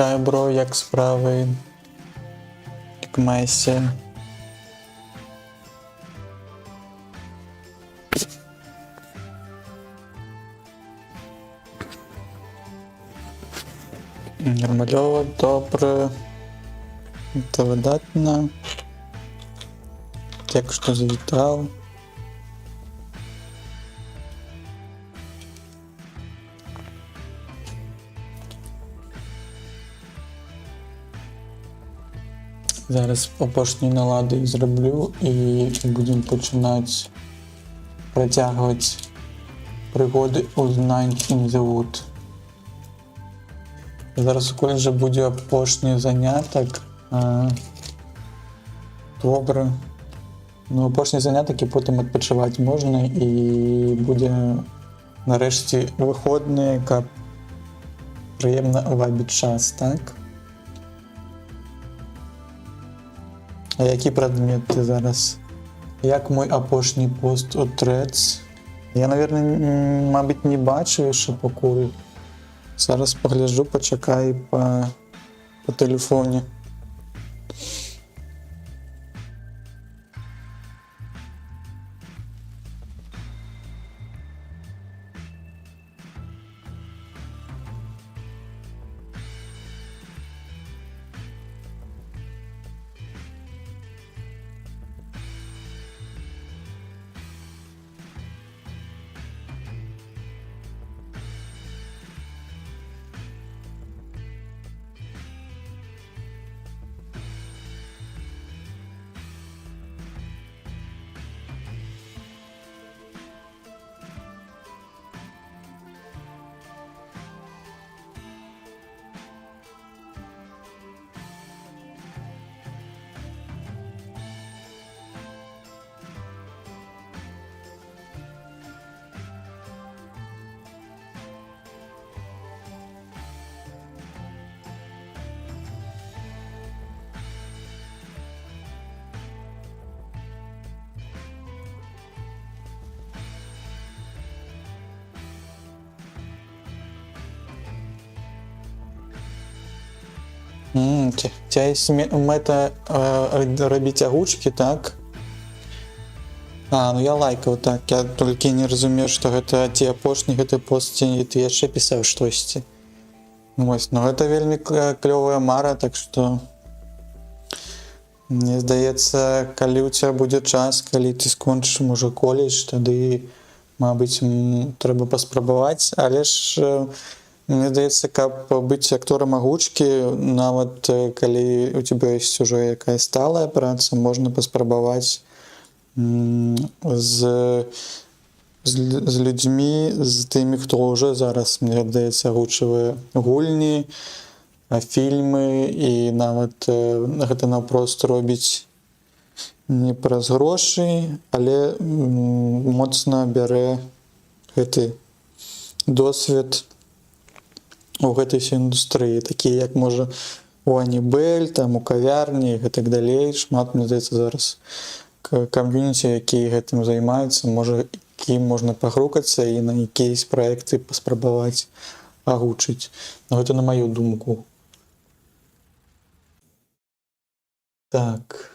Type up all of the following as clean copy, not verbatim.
Хай, бро, як справи? Як маєшся? Нормальово, добре. Це видатно. Як що завітав. Зараз опошні налади зроблю і будемо починати протягувати пригоди у Night in the Wood. Зараз у коледжі буде опошній заняток. Добре. Ну, опошній заняток і потім відпочивати можна і буде нарешті виходний, яка приємна вайбі час, так? А які предмети зараз? Як мій опошній пост у Threads? Я, мабуть, не бачу, що по курі. Зараз погляджу, почекаю по телефоні. У тебя есть мета робить огучки, так? Ну я лайкав, так. Я тільки не розумію, що гэта ті апошні гэты пост, і ты яшчэ пісаў штосьці. Вось, ну гэта вельмі клёвая мара, так што мне здаецца, калі ў тебя будзе час, калі ты скончыш можа коледж, тады, мабыць, трэба паспрабаваць, але ж мне здаецца, каб быць акторам агучкі, нават калі у тебя ёсць ужо якая сталая праца, можна паспрабаваць з людзьмі, з тымі, хто ўжо зараз, мне здаецца, агучвае гульні, фільмы, і нават гэта наўпрост робіць не праз грошы, але моцна бярэ гэты досвед у гэтай індустрыі, такія як можа у Анібель, там у кавярні і гэтак далей. Шмат, мне здаецца, зараз кам'юніці, якія гэтым займаюцца, можа, якім можна пагрукацца і на якісь праекты паспрабаваць агучыць. Но гэта на маю думку. Так.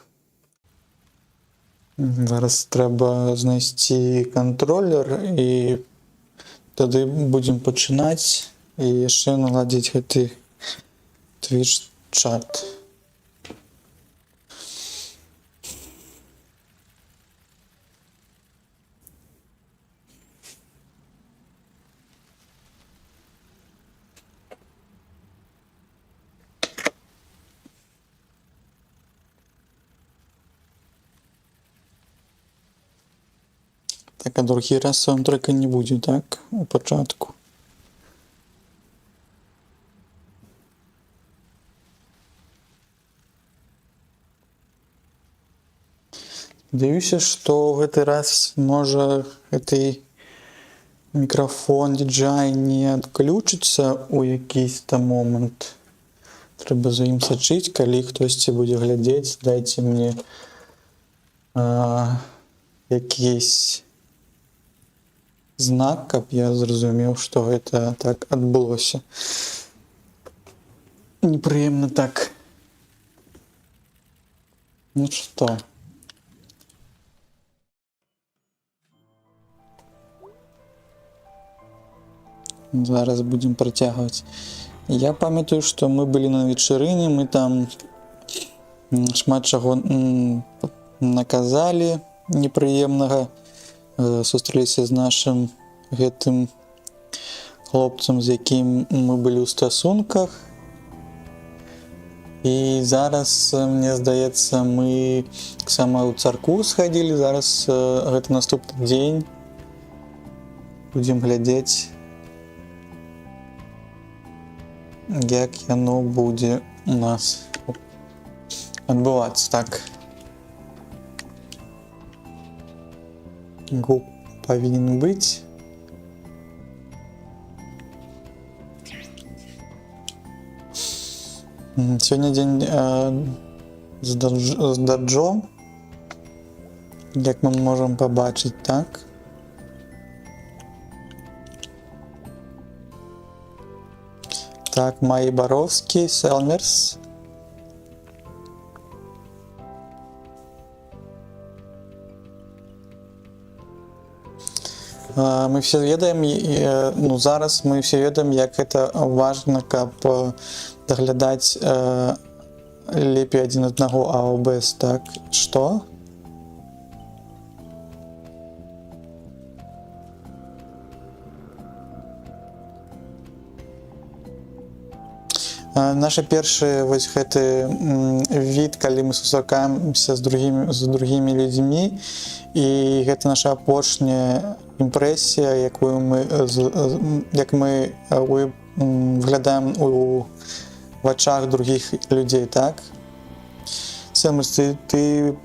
Зараз трэба знайсці кантролер і тады будзем пачынаць. І яшчэ наладзіць гэты Twitch-чат. Так, а другі раз саундтрэка не будзе, так? У пачатку. Спадзяюся, што ў гэты раз, можа, гэты мікрафон DJI не адключыцца ў якийсь там момант. Трэба за ім сачыць, калі хтосьці будзе глядзець, дайце мне якийсь знак, каб я зразумеў, што гэта так адбылося. неприємно так. Ну що? Зараз будемо працягваць. Я памятаю, што мы былі на вечарыне, мы там шмат чаго наказалі непрыемнага. Сустрэліся з нашым гэтым хлопцам, з якім мы былі ў стасунках. І зараз, мне здаецца, мы таксама ў царкву схадзілі. Зараз гэта наступны дзень. Будзем глядзець, як яно будзе у нас адбывацца. Так. Гук павінен быць. Сёння дзень з даджом, як мы можам пабачыць, так. Так, Маі Баровскі, Селмерс. Мы все ведаем, ну зараз мы все ведаем, як гэта важна, каб даглядаць лепей адзін аднаго, а без, так, што? Наша першы вось гэты від, калі мы сустракаемся з другімі людзьмі, і гэта наша апошняя імпрэсія, як мы выглядаем у вачах другіх людзей, так? Селмерс, ты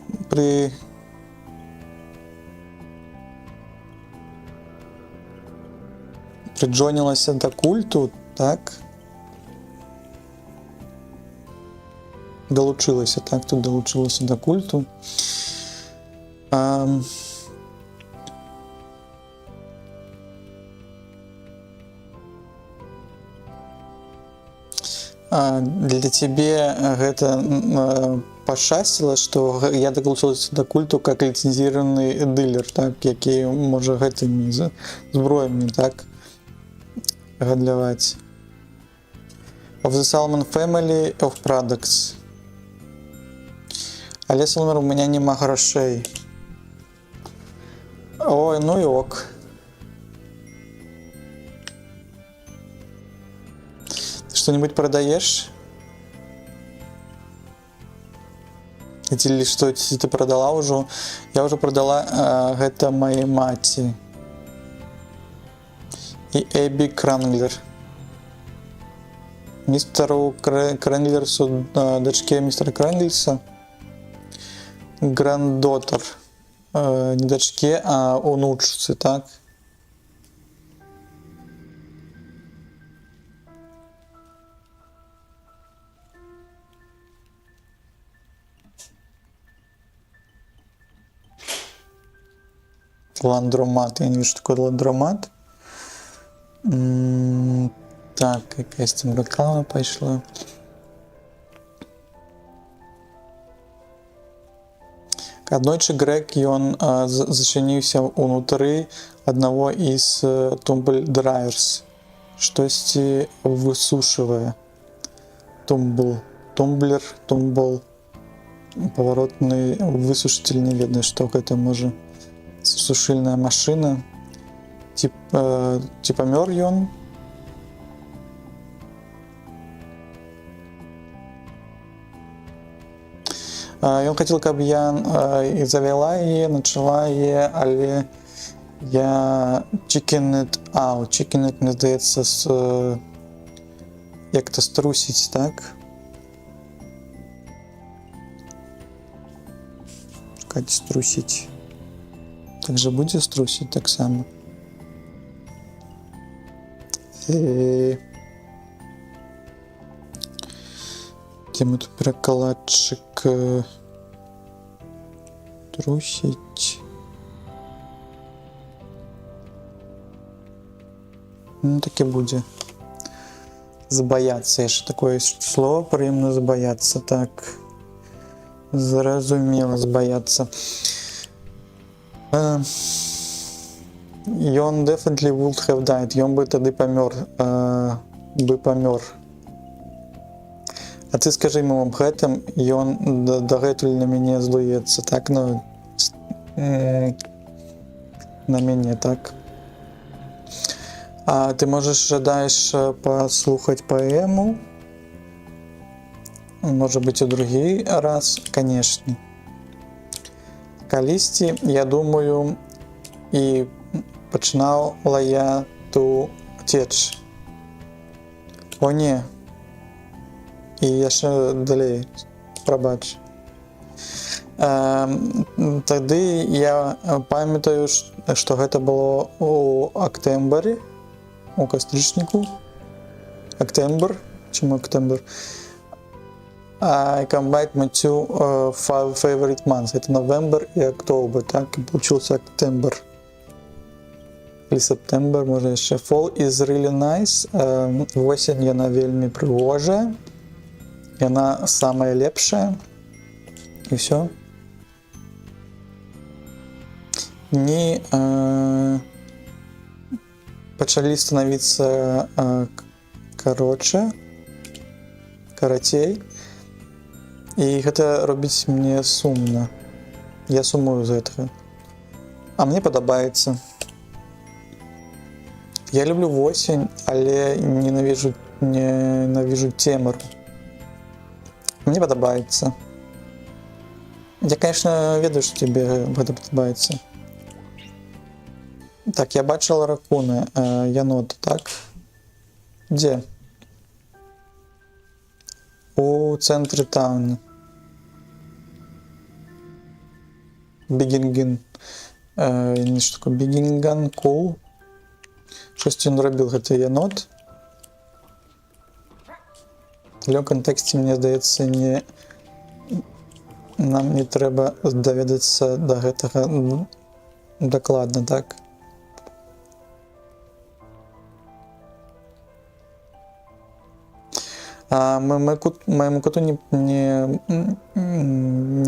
прыджонілася да культу, так? Далучылася, так, тут далучылася да культу. Для цябе гэта пашчасціла, што я далучылася да культу как ліцэнзіраваны дылер, так, які можа гэтымі зброямі, так, гандляваць. Of the Salmon Family of Products. Але, Селмер, у меня нема грошей. Ой, ну и ок. Ты что-нибудь продаешь? Или что ты продала уже? Я уже продала гэта моей маці. И Эбби Кранглер. Мистеру Кранглерсу, дочке мистера Кранглерса. Грандотер. Не дочке, а онучці, так? Ландромат. Я не вижу, что такое ландромат. Так, якась там реклама пішла. Аднойчы Грег, ён зачыніўся ўнутры аднаго із Tumble Dryers. Штосьці высушвае. Тумблер, тумбл. Паваротны высушитель, не ведаю, што гэта можа. Сушыльная машына. Ці памёр ён? Ён хацеў, каб я завяла яе, начала яе, але я chickened out. Chickened, мне здаецца, як-то струсіць, так? Шукаць струсіць. Так же будзе струсіць таксама. Дзе мы тут перакладчык? Трусіць. Ну, так і будзе. Збаяцца, яшчэ такое слово прыемна збаяцца, так. Зразумела, збаяцца. Ён definitely would have died. Ён бы тады памёр. А ты скажы ему аб гэтым, ён дагэтуль на мяне злуецца, так, ну, на мяне, так. А ты можаш жадаеш паслухаць паэму? Можа быць, у другі раз, канешне. Калісьці, я думаю, і пачынала я ту цеч. О, не. І яшчэ далей, прабач. Тады я памятаю, што гэта было у актэмбары, у кастрычніку. Актэмбр? Чаму актэмбр? I come back my two favorite months. Это новембр и октобер, так? И получился октябрь. Или септембр, може яшчэ. Fall is really nice. Осень, яна вельмі прыгожая. Яна самая лепшая. И все. Дни пачалі становиться карацей. І гэта робіць мне сумна. Я сумую за гэтага. А мне падабаецца. Я люблю восень, але ненавижу цемру. Мне падабаецца. Я, конечно, ведаю, што тебе гэта падабаецца. Так, я бачыла ракуны, яноты, так? Дзе? У цэнтры тауна. Бігінгін. Не што такое, Бігінган кул. Щось ён рабіў, гэты янот. Але ў кантэксце, мне здаецца, нам не трэба даведацца да гэтага дакладна, так? Моему коту не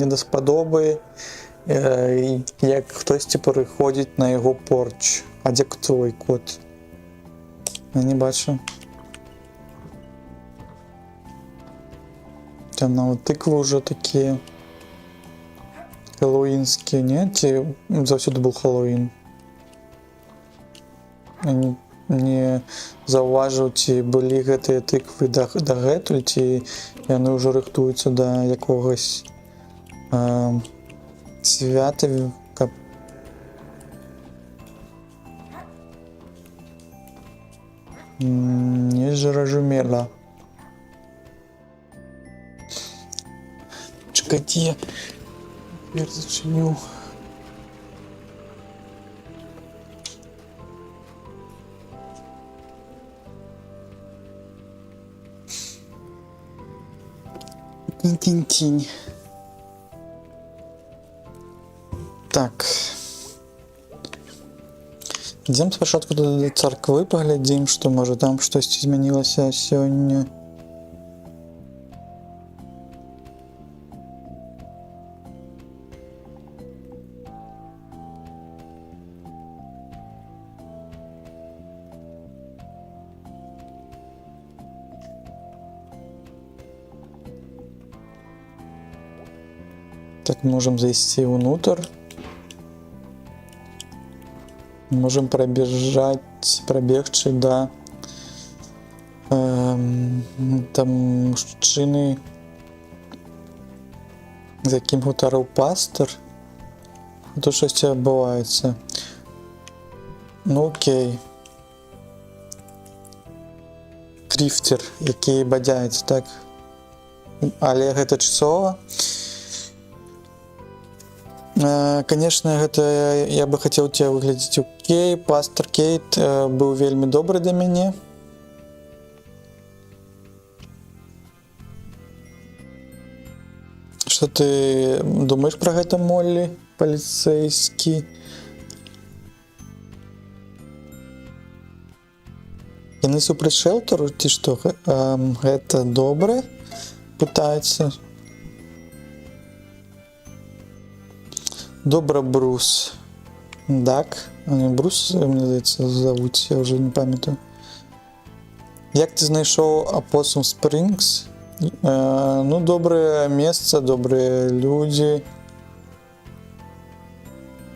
даспадобы, як хтосьці прыходзіць на яго порч. А дзе твой кот? Я не бачу. Там нават тыквы ўжо такія хэллоуінскія, не? Ці заўсёды быў хэллоуін? Не заўважыў, ці былі гэтыя тыквы дагэтуль, ці яны ўжо рыхтуюцца да якогось свята, каб не зразумела. Чакайце, я зачыню. Тінь. Так. Ідзем спачатку да царквы, паглядзім, што можа там штосьці змянілася сёння. Так, можем зайсці ўнутр. Можем пробегчы да там мужчыны, з якім гутарыў пастор. То щось адбываецца. Ну окей. Крифтер, які бадзяецца, так? Але гэта часова. Конечно, гэта я бы хацеў тебе выглядзець окей. Пастор Кейт быў вельмі добры для мяне. Што ты думаеш пра гэта, Моллі, паліцэйскі? Яны супраць шэлтару ці што? Гэта добра? Пытаецца. Добра, Брус. Дак. Не Брус, мне здаецца, завуць, я ўжо не памятаю. Як ты знайшоў Апосум Спрінгс? Ну, добрае месца, добрыя людзі.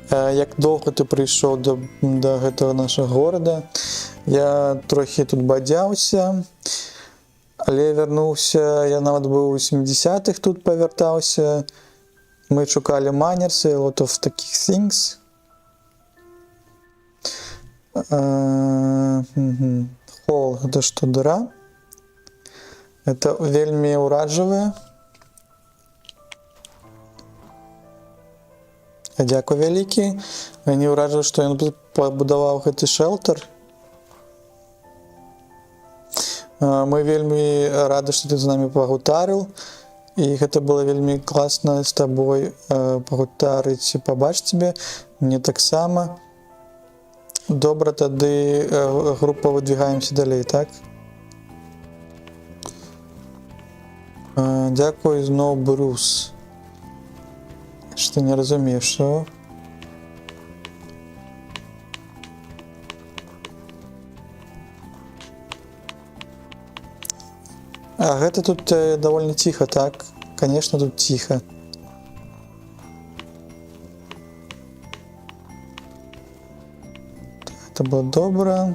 Як доўга ты прыйшоў да гэтага нашага горада? Я трохі тут бадзяўся, але вярнуўся, я нават быў у 70-х тут павяртаўся. Мы шукалі манерсы, a lot of таких things. Хол, гэта што, дыра? Это вельмі ўраджвае. Дзякуй вялікі. Не ўраджвае, што ён пабудаваў гэты шэлтар. Мы вельмі рады, што ты з намі пагутарыў. І гэта было вельмі класна з табой пагутарыць і пабачыць цябе. Мне таксама. Добра, тады група выдвигаемся далей, так? Дзякуй зноў, Брус. Што не разумею, што? Гэта тут довольно тихо, так? Конечно, тут тихо. Это было добро.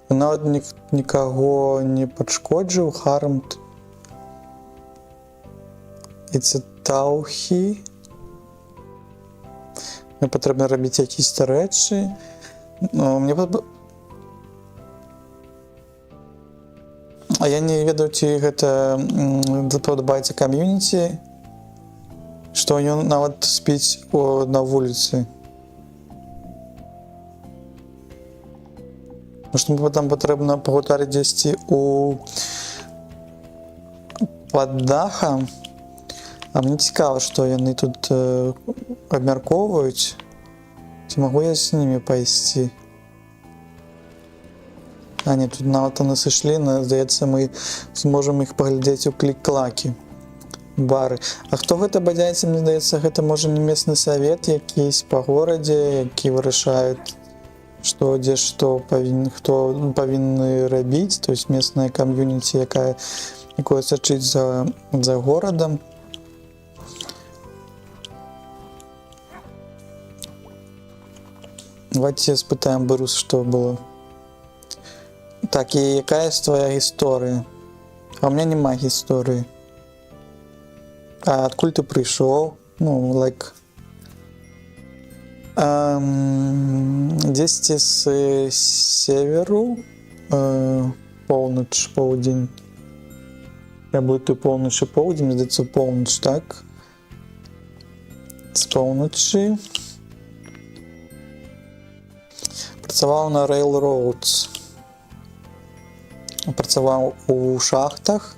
Нават нікаго не пашкоджыў, Хармт. It's a Таухі. Мне патрэбна рабіць якісь рэчы. Мне А я не ведаю, ці гэта падабаецца кам'юніці, што ён нават спіць на вуліцы. Што там патрэбна пагутарыць дзесьці пад дахам. А мне цікава, што яны тут абмяркоўваюць. Ці магу я з німі пайсці? А не, тут нават яны сышлі, здаецца, мы зможам іх паглядзець у клік-клакі. Бары. А хто гэта бадзяецца? Мне здаецца, гэта можа не местны савет якийсь па горадзе, які вырашаюць, што дзе што хто павінны рабіць, то есть местная кам'юніці, якое сачыць за горадам. Давайте спытаем Брус, што было. Так, і якая твоя гісторыя? А у меня нема гісторыі. А адкуль ты прыйшоў? Ну, like... Дзесьці з северу, поўнач, поўдзень. Я блытаю поўнач і поўдзень, здаецца, поўнач, так? З поўначы. Працаваў на Railroads. Працаваў у шахтах.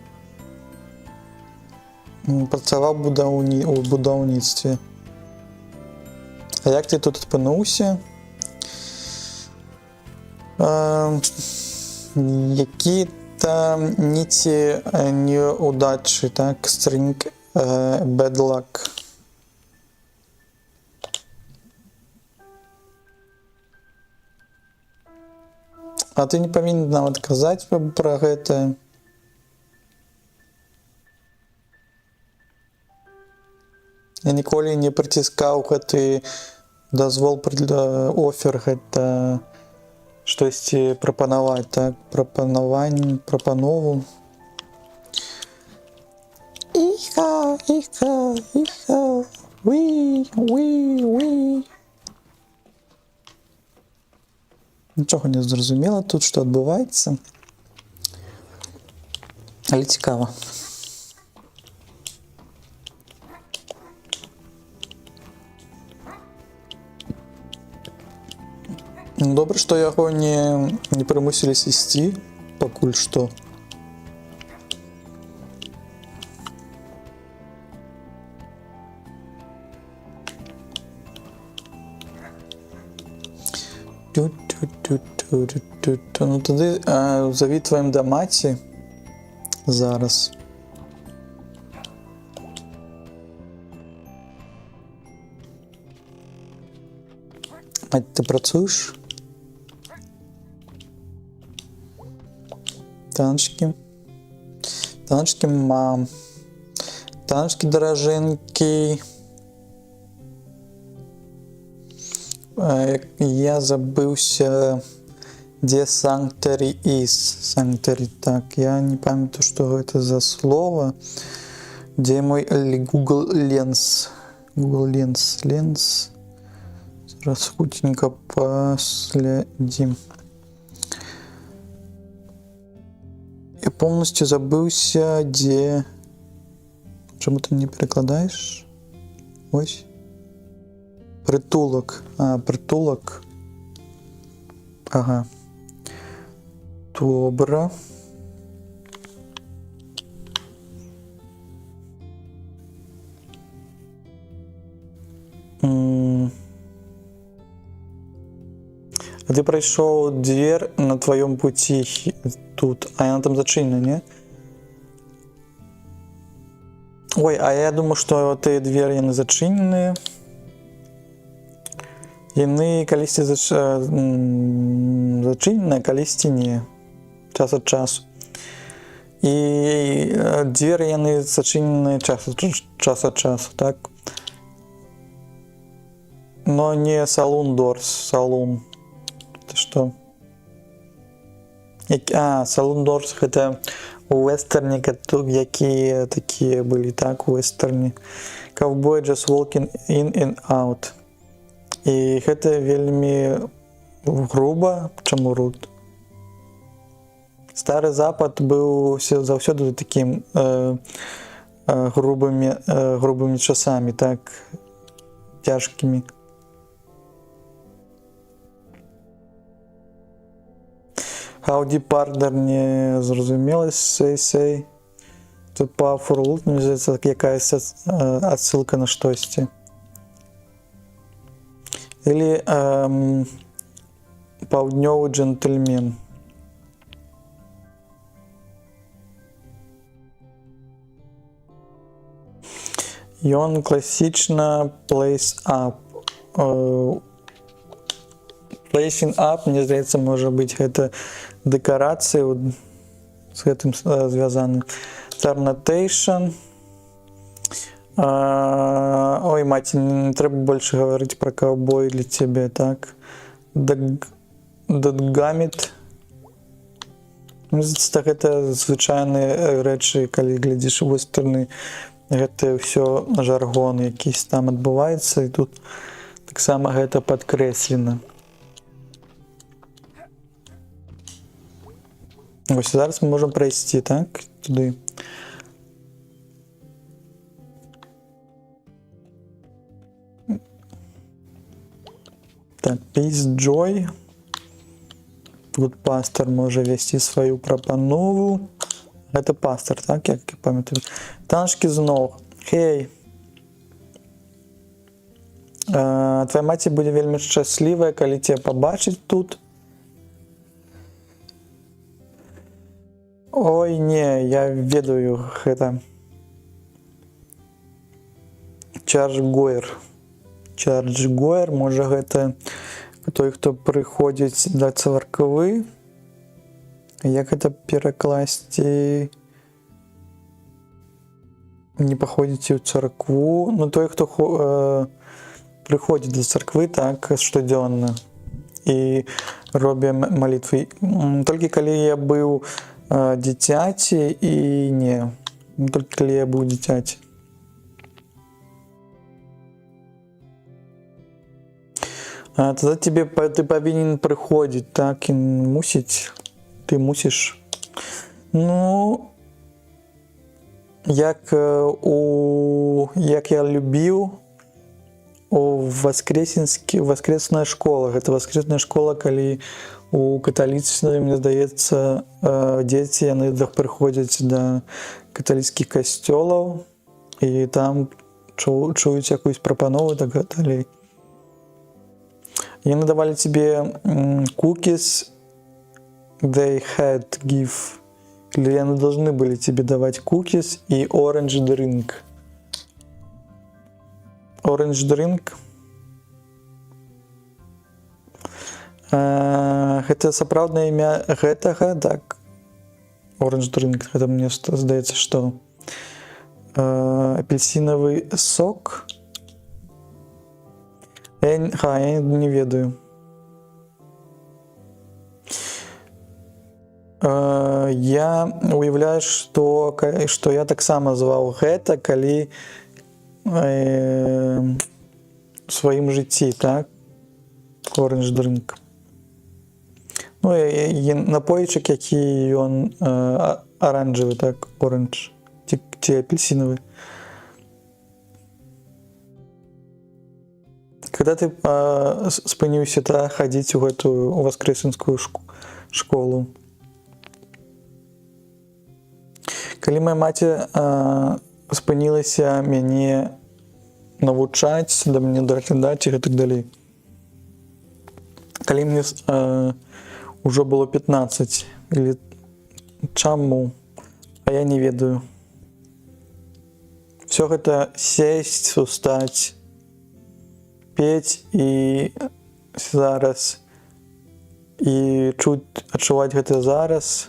Працаваў у будаўніцтве. А як ты тут апынуўся? Які-то ніці неудачы, так? String bad luck. А ты не павінен нават казаць пра гэта. Я ніколі не прыціскаў гэты дазвол офер, гэта штосьці прапанаваць, так? Прапанову. Іха, уи. Нічога не зразумела тут, што адбываецца. Але цікава. Добра, што яго не прымусілі ісці пакуль што. Ту-ту-ту-ту-ту-ту. Ну тоді завітуємо до маті зараз. Мать, ти працюєш? Танчики. Танчики, мам. Танчики дороженькі. Я забывся, где Sanctuary is. Sanctuary, так, я не памятаю, что это за слово. Где мой Google Lens? Google Lens. Зараз хутенько последим. Я полностью забылся, где... Почему ты не перекладаешь? Ось. Притулок. Притулок. Ага. Добре. А ты пройшов дверь на твоем пути тут, а она там зачинена, не? Ой, а я думаю, что ті двері яны зачинены. Яны калісьці зачыненыя, калісьці не. Час ад часу. І дзверы яны зачынены час ад часу, так? Но не Saloon Doors, Saloon. Это что? Saloon Doors гэта у вестерне, якія такія былі, так, у вестерне. Cowboy just walking in and out. І гэта вельмі груба. Чаму руд? Стары Запад быў заўсёды такім грубымі часамі, так, цяжкімі. Howdy, partner, не зразумела, say. Тут powerful loot, мені здається, якась адсылка на штосьці. Или паўднёвы джентльмен. Ён класічна place up. Placing up, мне здаецца, можа быць гэта дэкарацыі з гэтым звязаны. Tarnotation. Ой, маці, не трэба больше гаварыць пра каўбой для цябе, так? Дадгаміт. Мне здаецца, гэта звычайныя рэчы, калі глядзіш у вестерны, гэта ўсё жаргон якісь там адбываецца, і тут таксама гэта падкрэслена. Ось зараз мы можем пройсці, так, туди. Так, Peace Joy. Тут пастор може вести свою прапанову. Гэта пастор, так, як я пам'ятаю. Танчки зноў. Хей. Твоя маці будзе вельмі шчаслівая, калі цябе пабачыць тут. Ой, не, я ведаю гэта. Чарджгойр, можа гэта той, хто прыходзіць да царквы. Як гэта перакласці? Не паходзіце ў царкву. Ну, той, хто прыходзіць да царквы, так, штодзённа. І робім малітвы. Толькі калі я быў дзіцяці і не. Толькі калі я быў дзіцяці. Тогда ты павінен прыходзіць, так, і мусіць. Ты мусіш. Ну, як я любіў воскресная школа. Гэта воскресная школа, калі у каталіцтве, мне здаецца, дзеці яны прыходзяць да каталіцкіх касцёлаў і там чуюць якусь прапанову і так далей. И они давали тебе cookies they had give. Или они должны были тебе давать cookies и orange drink. Orange drink. Гэта сапраўднае імя гэтага, так. Orange drink, гэта мне здаецца, што апельсинавый сок. Я не ведаю. Я уяўляю, што я таксама зваў гэта, калі у сваім жыцці, так? Orange drink. Ну, і напойчык, які ён аранжевы, так, оранж, ці апельсинавы. Когда ты спыніўся хадзіць у гэтую воскресенскую школу? Калі моя маці спынілася мяне навучаць, да мяне даглядаць і гэтак далей. Калі мне ўжо было 15, или чаму, а я не ведаю. Все гэта сесть, устаць, петь і зараз, і адчуваць гэта зараз.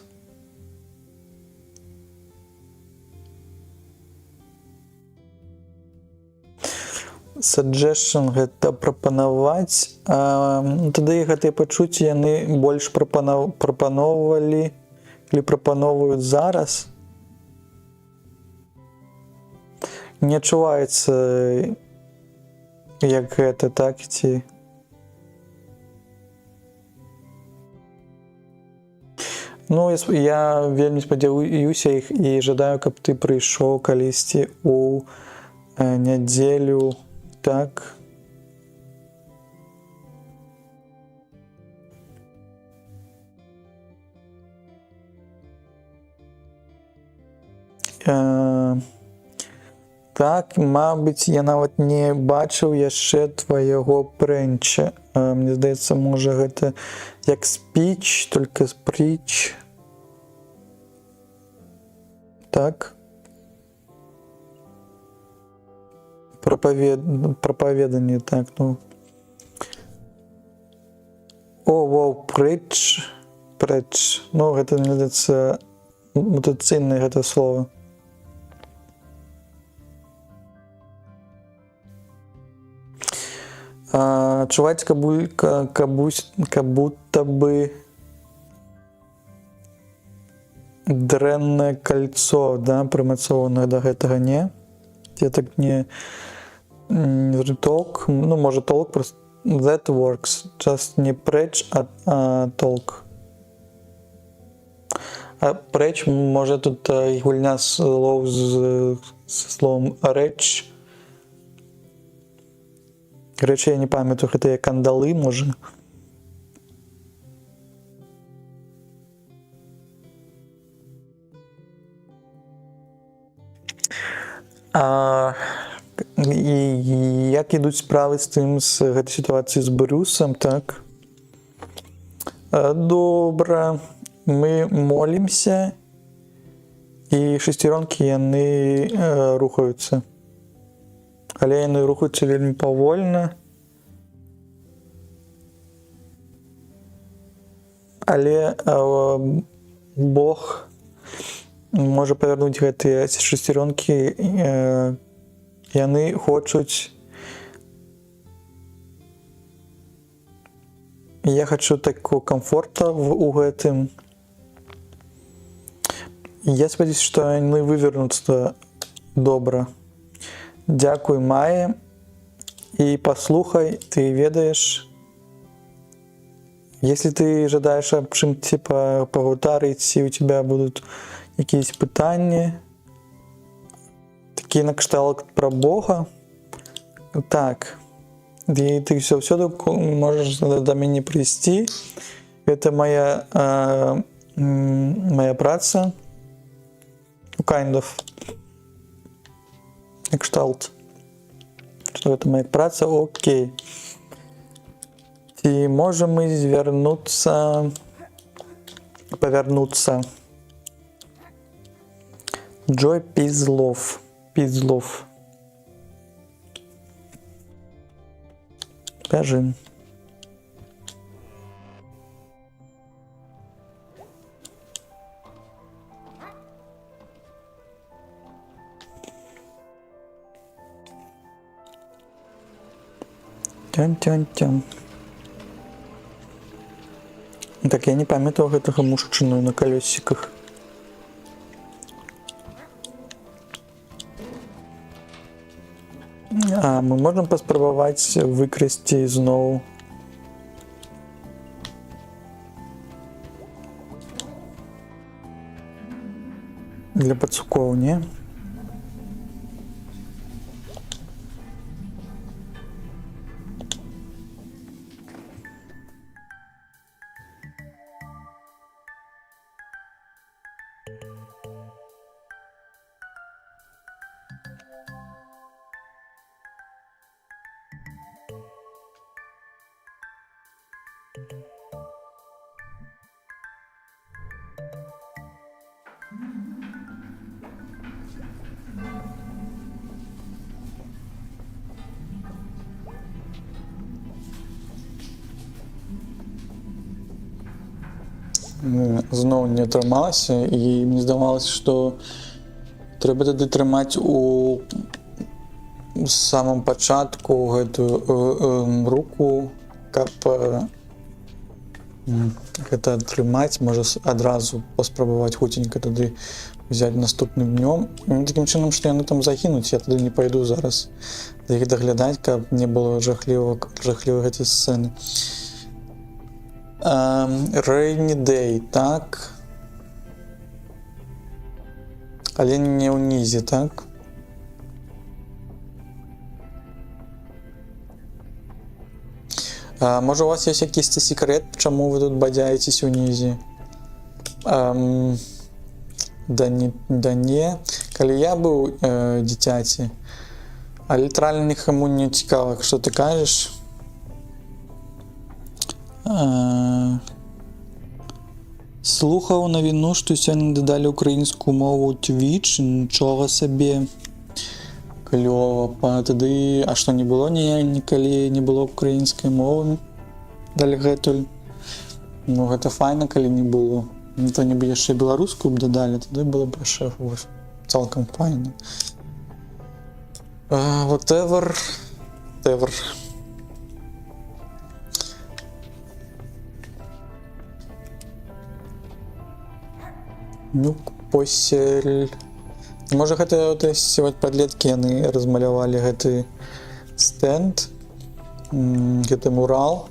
Suggestion — гэта прапанаваць. Тады гэтыя пачуцці яны больш прапаноўвалі или прапаноўваюць зараз. Не адчуваецца як гэта, так, ці... Ну, я вельмі спадзяюся іх і жадаю, каб ты прыйшоў калісьці у нядзелю, так. Так, мабыць, я нават не бачыў яшчэ твайго прэнча. Мне здаецца, можа, гэта як спіч, только спріч. Так. Проповеданне, так, ну. Притч. Ну, гэта, мне здаецца, мутацыйнае гэта слово. Адчуваць, как будто бы дрэннае кольцо, да, прымацованае да гэтага, не? Я так не talk, ну, можа, talk, просто that works, just не preach, а talk. А preach, можа, тут гульня слоў з словом reach. Речі, я не пам'ятаю, гэта як кандалы, можа. І як ідуць справы з тым, з гэтай сітуацыі з Брюсам, так? Добра, мы молімся, і шестеронкі яны рухаюцца. Але яны рухаюцца вельмі павольна. Але Бог можа павярнуць гэтыя шестеронкі, яны хочуць. Я хачу такого комфорта у гэтым. Я спадзяюся, што яны вывернуцца добра. Дзякуй, Майя. И послухай, ты ведаешь, если ты жадаешь об чым типа пагутарыць, и у тебя будут якісь пытанні, такие на кшталт про Бога, так, и ты всё можешь до мяне прийти. Это моя праца, kind of. Кшталт, что это моя праца, окей. Ці можем мы повернуться. Джой Пізлов. Бежим. Тян. Так, я не памятаю гэтага мужчыну на калёсіках. А мы можем паспрабаваць выкрасці зноў для пацукоў, не? Зноў не атрымалася, і мне здавалася, што трэба тады трымаць у самым пачатку гэтую руку, каб гэта атрымаць, можа адразу паспрабаваць хуценька тады взять наступным днём. Такім чынам, што яны там загінуць, я тады не пайду зараз да іх даглядаць, каб не было жахлівай гэтай сцэны. Rainy Day, так? Але не ўнізе, так? Можа, у вас ёсць якісьці секрэт, чаму вы тут бадзяецеся ўнізе? Да не. Калі я быў дзіцяці, а літаральна нікому не цікава, што ты кажаш? Слухаў навіну, што сёння дадалі ўкраінскую мову ў Twitch, нічога сабе. Клёва, тады, а што не было нікалі не было украінскай мовы дальгэтуль? Ну, гэта файна, калі не было. Ну, то не бы яшчэ беларускую б дадалі, тады было б яшчэ цалкам файна. Whatever. Нюк, посель. Можа, гэта падлеткі яны размалявалі гэты стэнд, гэты мурал.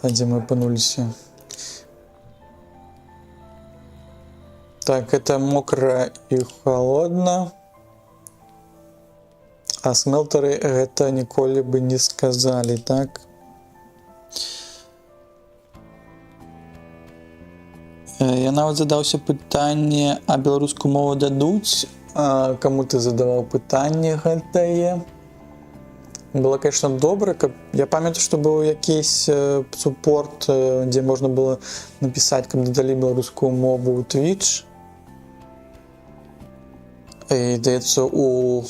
Дзе мы апынуліся? Так, это мокра і холодна. А смелтары гэта ніколі бы не сказалі, так? Я нават задаўся пытанне, а беларускую мову дадуць? Каму ты задаваў пытанне гэтае? Было, конечно, добра, каб... Я памятаю, што быў якийсь супорт, дзе можна было напісаць, каб дадалі беларускую мову ў Twitch. І, здаецца, у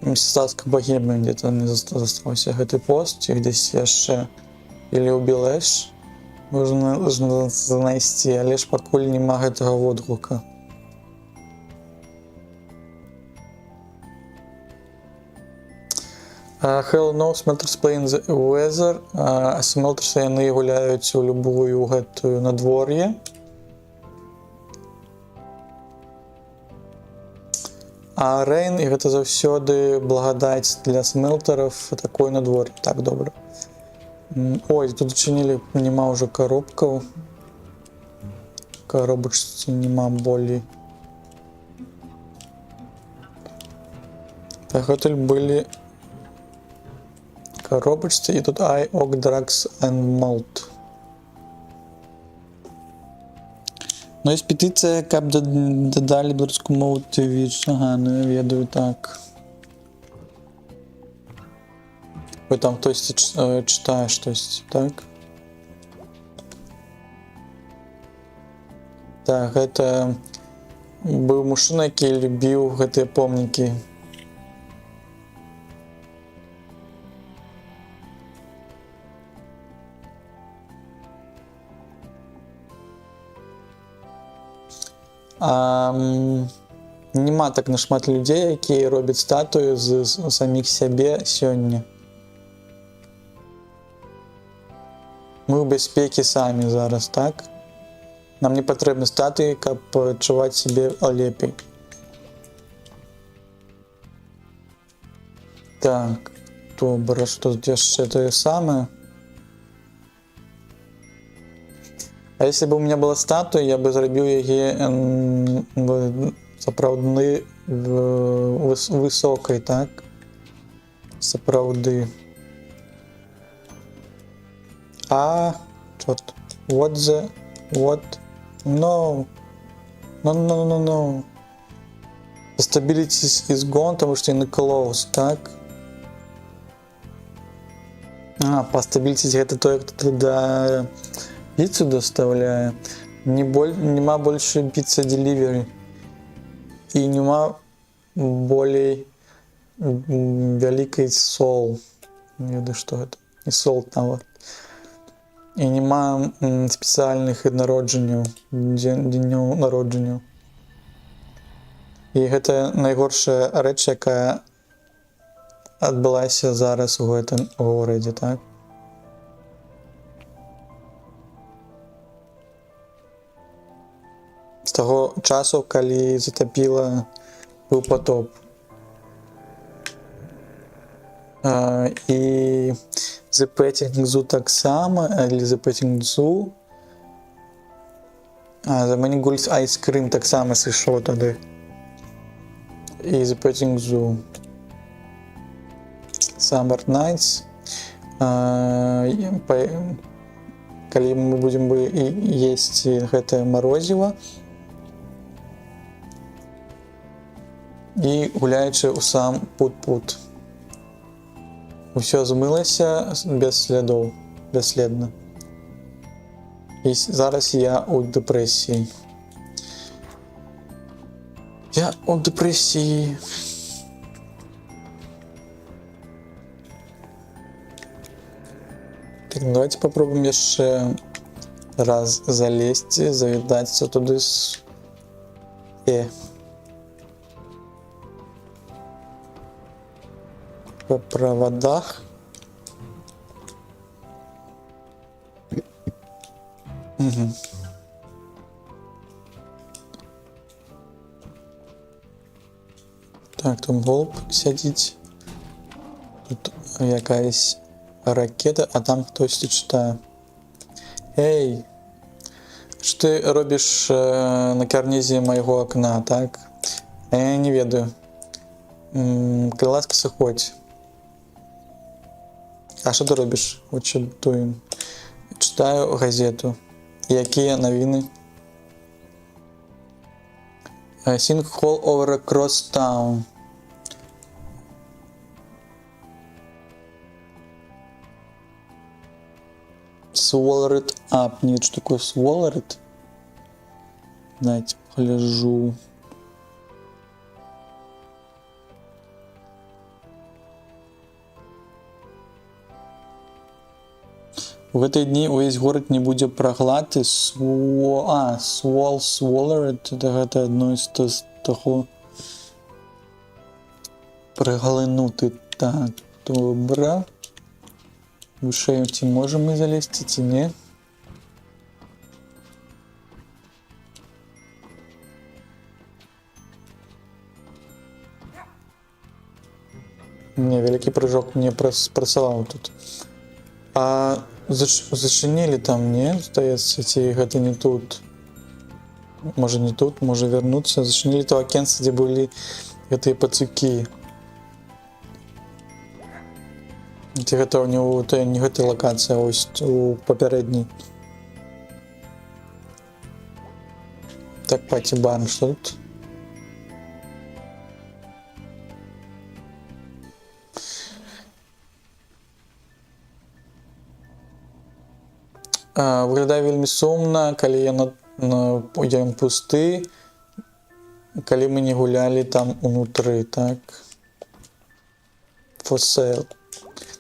Мстацкай богемы где-то не застаўся гэты пост, і дзесь яшчэ или ў Белэш можна знайсці, але ж пакуль няма гэтага водгука. Hell no, Smelters play in the weather. Smelters яны гуляюць у любую гэтую надвор'е. А Rain, і гэта заўсёды благадаць для смелтараў такое надвор'е. Так, добра. Ой, тут адчынілі, няма ўжо коробкаў. Коробачцы няма болей. Так, гэтуль былі коробочцы, і тут I, Oak, Drugs and Malt. Ну, є петиція, каб додали беларускую мову Twitch. Ага, ну я ведаю, так. Ой, там хтось читає щось, так? Так, гэта быў мужчына, які любіў гэтыя помнікі. Нема так нашмат людзей, якія робяць статую з саміх сябе сёння. Мы ў бяспекі самі зараз, так? Нам не патрэбны статуі, каб адчуваць сябе лепей. Так, добра, што тут яшчэ тое самае? А если бы у меня была статуя, я бы зрабіў яе сапраўдны высокай, так? Сапраўды. Чорт. What? No. No. Stability is gone, потому что in close, так? По stability гэта тое, хто да піцу доставляе. Нема больше піца delivery. І нема болей вялікай сол. Не ведаю, што гэта. І сол нават. І нема спецыяльных народжанняў, дзенёў народжанняў. І гэта найгоршая рэч, якая адбылася зараз у гэтым горадзе, так? З таго часу, калі затапіла, быў потоп. І The Petting Zoo таксама, але The Petting Zoo. The Many Gulls Ice Cream таксама сышоў тады. І The Petting Zoo. Summer Nights. Калі мы будзем есці гэтае марозіва і гуляючы ў сам пут-пут. Усё змылася без слядоў, бесследна. І зараз я ў дэпрэсіі. Так, давайте попробуем яшчэ раз залезці, завідацца туды по проводах. Так, там голуб сядзіць. Тут якаясь ракета, а там хтось читае. Эй, што ты робіш на карнізе майго акна, так? Я не ведаю. Калі ласка, сыходзь. А што ты робіш? Читаю газету. Якія навіны? Sinkhole over across town. Swallowed up. Нет, что такое swallowed? Дайте погляжу. У гэтыя дні увесь горад не будзе праглаты. Swallowed. Гэта адно з таго праглынуты. Так, добра. Вышэй, ці можам мы залезці, ці не? Не, вялікі прыжок не спрацаваў тут. Зачынілі там, не? Здаецца, ці гэта не тут? Можа не тут, можа вярнуцца. Зачынілі то акенца, дзе былі гэтыя пацукі. Ці гэта не гэтая лакацыя, ось у папярэдняй. так пати-бар, что тут? Выглядае вельмі сумна, калі ён пусты, калі мы не гулялі там унутры, так? For sale.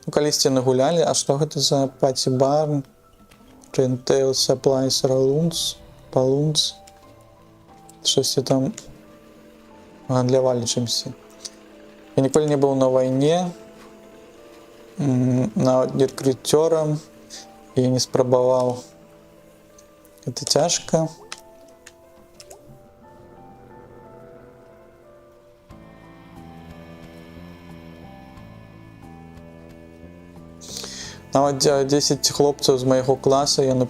Ну, калісьці нагулялі, а што гэта за пати-бар? Retail supplies balloons. Щось там гандлявалі чымсьці. Я ніколі не быў на вайне, нават не адкрыцёрам, і не спрабаваў. Это цяжка. Нават 10 хлопцаў з майго класа яны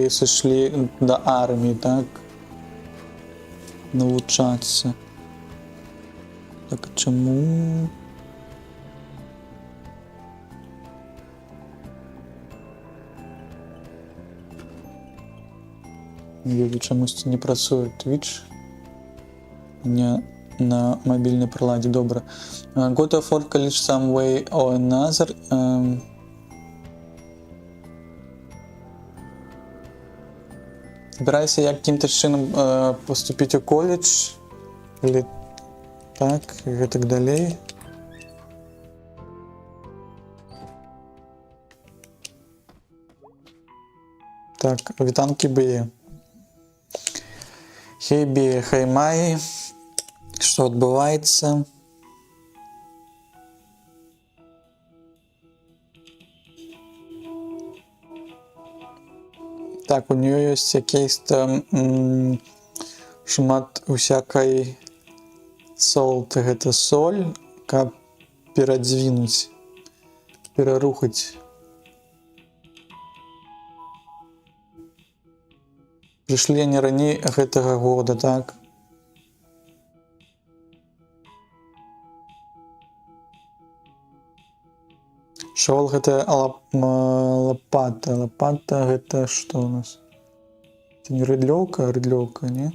сышлі да арміі, так? Навучацца. Так, чаму? Не ведаю, чамусьці не працуе Twitch. Не на мабільнай прыладзе, добра. Go to afford college some way or another. Збіраюся якім-то чынам паступіць у коледж, или так, і гэтак далей. Так, вітанкі бые. Хей бие, хей май. Што адбываецца? Так, у нее ёсць якісь-то шмат усякай солты, гэта соль, каб перадзвінуць, перарухаць. Прыйшлі не раней гэтага года, так? Шол гэта лопата. Лопата гэта што у нас? Это не рыдлёўка, а рыдлёўка, не?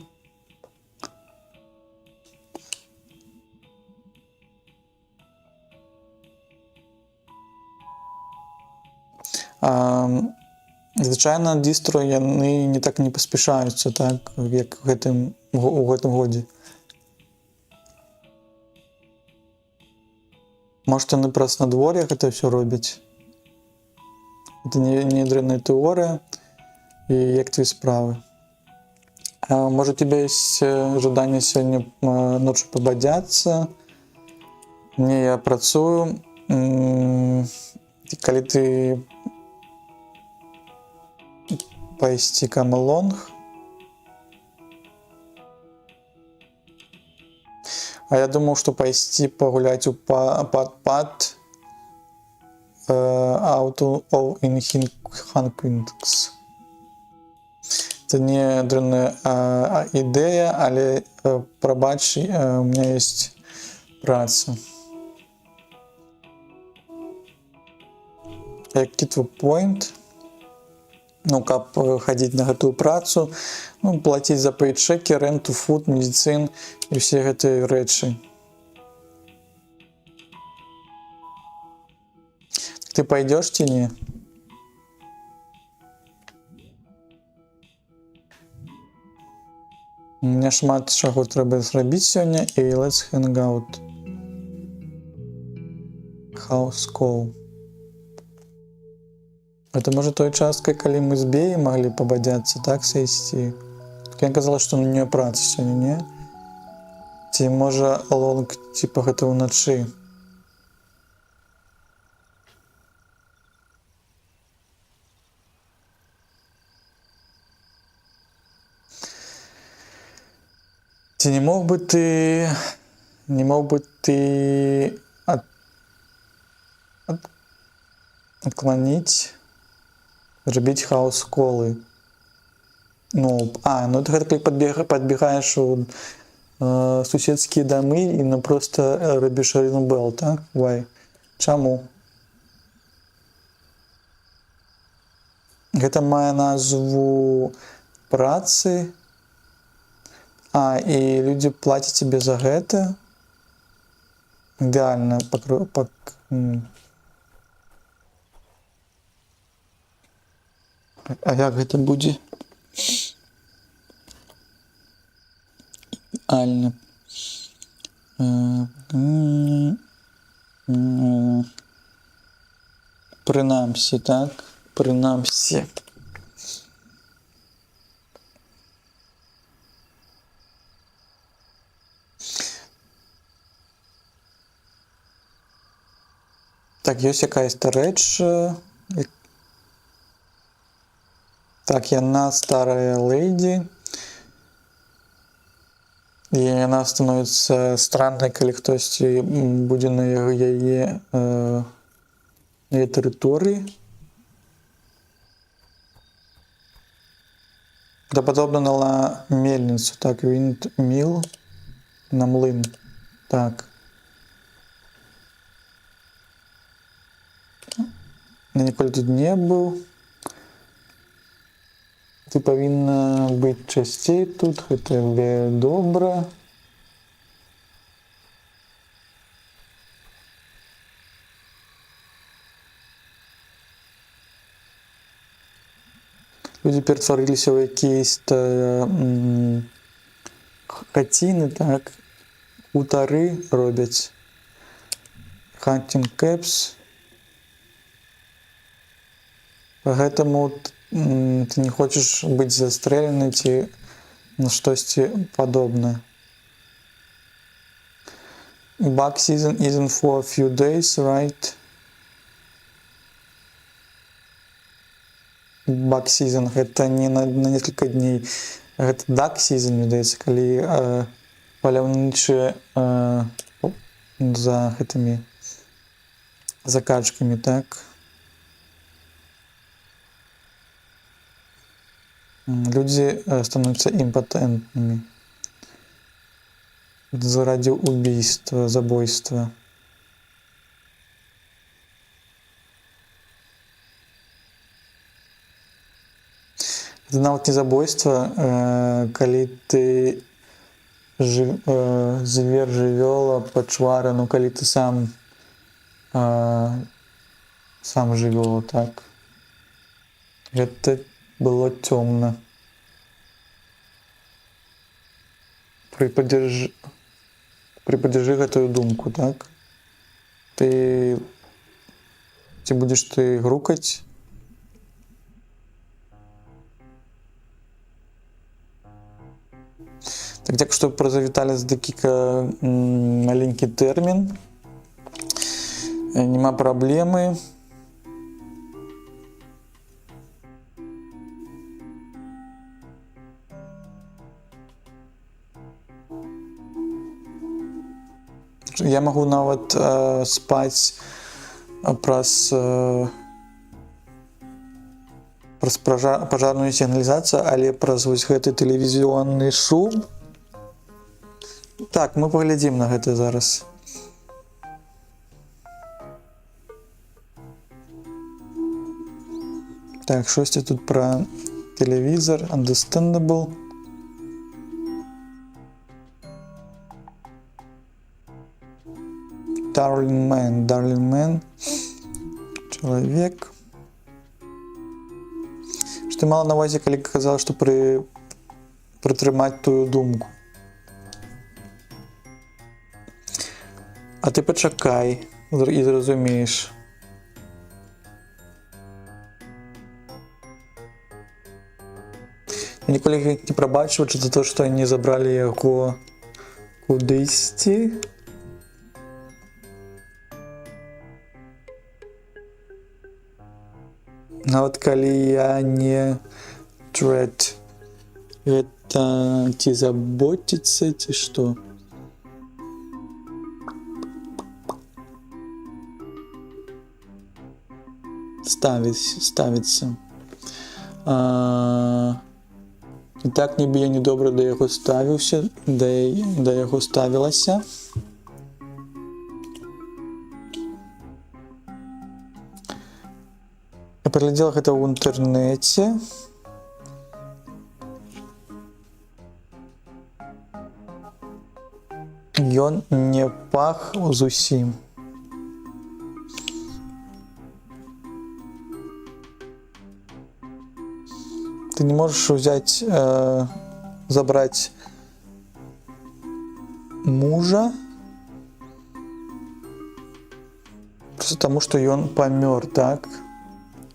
Звычайна дістро яны не так не паспяшаюцца, так, як у гэтым годзе. Можа, яны праз надвор'е гэта ўсё робяць. Это не дрэнная тэорыя. І як твои справы? Может, у тебя есть желание сегодня ночью побадяться? Не, я працую. Калі ты пайсці камалонг, а я думал, что пайсці пагуляць у пад Auto of Inhankings. Это не дрэнная ідэя, але прабач, у меня есть праца. Які твой point? Ну, каб хадзіць на гэтую працу, ну, плаціць за пейчекі, ренту, фуд, медицин і ўсе гэтыя рэчы. Ты пойдёшь ці не? Мне шмат чаго трэба зрабіць сёння, і let's hang out. House call. Это можа той часткай, калі мы з Беяй маглі пабадзяцца, так, сысці? Я казала, што у неё праца сёння, не? Ці можа лонг, типа гэта ўначы? Ці не мог бы ты отклонить, зрабіць хаус-колы? Ну, ну ты гэта падбегаеш у суседскія дамы і просто робіш ринбел, так? Why? Чаму? Гэта мае назву працы. і людзі плацяць тебе за гэта. Ідэальна А як гэта будзе? Ідэальна. Прынамсі, так? Прынамсі. Так, ёсць якаясь рэч. Так, яна старая лэйдзі. І яна становіцца страннай, калі хтосьці будзе на яе тэрыторыі. Да падобна на мельніцу, так, windmill, на млын, так. Я ніколі тут не быў. Ты павінна быць часцей тут, гэта добра. Людзі ператварыліся ў якісь-то хаціны, так, хутары робяць. Hunting caps. Гэтаму ты не хочаш быць застрэлены ці на штосьці падобнае. Bug season isn't for a few days, right? Bug season гэта не на некалькі дней. Гэта duck season, мне здаецца, калі паляўнічыя за гэтымі закачкамі, так? Людзі становяцца імпатэнтнымі заради убийства, забойства. Это нават не забойства, калі ты звер, жывёла, пачвара, ну калі ты сам жывёла, так. Гэта было цёмна. Прыпадзяржы гэтую думку, так? Ці будзеш ты грукаць? Так, дзякую, што прозавіталі з такі маленькі тэрмін. Нема праблемы. Я магу нават спаць праз пажарную сігналізацыю, але праз вось гэты тэлевізіонны шум. Так, мы паглядзім на гэта зараз. Так, штосьці тут пра тэлевізор, understandable. Darling man, чалавек. Што мала на ўвазе, калі казала, што прытрымаць тую думку. А ты пачакай і зразумееш. Я ніколі не прабачыў за то, што не забралі яго кудысьці. Нават калі я не threat, гэта ці заботіцца, ці што? Ставіцца. І так, нібы я недобра да яго ставіўся, да яго ставілася. Я праглядзела гэта ў інтэрнэце. Ён не пах зусім. Ты не можешь взять, забрать мужа, просто потому что ён памёр, так?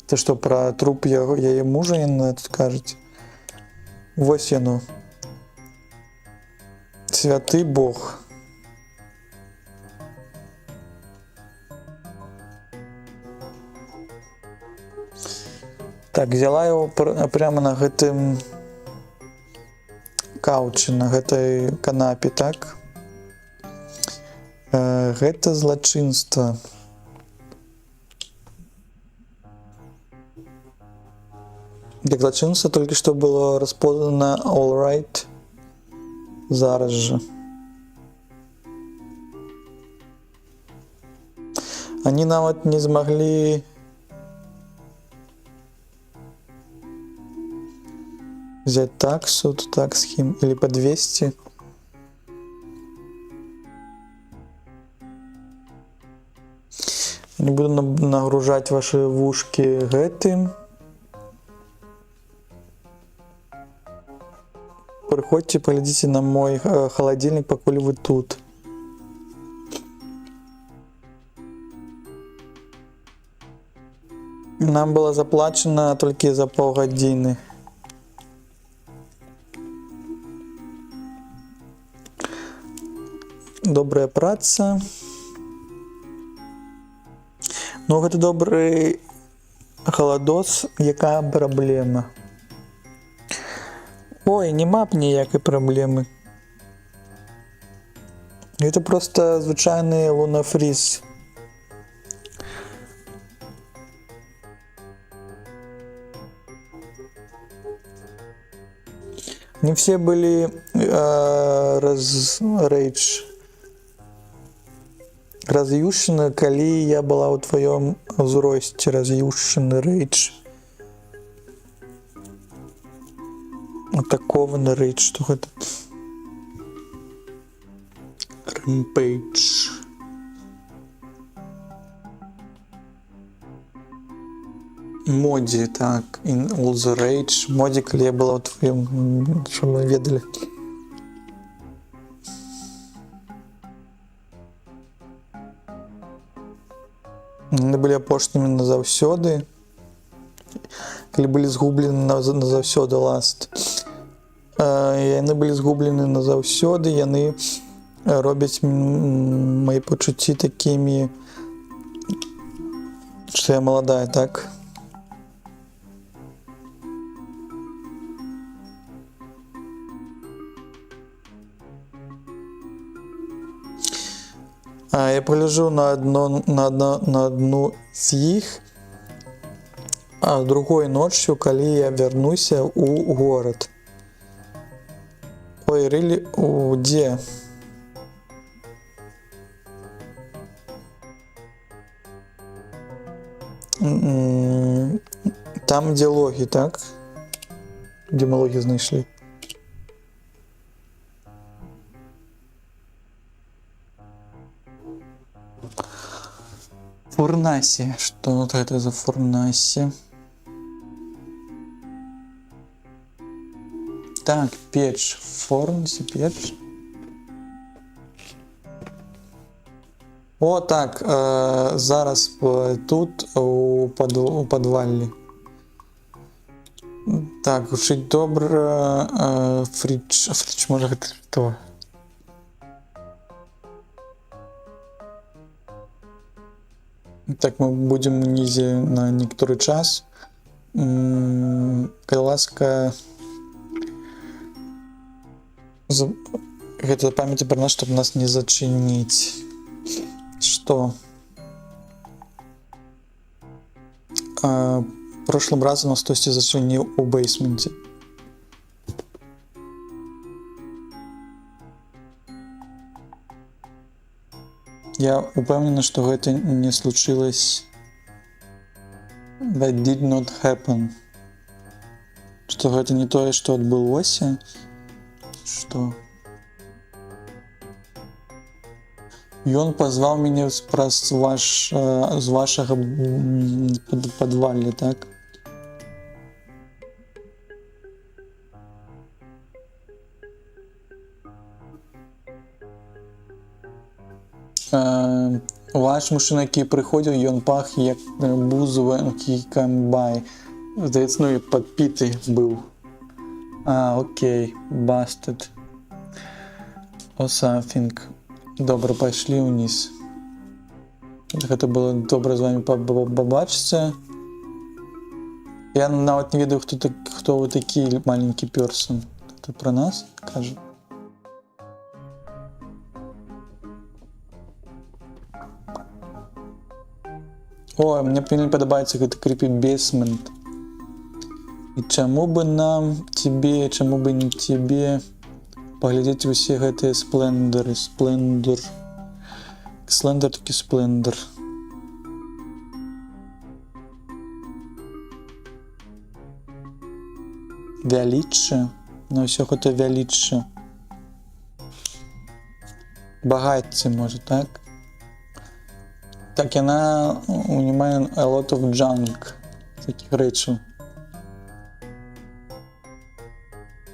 Ты что, про труп яе мужа яна тут кажаце? Вось яно. Святы Бог. Так, взяла его прямо на гэтым каўчы, на гэтай канапе, так? Гэта злачынства. Для злачынства только что было распознано all right зараз же. Они нават не змаглі взять таксу, таксхим или по 200. Не буду нагружать ваши вушки гэтым. Приходите, поглядите на мой холодильник, покуль вы тут. Нам было заплачено только за полгодины. Добрая праца. Ну, гэта добрый халадос, якая праблема? Ой, нема б ніякай праблемы. Это просто звычайны лунафриз. Не все были раз'юшаны, калі я была ў тваём узросце. Раз'юшаны рэйдж. Атакованы рэйдж. Што гэта? Рэмпэйдж. Моді, так. In all the rage. Моді, калі я была ў тваём... Што мы ведалі? Яны былі апошнімі назаўсёды. Калі былі згублены назаўсёды ласт. Яны былі згублены назаўсёды. Яны робяць мои пачуцці такімі, што я маладая, так? Я погляжу на одну з іх, а другой ночью, калі я вярнуся ў горад. Ой, really? Дзе? Там, дзе логі, так? Дзе мы логі знайшлі? Фурнаси. Что это за Фурнаси? Так, печь. Фурнаси, печь. О, так, зараз тут у подвале. Так, учить добре. Фридж. Фридж, може, это что? Так, мы будем унізе на некоторый час. Калі ласка, гэта памяці пра нас, чтобы нас не зачыніць. Что? Прошлым разом нас хтосьці зачыніў у бейсменте. Я упэўнены, што гэта не случилось. That did not happen. Што гэта не тое, што адбылося. Што? Ён пазваў мяне праз з вашага падвалля, так? Ваш мужчына, які прыходзіў, ён пах як бузвенкі камбай. Здаецца, ну і падпіты быў. Окей, busted. Or something. Добра, пайшлі ўніз. Гэта было добра з вамі пабачыцца. Я нават не ведаю, хто вы такі, маленькі пёрсон. Гэта пра нас кажа? Ой, мне падабаецца гэты creepy basement. І чаму бы нам тебе, чаму бы не тебе паглядзець усе гэтыя сплендеры, сплендер. Слендер такі сплендер. Вялічча? Ну ўсё гэта вялічча. Багацце, можа, так? Так, яна унимае a lot of junk. Таких рэчаў.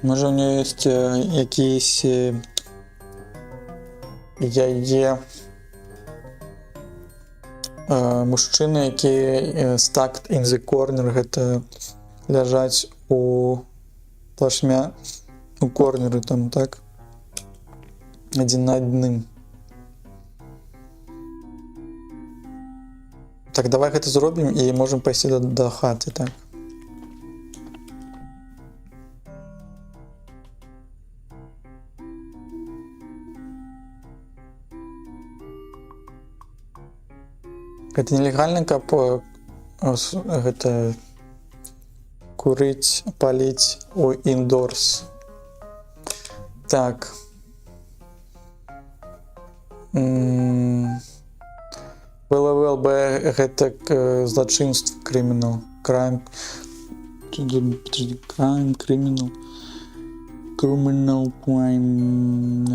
Можа, у нее есть якісь яе мужчыны, якія stacked in the corner, гэта ляжаць у плашмя, у корнеры там, так? Адзін на адным. Так, давай гэта зробім і можам пайсці да хаты, так? Гэта нелегальна, каб гэта курыць, паліць у indoors. Так. ВЛВЛБ гэта злачынства, крымінал. Crime, criminal. Criminal crime.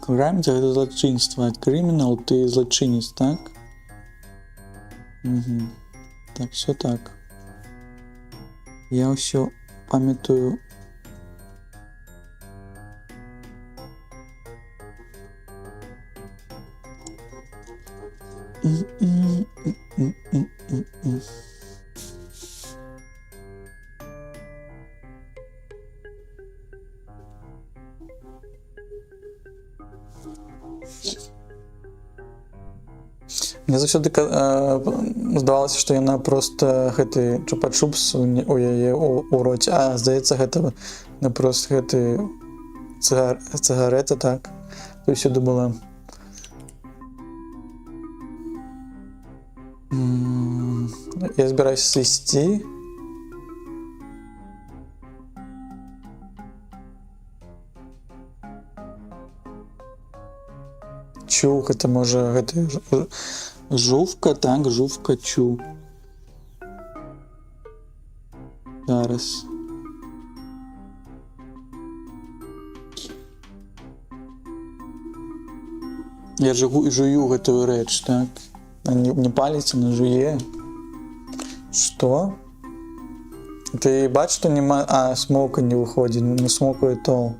Crime — гэта злачынства, а criminal — ты злачынец, так? Угу. Так, все так. Я ўсё памятаю. Мне заўсёды здавалася, што яна проста гэты чупа-чупс у яе у роце. А, здаецца, гэта проста гэты цыгарэта, так? Усюды была. Я збіраюся ісці. Чу, гэта можа, гэта жувка, так, жувка, чу. Зараз. Я жую гэтую рэч, так? Не паліць, не жуе. Што? Ты бач, што нема... А, смока не выходзіць, не смокуе то.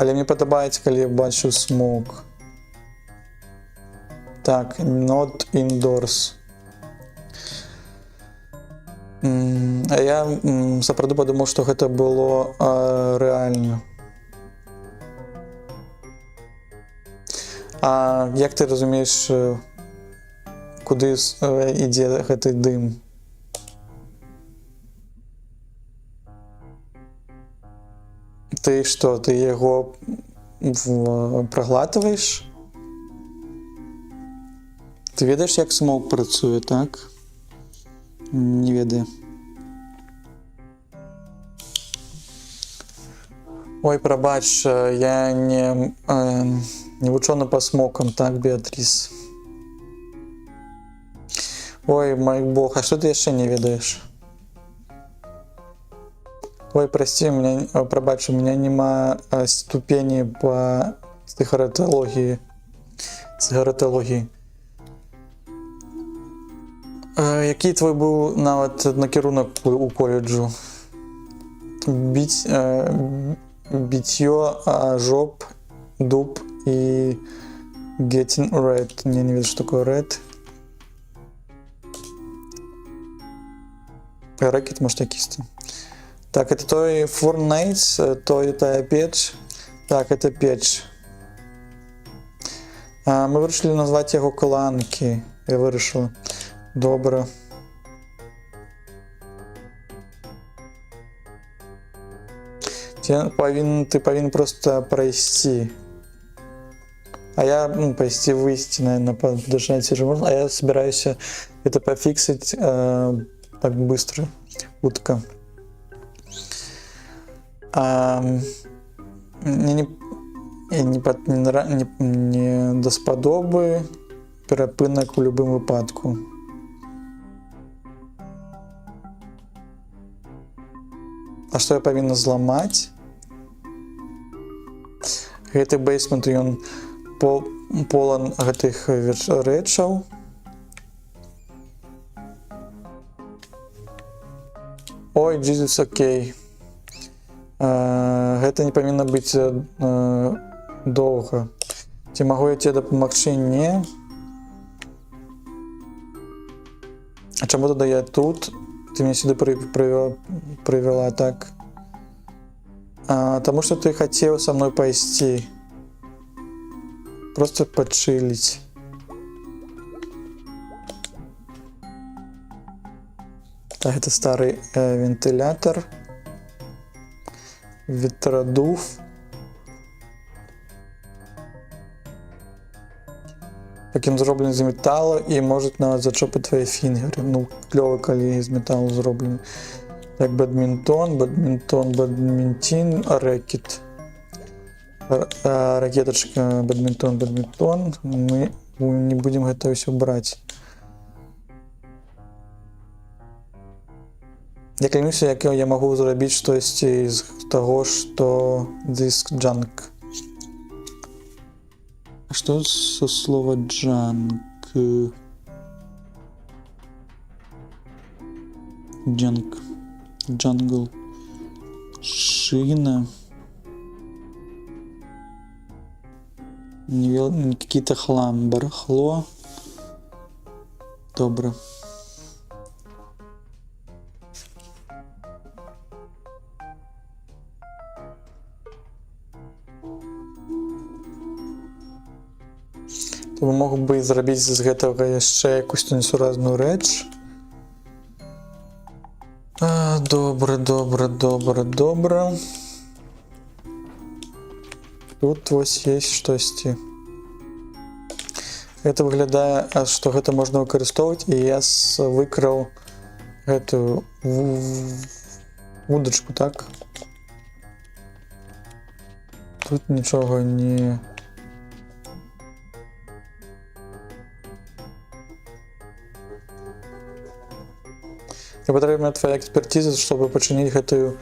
Але мне падабаецца, калі я бачу смок. Так, not indoors. А я сапраўды падумаў, што гэта было рэальна. А як ты разумееш, куды ідзе гэты дым? Ты што, ты яго праглатваеш? Ты ведаеш, як смок працуе, так? Не ведаю. Ой, прабач, я не вучоны па смокам, так, Беатріс? Ой, мой бог, а что ты еще не ведаешь? Ой, прости, пробач, у меня нема ступени по сигаретологии. Який твой був навіть накерунок у коледжу? Битье, жоп, дуб и getting red. Я не вижу, что такое red. Рэкет, может, якийсь-то. Так, это той Fortnite, то это печь. Так, это печь. Ми вирішили назвати його Коланки. Я вирішила. Добре. Ты повинен просто пройти. А я, пройти, выйти, наверное, подождать же можно. А я собираюсь это пофиксить так быстро. Утка. Мне не даспадобы перапынак у любым выпадку. А что я повинна зламаць? Гэты бейсмент, ён полон гэтых рэчаў. Ой, Jesus, окей. Гэта не павінна быць доўга. Ці магу я тебе дапамагчы? Не. А чаму тогда я тут? Ты меня сюда привела, так? Потому что ты хотел со мной пойти. Просто подчилить. Так, это старый вентилятор. Ветродув. Так ён зроблены з металу і можа нават зачопити твої фінгери. Ну, кльово, коли з металу зроблений. Так, бадмінтон, рэкет. Ракеточка, бадмінтон. Мы не будем гэта ўсё браць. Я клянуся, як я магу зрабіць штосьці з таго, што диск junk. А что со слова junk? Jungle. Шина. Какие-то хлам. Барахло. Добре. Тому мог би зрабіць з гэтага яшчэ якусь несуразную рэч. Добра. Тут вось есть штосьці. Гэта выглядае, што гэта можна выкарыстоўваць, і я выкраў гэтую вудачку, так? Тут нічога не... Патрэбна твоя экспертиза, чтобы пачыніць гэтую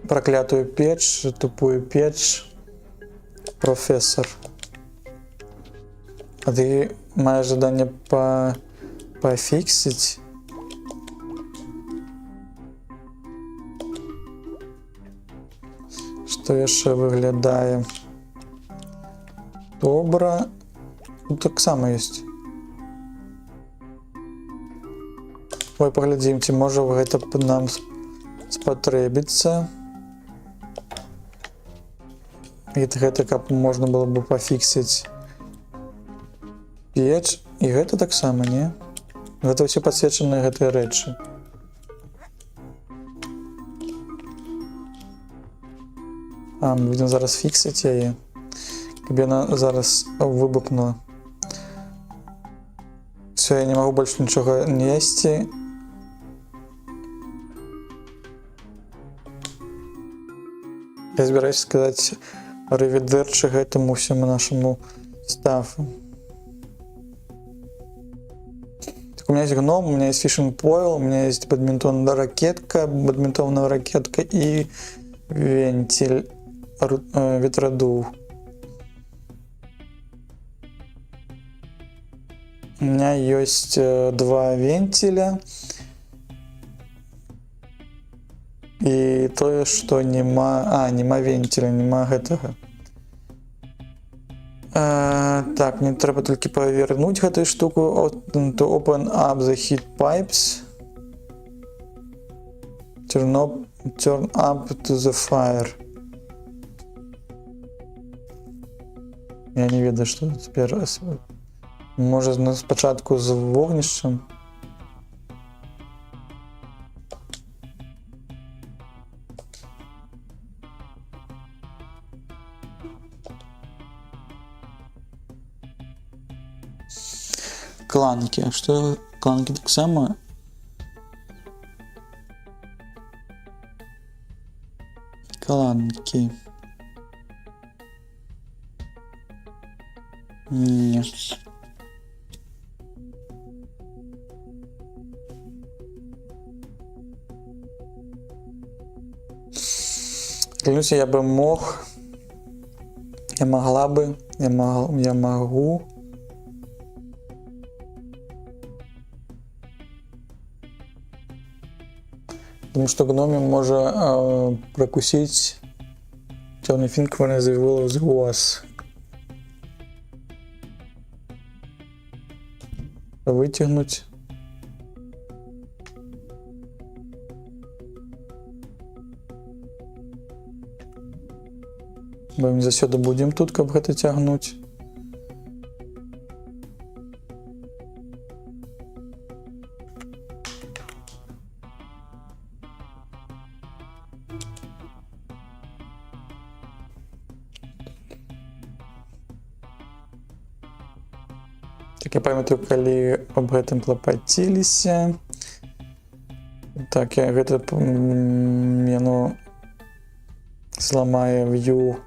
проклятую печь, тупую печь, профессор. А ты маешь жаданне пофиксить? Што яшчэ выглядае? Добра. Ну, таксама ёсць. Ой, паглядзім, ці можа гэта нам спатрэбіцца. Гэта каб можна было бы пафіксіць печ. І гэта таксама, не? Гэта ўсе падсвечаныя гэтыя рэчы. Мы будзем зараз фіксіць яе. Каб яна зараз выбухнула. Все, я не магу больш нічога несці. Я збіраюся сказаць ревідерчы гэтаму всему нашему стафу. Так, у меня есть гном, у меня есть фишинг пойл, у меня есть бадминтонная ракетка и вентиль, ветродув. У меня есть 2 вентиля. І тое, што нема вентиля, нема гэтага. Так, мне трэба толькі павернуць гэтую штуку. To open up the heat pipes. Turn up to the fire. Я не ведаю, што цяпер. Можа, спачатку з вогнішчам. Кланки. А что кланки так само? Кланки. Нет. Клянусь, я бы мог. Я могла бы. Я могу. Потому что гномі може прокусити темний фінк, вони заявили з глаз. Витягнуть. Бо ми засюди будемо тут, каб гэта тягнуть. Так, я памятаю, калі аб гэтым клапаціліся. Так, я гэта яно зламае view.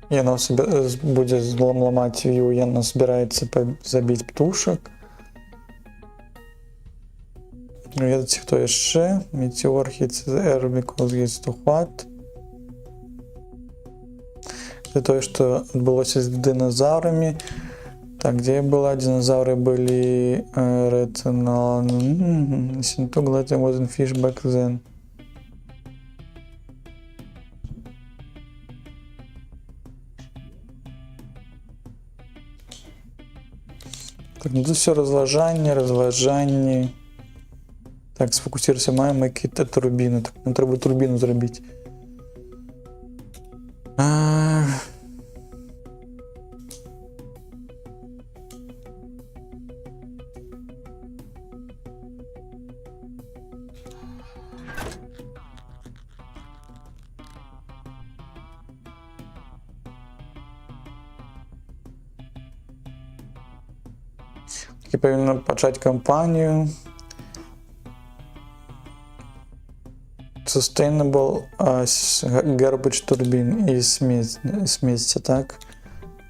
Яно будзе ламаць view, яно збіраецца забіць птушак. Ведаце, хто яшчэ? Meteor hits the air because it's too hot. Это тое, што адбылося з дыназаўрамі. Так, где я была? Динозавры были retinal. Listen to glad I wasn't fish back then. Так, ну тут все розважання. Так, сфокусируйся, маємо якісь турбіни. Так, нам треба турбіну зробити. Я повинен почать кампанию. Sustainable garbage turbine из смеси, так?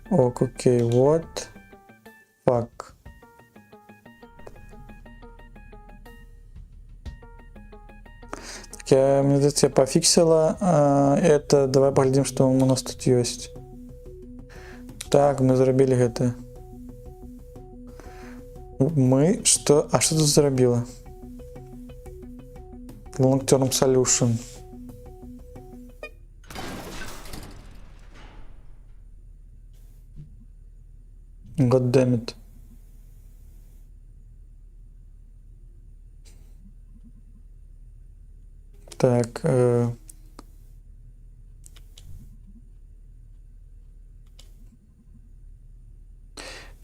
Окей, what? Fuck. Так, мне кажется, я пофиксила это. Давай поглядим, что у нас тут есть. Так, мы зарабили это. Мы что? А что тут зарабило? Long Term Solution. God damn it. Так.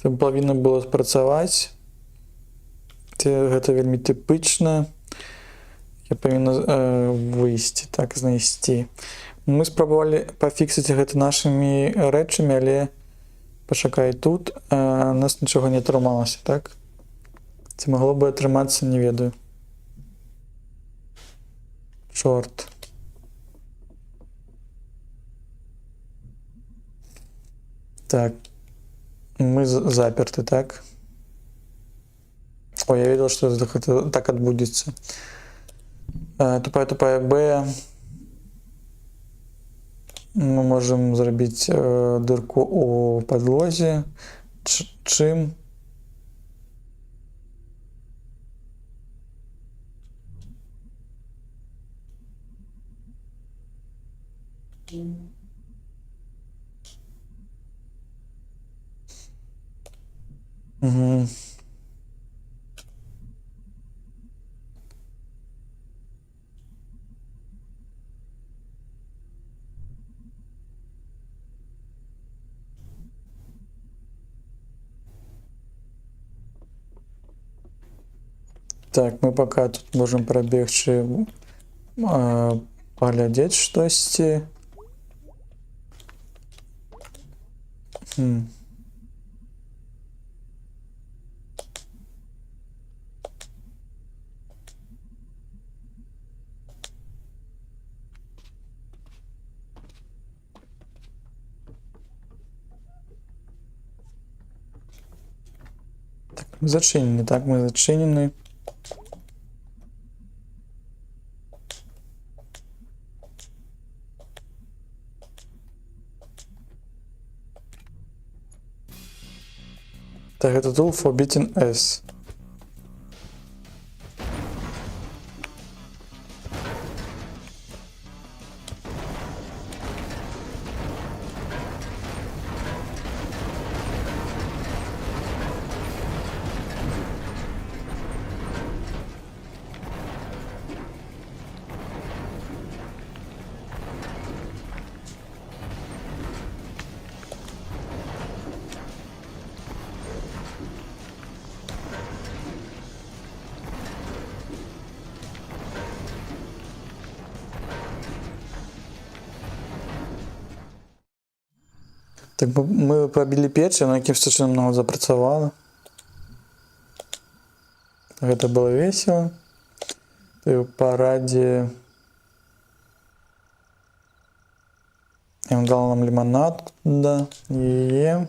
Це павінна было спрацаваць. Гэта вельмі типична. Я павінна выйсці, так, знайсці. Мы спрабавалі пафіксіць гэта нашымі рэчамі, але пачакай тут, у нас нічога не атрымалася, так? Ці магло бы атрымацца, не ведаю. Чорт. Так. Мы заперты, так? Ой, я видел, что это так отбудется. Тупая Б. Мы можем зрабіць дырку у падлозе. Чым? Угу. Так, мы пока тут можем пробегчы, паглядзець штосьці. Так, мы зачинены, так, мы зачинены. Так, это tool Forbidden S. Так, мы пробілі печь, на якимось чином нам запрацавала. Это было весело. Ты в параде. И он дал нам лимонад, да, и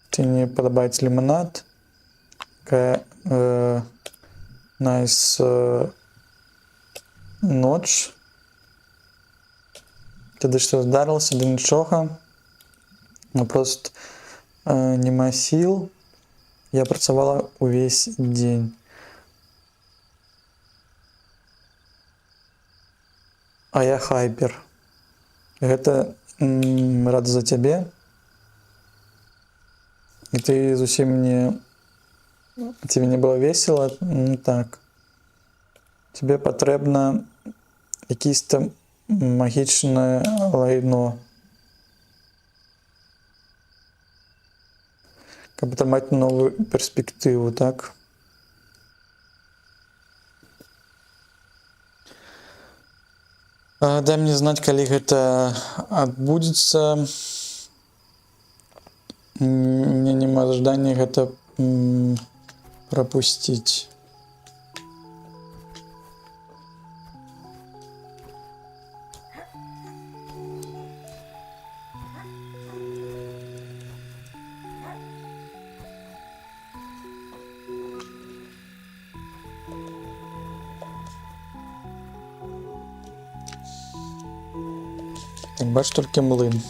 ты не подобається лимонад. Такая nice ночь. Тады что здарылася, да нічога. Ну просто нема сіл. Я працавала увесь дзень. А я хайпер. Гэта рада за цябе. І ты зусім не... Тебе не было весело? Ну так. Тебе патрэбна якісь там магічнае лайно. Каб атрымаць новую перспектыву, так? Дай мне знаць, калі гэта адбудзецца. Мне няма жадання гэта пропусціць. Так, бач толькі млын.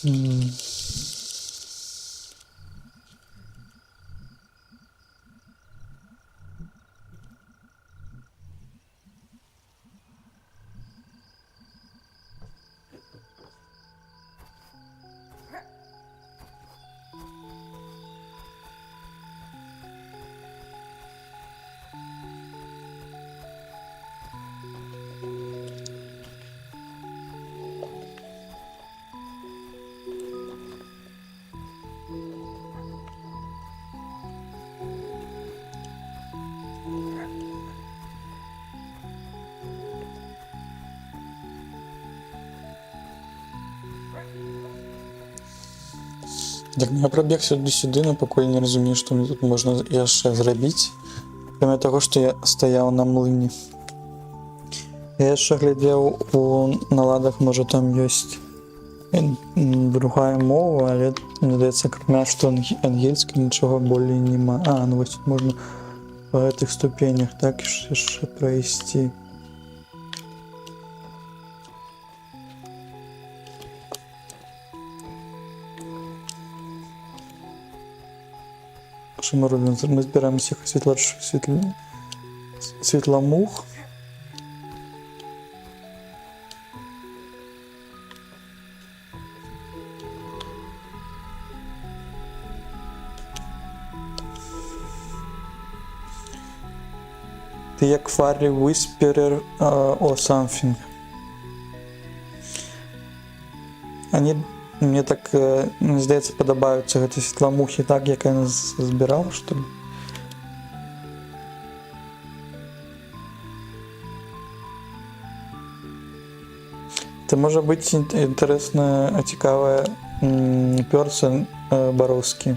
М. Так, я пробег сюди-сюди, но пакуль не разумею, што мне тут можна яшчэ зрабіць. Акрамя таго, што я стаяў на млыне. Я яшчэ глядзеў у наладах, можа там ёсць другая мова, але мне здаецца, акрамя што ангельскі нічога болей нема. Ну вось тут можна па гэтых ступенях так яшчэ прайсці. Що ми робимо? Ми збираємо всіх світломух. Ти як Фарі Whisperer or something. Мне так, здається, подобаються гэты світломухи так, як я нас збирав, що ли. Це може бути інтересна, цікава персон Боровський.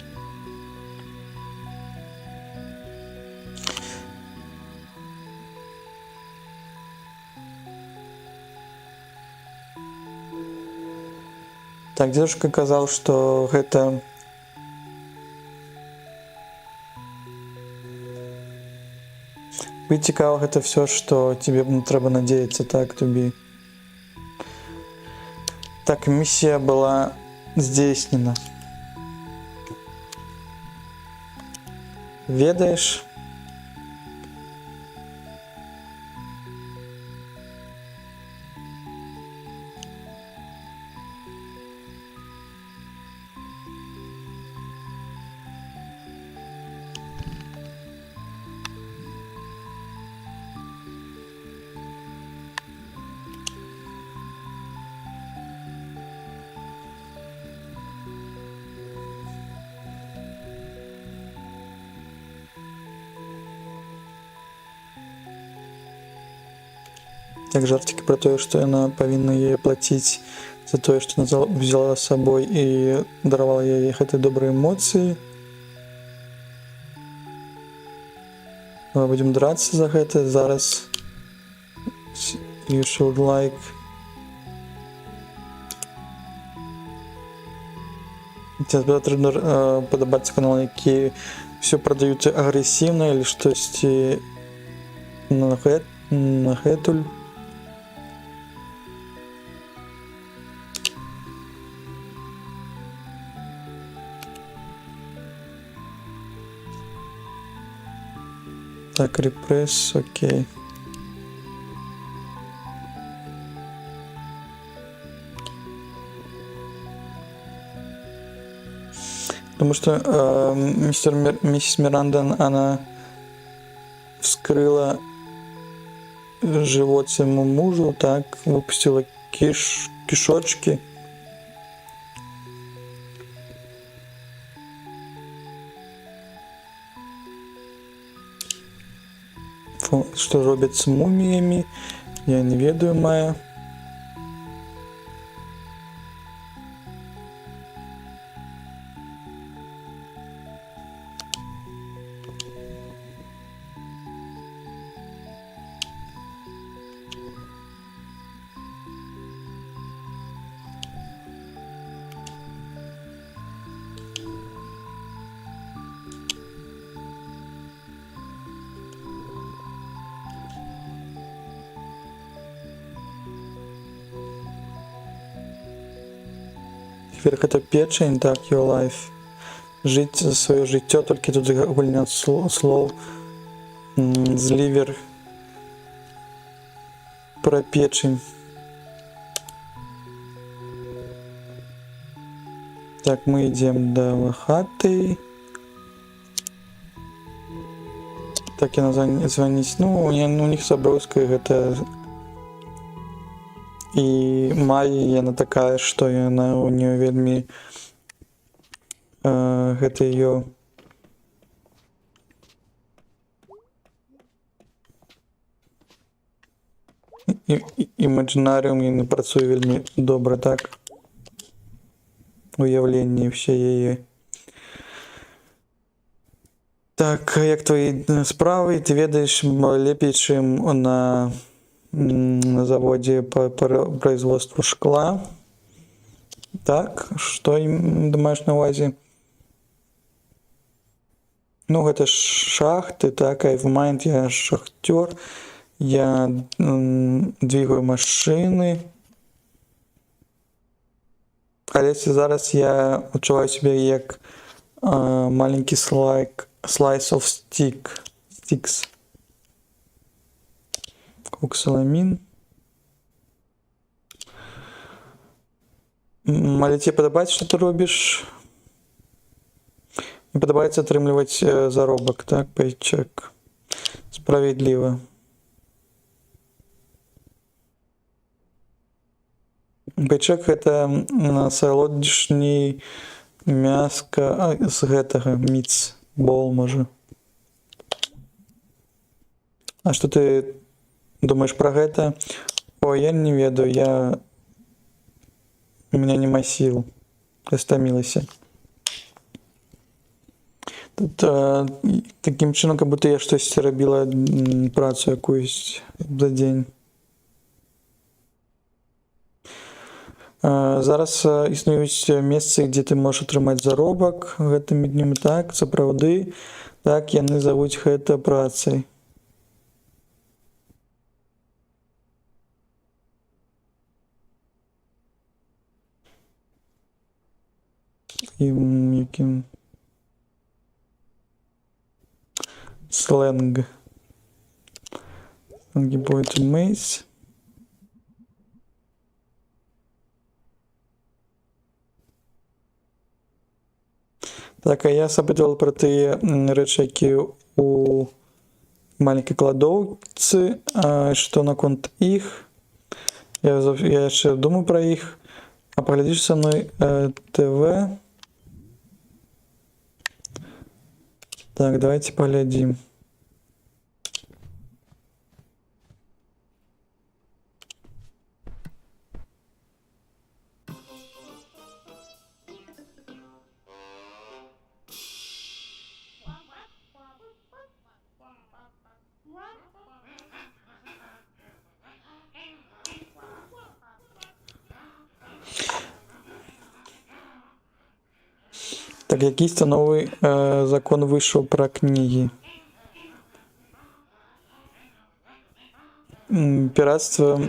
Так, дедушка казаў, што гэта быць цікава, гэта все, што тебе трэба надеяцца, так, тобі. Так, миссия была здійснена. Ведаеш? Так, жартики про тое, што яна павінна яе плаціць за тое, што взяла з сабой і даравала яе гэтай добрай эмоцыі. Мы будзем драцца за гэта зараз. You should like. Тебе трэба падабацца каналы, якія ўсё прадаюць агрэсіўна или штосьці на гэтуль. Так, репресс, окей. Потому что миссис Миранда, она вскрыла живот своему мужу, так, выпустила кишочки. Что робят с мумиями, я не ведаю, Майя. Четверг это печень, так, your life. Жить свое життя, тільки тут гульня слов. Зливер про печень. Так, мы идем до хаты. Так, я звонить. Ну, у них Забродская это. И Майя, яна такая, что яна у нее вельми гэта ее імаджинарыум і не працуе вельмі добра, так, уяўленні все яе. Так, як твои справы? Ты ведаешь лепей, чым на заводе по производству шкла. Так, что думаешь на увазе? Ну, это шахты, так, а в момент я шахтер, я двигаю машины. Але зараз я відчуваю себе як маленький slice of sticks. Оксаламін. Але тебе падабаецца, што ты робіш? Мне падабаецца атрымліваць заробак, так, пейчек. Справедліва. Пейчек гэта салодшні мяска з гэтага, міцбол, можа. А што ты думаешь про гэта? Ой, я не ведаю, у меня нема сил, я стамілася. Тут таким чынам, как будто я штось рабіла працу якусь за дзень. Зараз існуюць месцы, дзе ты можаш атрымаць заробак гэтымі днямі, так, сапраўды, так, яны завуць гэта працай. Яким сленг. Сленги будет мейс. Так, а я запитував про ті речі, які у маленькій кладовці, що наконт їх. Я ще думаю про їх. А поглядиш со мною ТВ. Так, давайте поглядим. Так, якийсь новий закон вийшов про книги. Пиратство,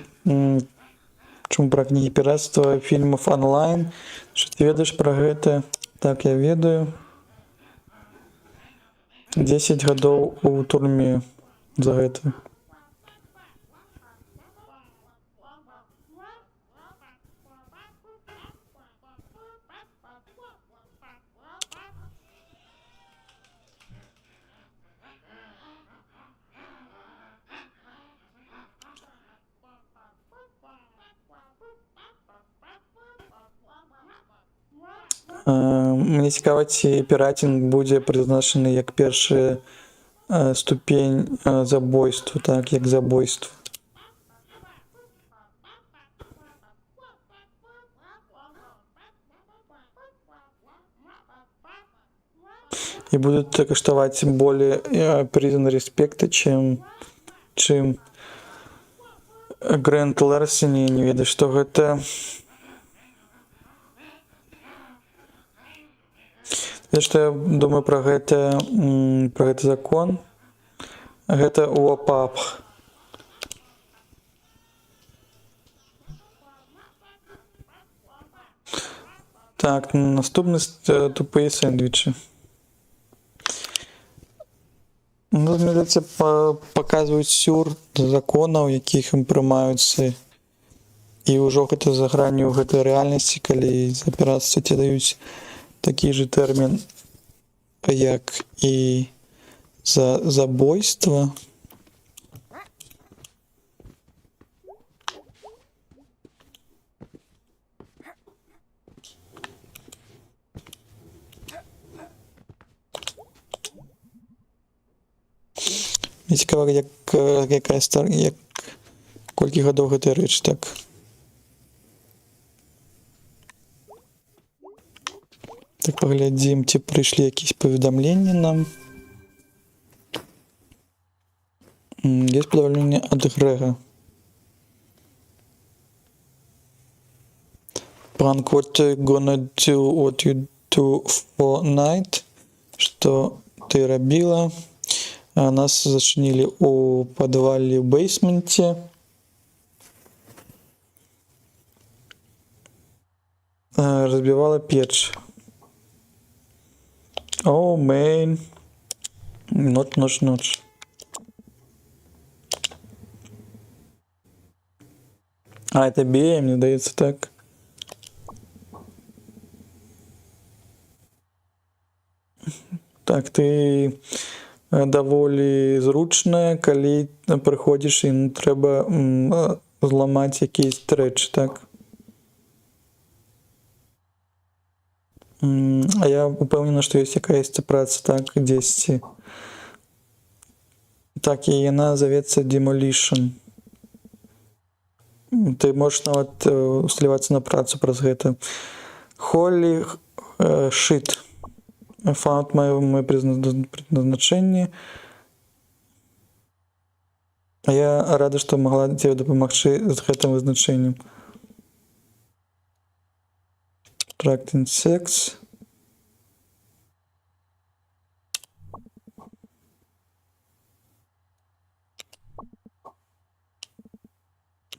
чому про книги? Пиратство фильмов онлайн. Що ти ведаєш про гэта? Так, я ведаю. 10 годов у турме за гэта. Мне цікаво, ці піратінг буде призначений як перша ступень забойства, так, як забойство. И будут коштовать более признан респекта, чем Грэнд Ларсені, не ведаю, што гэта. Што я думаю про гэта закон. Гэта УАПАП. Так, наступний тупі сендвічі. Ну, мені здається, показують сюр законів, яких їм приймаються. І ўжо гэта за гранню гэтай рэальнасці, калі за піратства тебе даюць такі же тэрмін, як і за забойства. Мне цікаво, як колькі гадоў гэтая рэч, так. Так, паглядзім, ці прыйшлі якісь паведамленні нам. Есть паведамленне ад Грэга. Prank, what you gonna do, what you do for night? Што ты рабіла? Нас зачинілі у падвале, ў бейсменце. Разбивала печ. Oh, man. Ночь. А, это Бея, мне здається, так. Так, ты даволі зручная, калі прыходзіш і трэба зламаць якісь рэчы, так? А я упэўнена, што ёсць якаясьці праца, так, дзесьці. Так, і яна завецца Demolition. Ты можаш нават усталявацца на працу праз гэта. Holy shit. Found моё предназначэнне. А я рада, што магла тебе дапамагчы з гэтым вызначэннем. Attracting sex.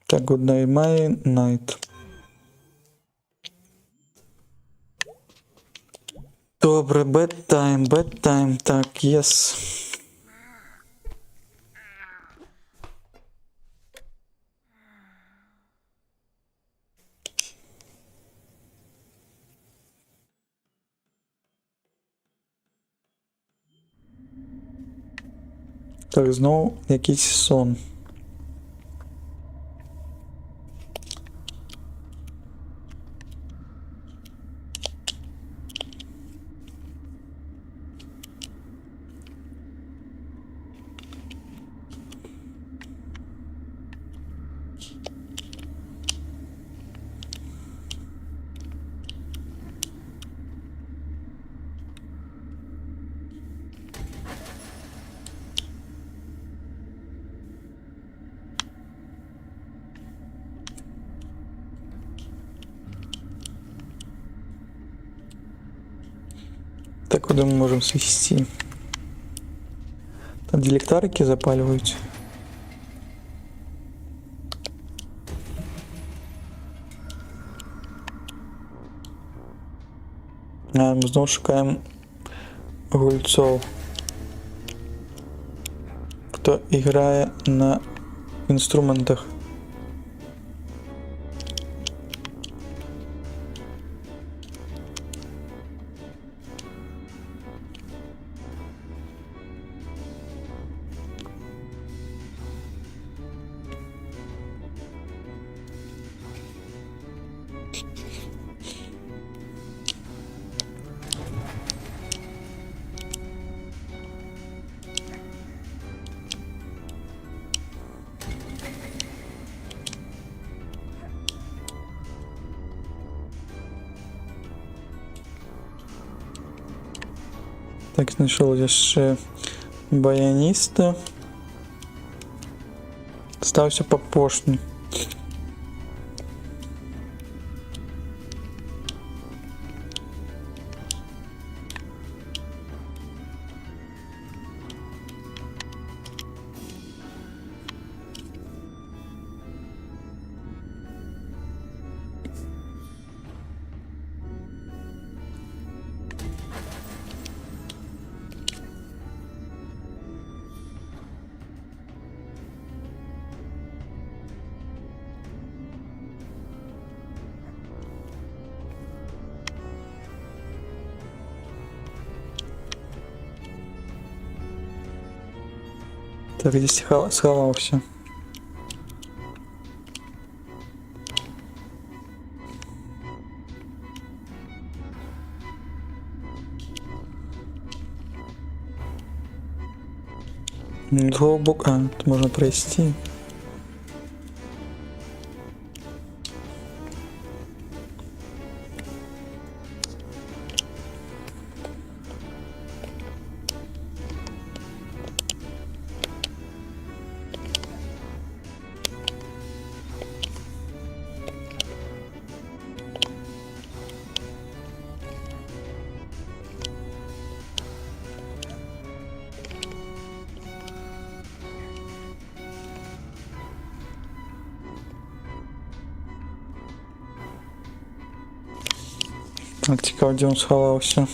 Так, good night, my night. Добре, bedtime, так, yes. Так, знову якийсь сон. Так, куди ми можемо свісти? Там де ліхтарики запалюють. Ми знову шукаємо гульцов, хто грає на інструментах. Так, знайшов яшчэ баяніста. Стався по пошні. Так, десь сховався. Глубоко. А, тут можно пройти. Так, цікаво, де він сховався.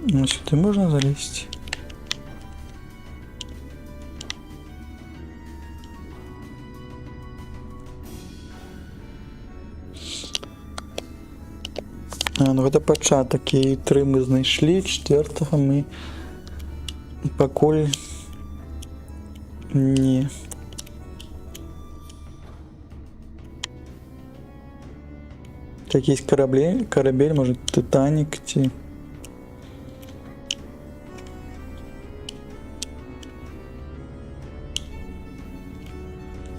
Ну, сюди можна залізти? А, ну це початок, і 3 ми знайшли, 4-го ми покуль ні. Якийсь корабель, може Титанік ті.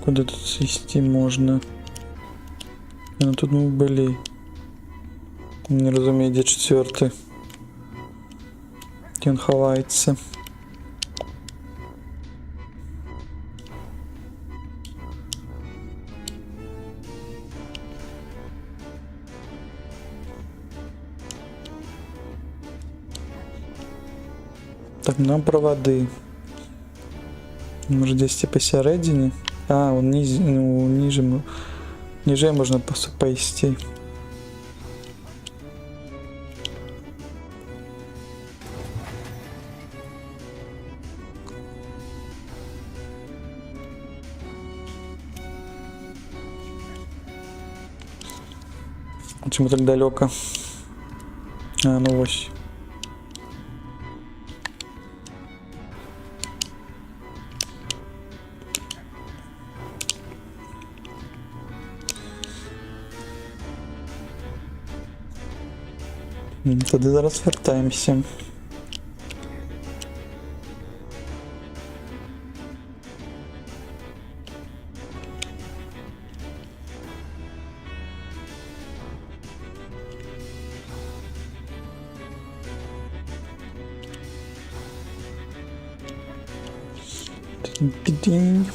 Куда тут свести можно? Ну тут мы были. Не разумею, где 4-й. Где он ховается. Так, нам проводы. Может здесь типа посередине? А, он ниже можно поисти. Почему так далеко? А, ну ось. Тоді зараз вертаємося. Динь.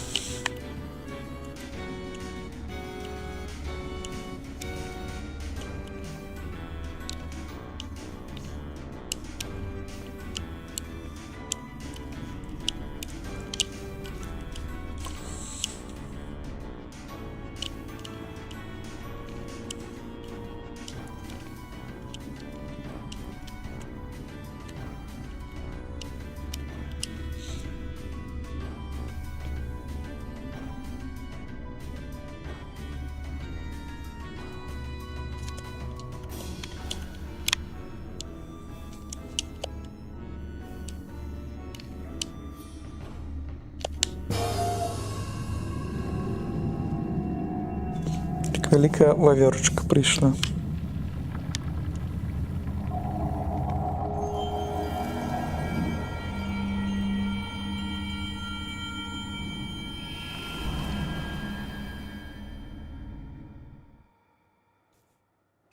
Велика ваверочка прийшла.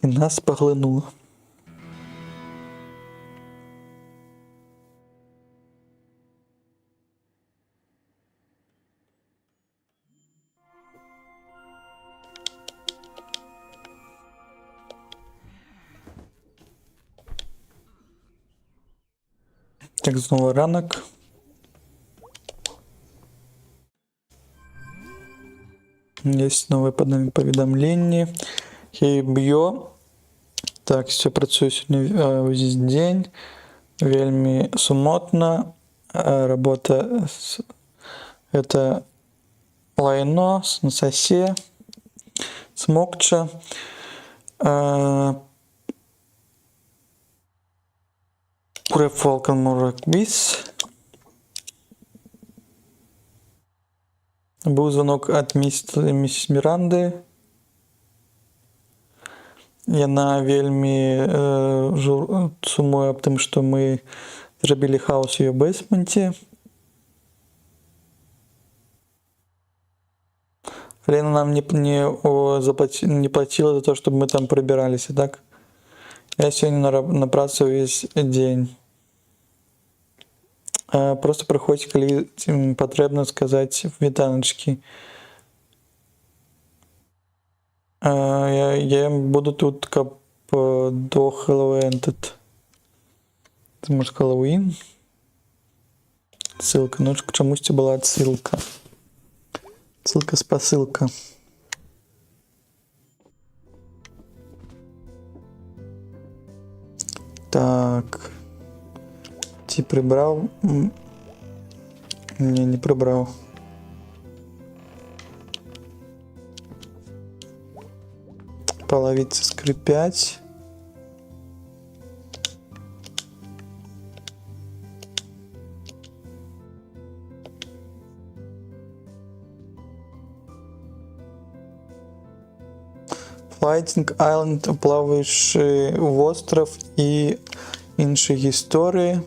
І нас поглинуло. Так, знову ранок. Есть новые повідомлення. Хейб'йо. Так, все працює сьогодні весь день. Вельми сумотно. Работа это лайно, насосе, смокча. Фолкон Муракбис. Был звонок от миссис Миранды. Яна вельми сумуе аб тым, што мы зрабілі хаос у яе бэсменце. Але яна нам не платила за то, чтобы мы там прибиралися, так? Я сегодня на працу весь день. Просто прыходзь, калі патрэбна сказаць вітаначкі. Я буду тут каб до Хэллоуін тут. Це може Хэллоуін? Ссылка. Ну, чамусьці была отсылка. Ссылка-спасылка. Так. Ці прибрав? Не прибрав. Половицы скрипять. Флайтинг Айленд, плаваючи остров і інші гісторії.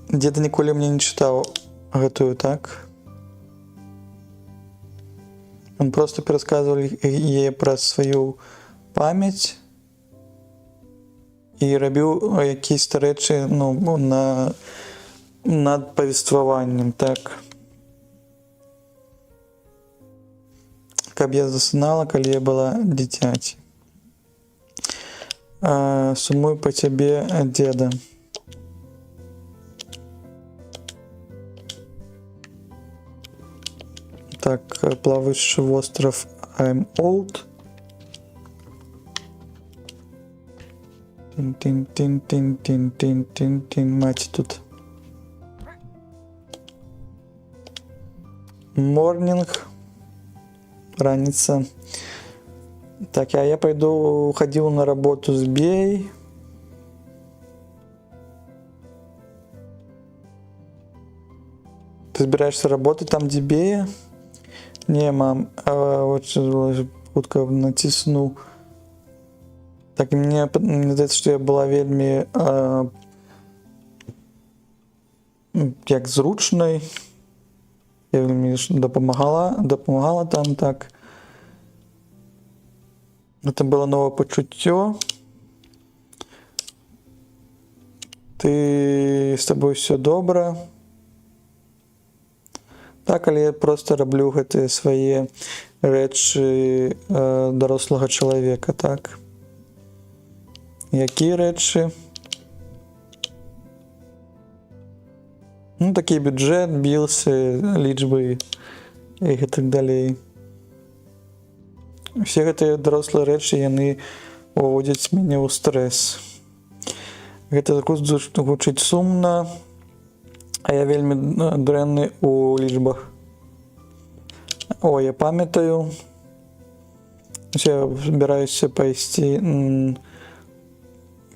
Деда ніколі мне не читаў гэтую, так? Он просто пересказывал ей про свою память и рабіў якісь рэчы, над павестваваннем, так. Каб я засынала, калі я была дзіцяці. Сумую по тебе, деда. Так, плавающий остров I'm old. Тин-тин-тин-тин-тин-тин-тин. Мать тут. Morning. Раница. Так, а я пойду, ходил на работу с Бей. Ты собираешься работать там, где Бея? Не, мам, вот хутка натисну. Так, мне здається, что я была вельми як зручной. Я вельми допомагала там, так. Это было новое почуття. С тобой все добре. Так, але я просто роблю гэтыя свае рэчы дарослага чалавека, так. Якія рэчы? Ну, такі бюджэт, білсы, лічбы і гэтак далей. Все гэтыя дарослыя рэчы, яны уводзяць мяне ў стрэс. Гэта гучыць сумна, а я вельмі дрэнны у лічбах. О, я памятаю. Я збіраюся пайсці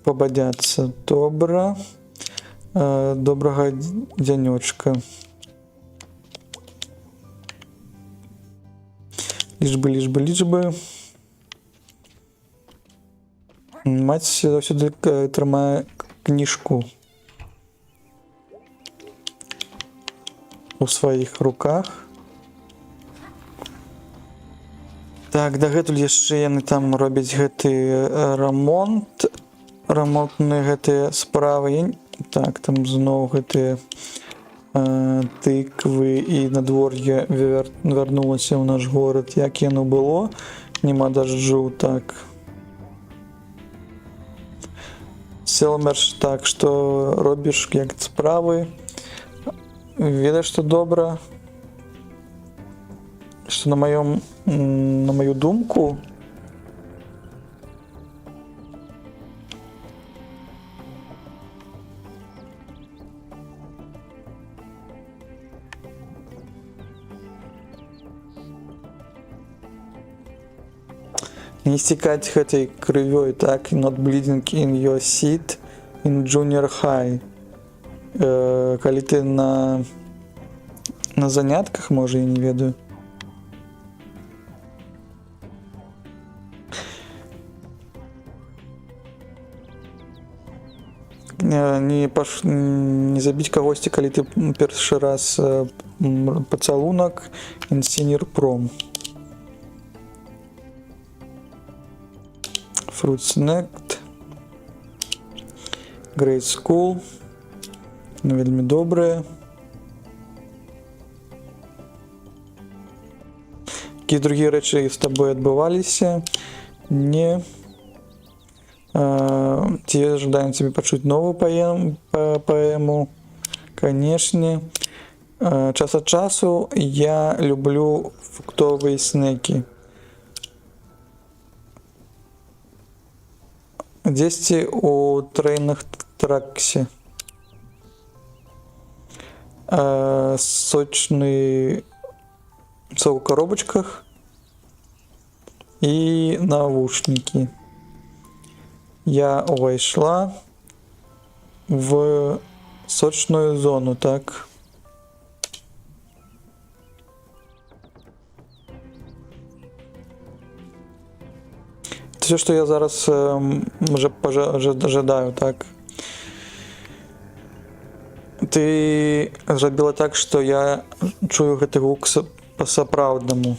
пабадзяцца. Добра. Добрага дзянёчка. Лічбы. Маць заўсёды трымае кніжку у сваіх руках. Так, дагэтуль яшчэ яны там робяць гэты рамонтныя гэтыя справы. Так, там зноў гэтыя тыквы і надвор'е вярнулася ў наш горад, як яно было, нема дажджу, так. Селмерш, так, што робіш, як справы, ведаеш, што добра, што на маю думку, не стекать гэтай крывёй, так, not bleeding in your seat in junior high. Калі ты на занятках, можа, я не ведаю. Не забіць кагосьці, калі ты першы раз пацалунак in senior prom. Fruit Snack, Great School, вельмі добрыя. Якія другія рэчы з табой адбываліся? Не. Ці жадаем тебе пачуць новую паэму? Канешне. Час ад часу я люблю фруктовыя снекі. Дзесьці у трэйнах траксе. Сочны сок у коробочках і навушнікі. Я увайшла в сочную зону, так. Все, что я зараз жадаю, так. Ты зрабіла так, што я чую гэты гук па-сапраўднаму.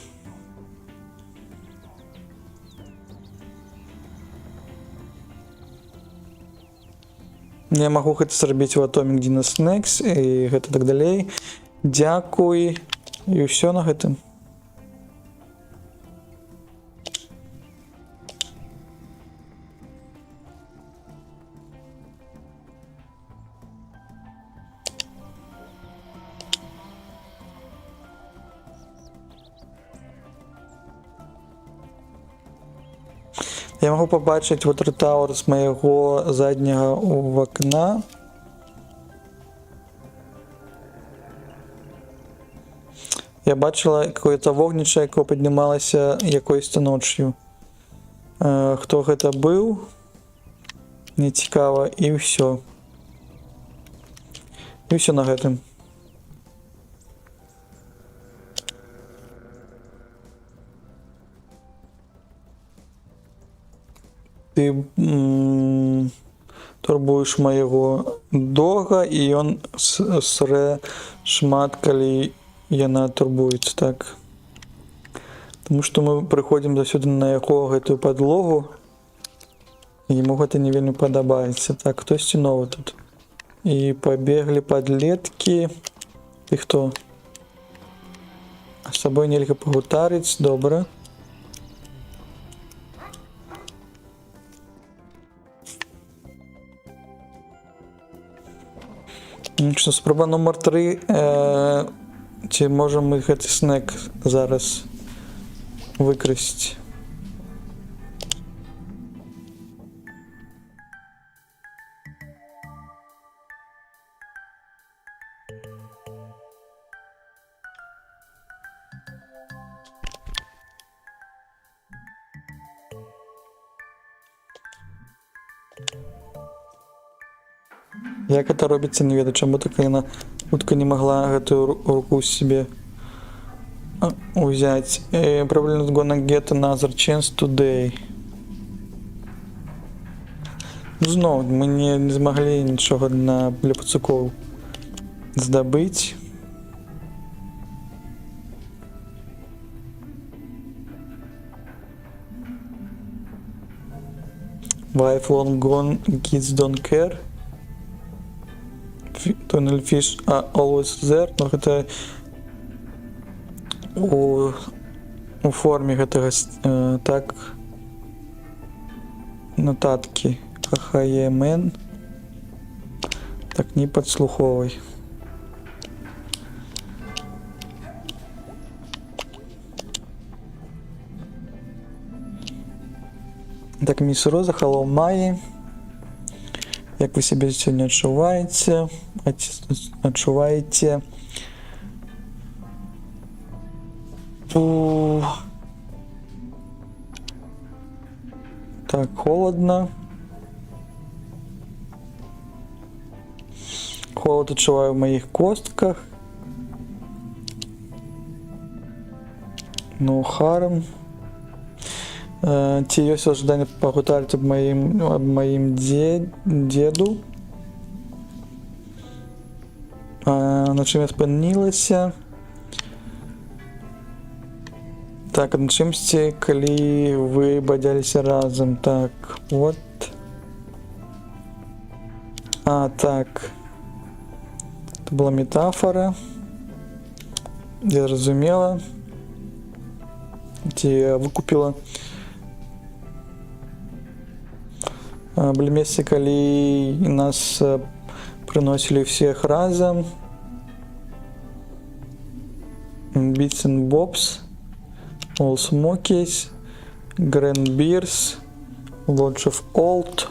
Я магу гэта зрабіць у Atomic Dino Snacks і гэта так далей. Дзякуй. І ўсё на гэтым. Я магу пабачыць Water Tower з майго задняга вакна. Я бачыла какое-то вогнішча, якое паднімалася якоюсь ночью. Хто гэта быў? Не цікава, і ўсё. І ўсё на гэтым. Ты турбуеш майго дога, і ён срэ шмат, калі яна турбуецца, так. Таму што мы прыходзім засюды на яго гэтую падлогу, і яму гэта не вельмі падабаецца. Так, хтосьці новы тут. І пабеглі падлеткі. Ты хто? З сабой нельга пагутарыць, добра. Спроба номер 3. Ці можам мы гэты снэк зараз выкрасці? Як гэта робіцца, не ведаю, чаму так яна хутка не магла гэтую руку себе узяць. Probably not gonna get another chance today. Зноў, мы не змаглі нічога для пацукоў здабыць. Lifelong gone kids don't care. Tunnel fish are always there. Ну, гэта у форме гэтага так нотаткі ХХЕМН. Так не подслуховуй. Так, мисс Роза, hello, Майи. Як ви себе сьогодні відчуваєте? Так, холодно. Холод відчуваю в моїх костках. Ну, харм. Ці ёсць ожидання пагутарыць аб маім дзеду. На чым я спынілася? Так, на чымсьці, калі вы бадзяліся разам. Так, вот. Так. Это была метафора. Я зразумела. Ці я выкупіла. Былі месцы, калі нас прыносілі всех разам. Bits and Bobs, All Smokies, Grand Beers, Lodge of Old,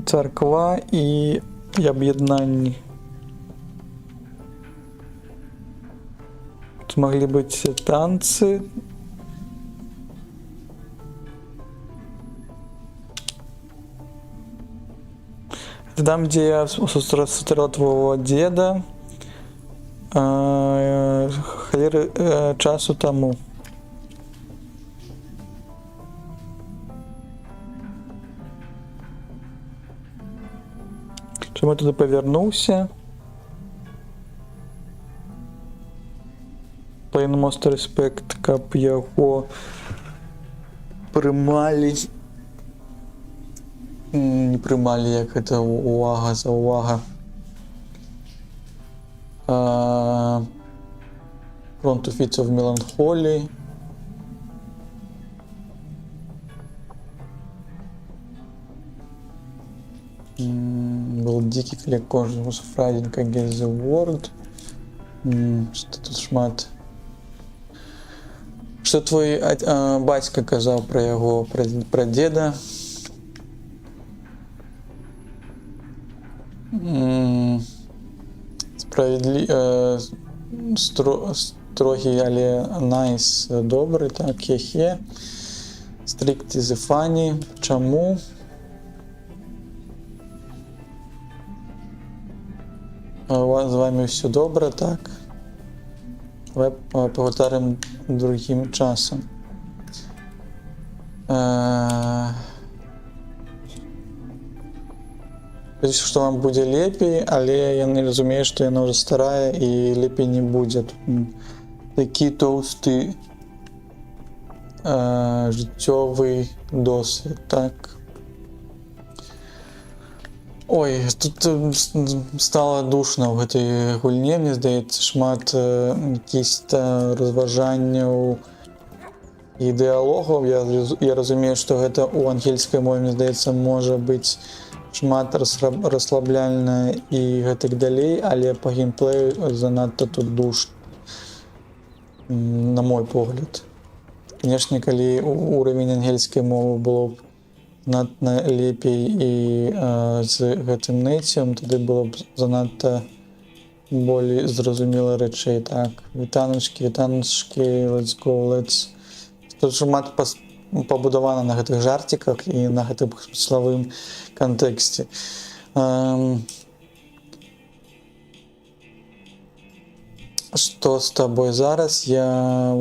церква і об'єднання. Тут могли бути танці. Там, где я встретила твоего деда, часу тому. Чому я туди повернувся? Plain most respect, каб його приймали. Не приймали, як гэта увага за увага. Front of Fits of Melancholy. Был дикий клик was fighting against the world. Что тут шмат. Что твой бацька казаў пра яго, пра деда? Строгий, але найс, добрый, так, хе-хе. Strict is funny. Чаму? З вами все добре, так? Давай погутарим другим часом. Что вам будзе лепей, але я не разумею, што яна ўжо старая і лепей не будзе. Такі тоўсты жыццёвы досвед, так. Ой, тут стало душно ў гэтай гульне, мне здаецца, шмат якіхось разважанняў і дыялогаў. Я разумею, што гэта ў ангельскай мове, мне здаецца, можа быць шмат расслабляльна і гэтак далей, але па геймплею занадта тут душ, на мой погляд. Канешне, калі уровень ангельскай мовы было б занадта лепей і з гэтым нэйцем, тады было б занадта болей зразумела рэчэй. Так, вітаначкі, let's go, let's... Тут шмат пабудавана на гэтых жартиках і на гэтым смысловым контексте. Что с тобой зараз? Я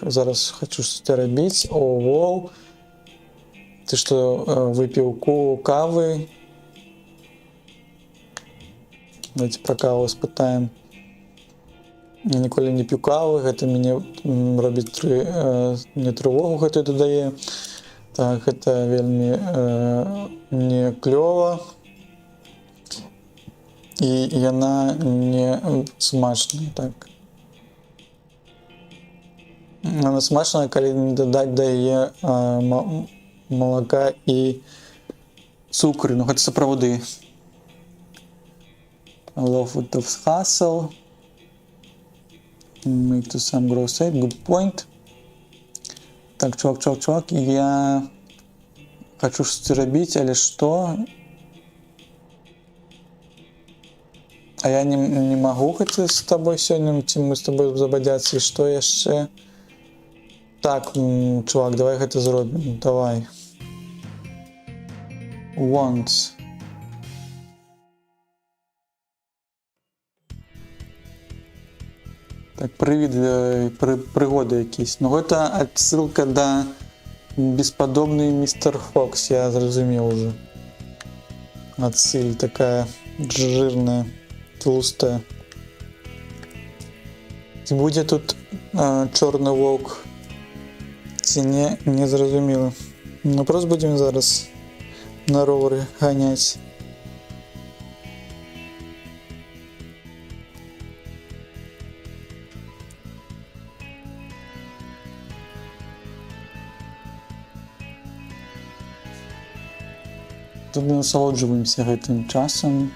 зараз хочу что-то робить. Воу. Ты что, выпил кавы? Давайте про каву спытаем. Я ніколі не п'ю кавы, гэта мяне робіць мне трывогу гэтую дадае. Так, гэта вельмі не клёва. І яна не смачная, так. Она смачная, калі не дадаць да яе малака і цукры, ну гэта сапраўды. Love with the hustle. Make to some gross state. Good point. Так, чувак, я хочу что-то рабіць, але што? А я не магу хаця з табой сёння, ці мы з табой забадзяцца, і што яшчэ? Так, чувак, давай гэта зробім, давай. Wants. Так, прыгоды якісь. Ну гэта адсылка да беспадобны містер Фокс, я зразумеў уже. Адсыль такая жирная, толстая. Ці будзе тут чорны воўк, ці не зразумела. Ну просто будем зараз на ровары ганяць. Тут мы насалоджваемся гэтым часам.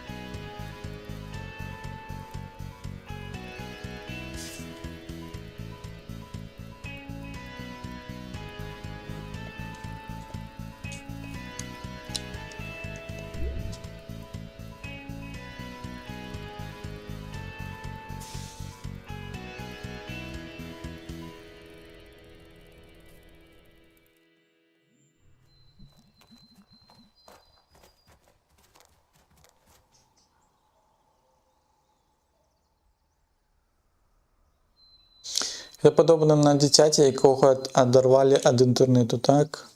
Гэта падобна на дзіцяці, якога адарвалі ад інтэрнэту, так?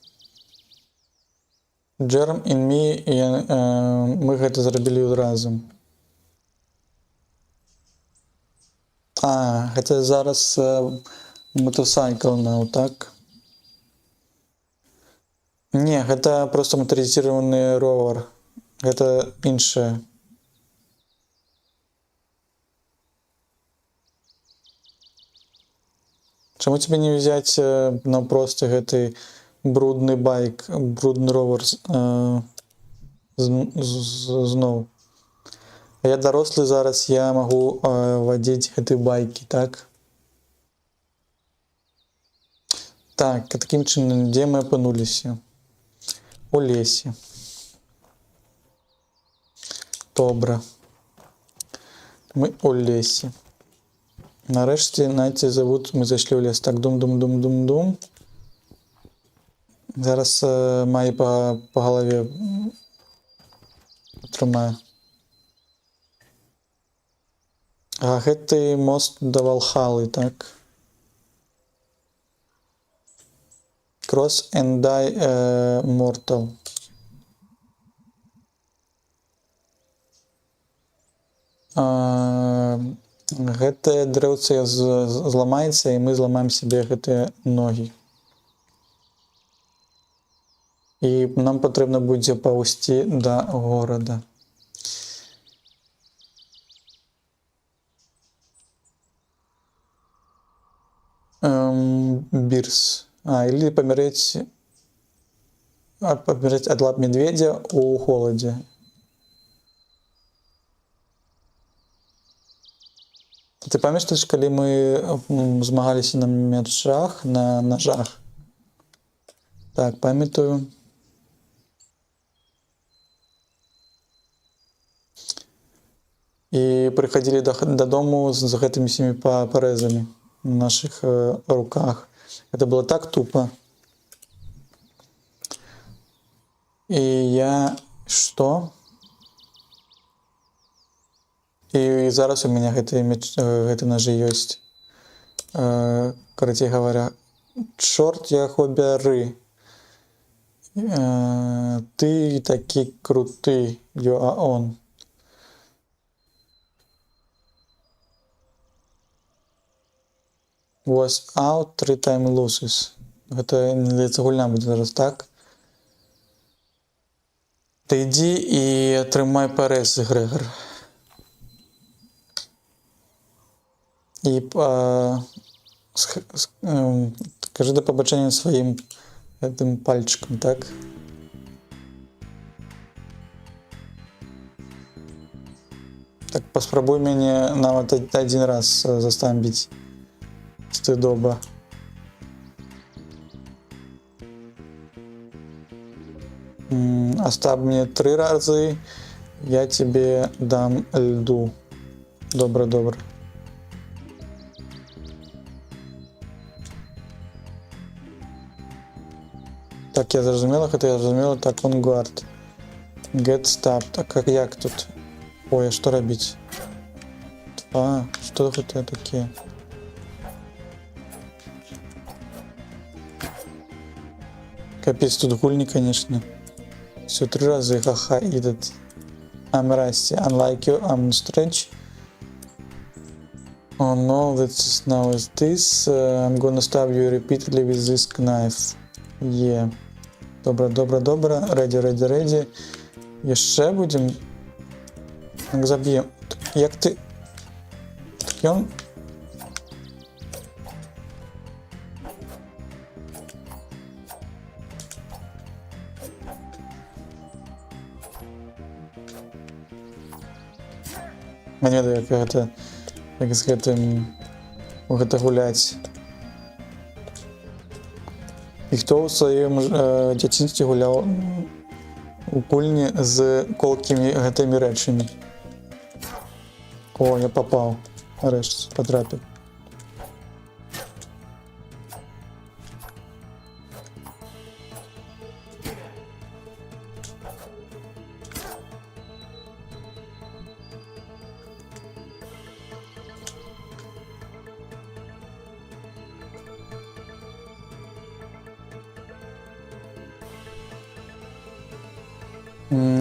Джерм і мы гэта зрабілі разам. Гэта зараз мотоцикл now, так? Не, гэта проста матарызаваны ровар. Гэта іншае. Чаму тебе не взять на просто гэты брудны байк, брудны ровар зноў? Я дарослы зараз, я магу вадзіць гэты байкі, так? Так, такім чынам, дзе мы апынуліся? У лесе. Добра. Мы у лесе. Нарэшце, знаете, мы зайшлі ў лес. Так, дум. Зараз мае па галаве атрымаю. Гэты мост да Валхалы, так? Cross and die mortal. Гэтае дрэўца зламаецца, і мы зламаем себе гэтыя ногі. І нам патрэбна будзе паўзці да горада. Бирс. Или помереть от лап медведя у холоде. Ты памятаеш, калі мы змагаліся на мячах, на ножах? Так, памятаю. І прыходили додому з гэтымі всеми порезами на наших руках. Это было так тупо. И я... Что? И зараз у меня гэты ножи есть. Короче говоря, чорт яго бяры. Ты такі круты, он. Was out, 3 time losses. Гэта, здаецца, гульня будзе зараз, так? Ти йди і тримай перес, Грегор. І кажи до побачення своїм тим пальчиком, так? Так, поспробуй мене навіть один раз застамбити. Стидоба. Оставь мне 3 рази, я тебе дам льду. Добре, добре. Так, я зрозуміла, так, on guard. Get stopped. А як тут? Ой, а що робити? Що це таке? Капец, тут гульни, конечно. Все 3 раза, ха-ха, этот. I'm rusty, unlike you, I'm stretch. Oh no, that's now is this. I'm gonna stab you repeatedly with this knife. Yeah. Добре. Ready. Ще будем. Так, заб'ємо. Як ти... Так, он... Мені як з гэтым гуляць. І хто ў сваім дзяцінстве гуляў у гульні з колкімі гэтымі рэчамі? О, я попаў. Нарэшце патрапіў.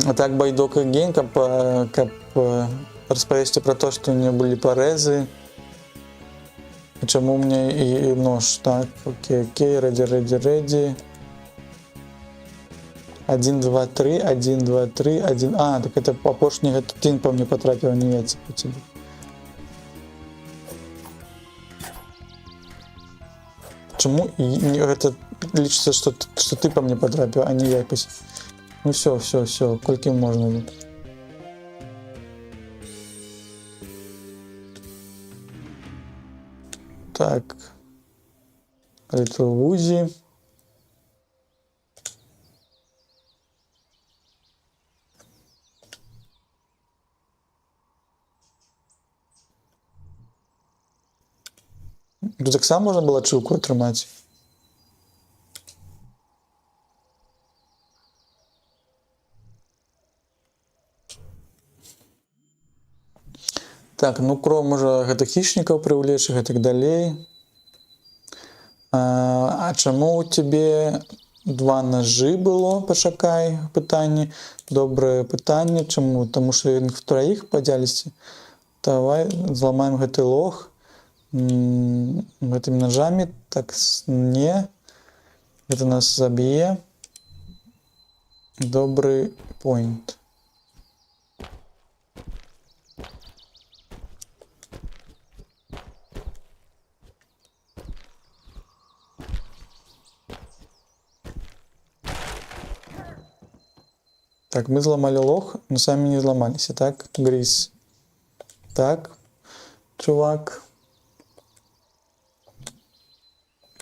А так байдок гейм, каб распавесці пра то, што у мяне былі парэзы. Чаму у мяне і нож, так, окей, ready. 1, 2, 3, 1, 2, 3, 1... А, так это апошні гэты тын па мне патрапіў, а не яйца па цябе. Чаму гэта лічыцца, што ты па мне патрапіў, а не я па цябе? Ну все, колькі можна. Так. Little Woozy. Тут так само можна было ачыўку атрымаць? Так, ну кром можа гэта хішнікаў прыўлечь і гэтак далей. А чаму у цябе 2 ножы было? Пачакай, пытанне. Добрае пытанне. Чаму? Таму што іх траіх падзяліся. Давай зламаем гэты лог гэтымі ножамі. Так, не. Гэта нас заб'е. Добры point. Так, мы зламалі лог, но самі не зламаліся, так? Гріз. Так, чувак.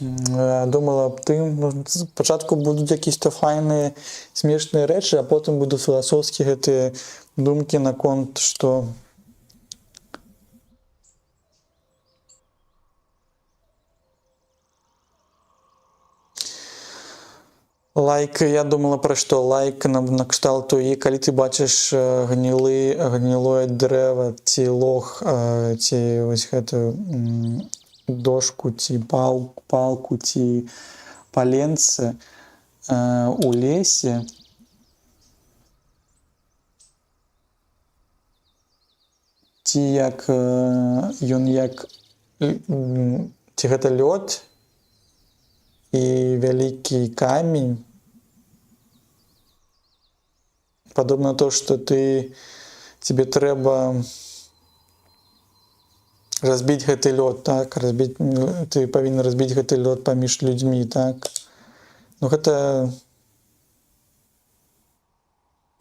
Думала аб тым, спачатку будуць якісь-то файныя, смешныя рэчы, а потым будуць філасофскія гэтыя думкі наконт, што лайк, я думала пра што, лайк на кшталту, і калі ты бачыш гнілое дрэва, ці лог, ці вось гэтую дошку, ці палку, ці паленце у лесе, ці як ён як ці гэта лёд і вялікі камень, Падобна то, што тебе трэба разбіць гэты лёд, так? Ты павінен разбіць гэты лёд паміж людзьмі, так? Ну гэта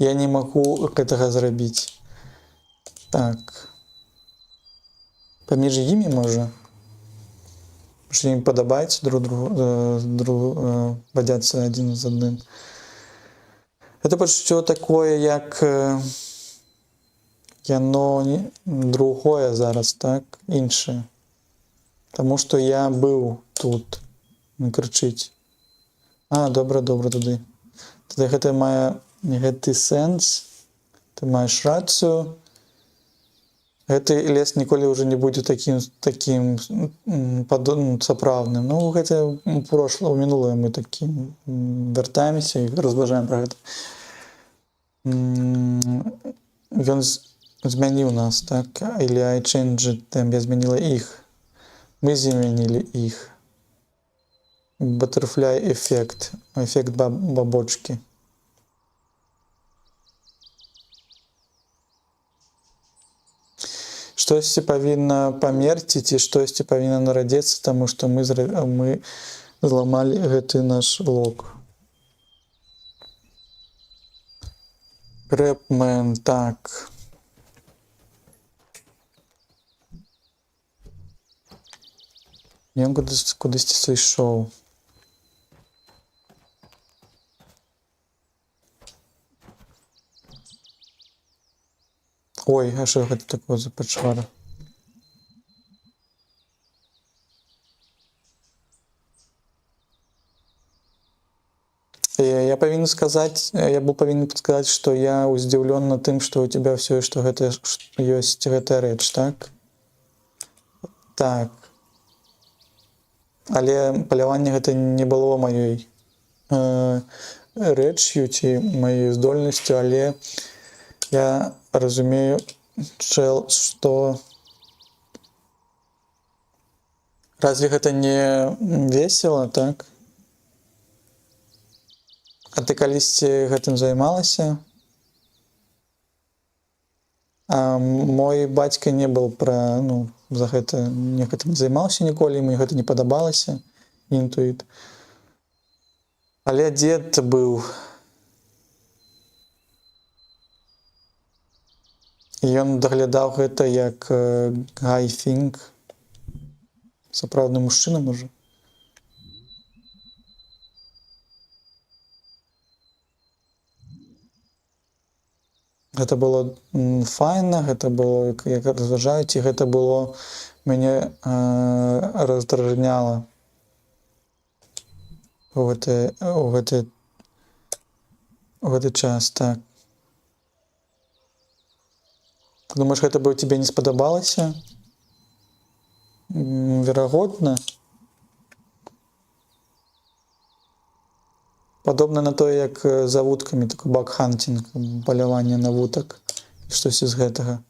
я не магу гэтага зрабіць. Так. Паміж імі, можа? Што ім падабаецца бадзяцца адзін з адным. Гэта пачуццё такое, як яно другое зараз, так? Іншае. Таму што я быў тут. Не крычыць. Добра, туды. Тады гэта мае гэты сэнс. Ты маеш рацыю. Гэты лес ніколі ўжо не будзе такім сапраўдным. Ну, гэта у мінулае мы такім вяртаемся і разважаем пра гэта. Ён змяніў нас, так? Или I changed them, я змяніла іх. Мы змянілі іх. Butterfly эфект. Эфект бабочкі. Штосьці павінна памерці ці штосьці павінна нарадзіцца, таму што мы зламалі гэты наш лог. Грэпмен, так. Ён кудысьці сышоў. Ой, а што гэта такое за пачвара? Я быў павінен сказаць, што я ўздзіўлёны тым, што ў тебя ўсё, што гэта ёсць гэтая рэч, так? Так. Але паляванне гэта не было маёй рэч'ю ці маёй здольнасцю, але я разумею, што разве гэта не весела, так? А ты калісьці гэтым займалася? Мой бацька не был за гэта гэтым не займаўся ніколі, мне гэта не падабалася, інтуіт. Але дзед быў. Ён даглядаў гэта як Guy Fink. Сапраўдны мужчына, можа. Гэта было файна, гэта было, як разважаюць, і гэта было мяне раздражняла у гэты час, так. Думаеш, гэта бы тебе не спадабалася? Верагодна. Падобна на тое, як за вудкамі, такой бакхантинг, паляванне на вудак, штось з гэтага.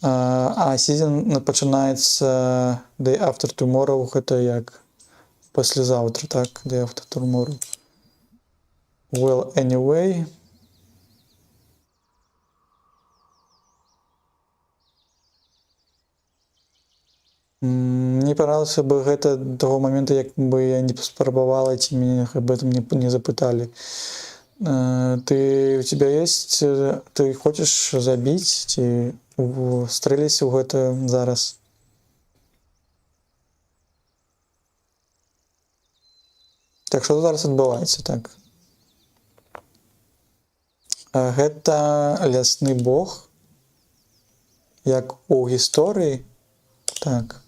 А сезон пачынаецца day after tomorrow, гэта як паслязаўтра, так? Day after tomorrow. Well, anyway. Мне паралася бы гэта до таго моменту, як бы я не спрабавала, ці мяне аб этом не запыталі. У тебя есть, ты хочаш забіць, ці стрэліць у гэта зараз? Так, што зараз адбываецца, так? Гэта лясны бог, як у гісторыі, так.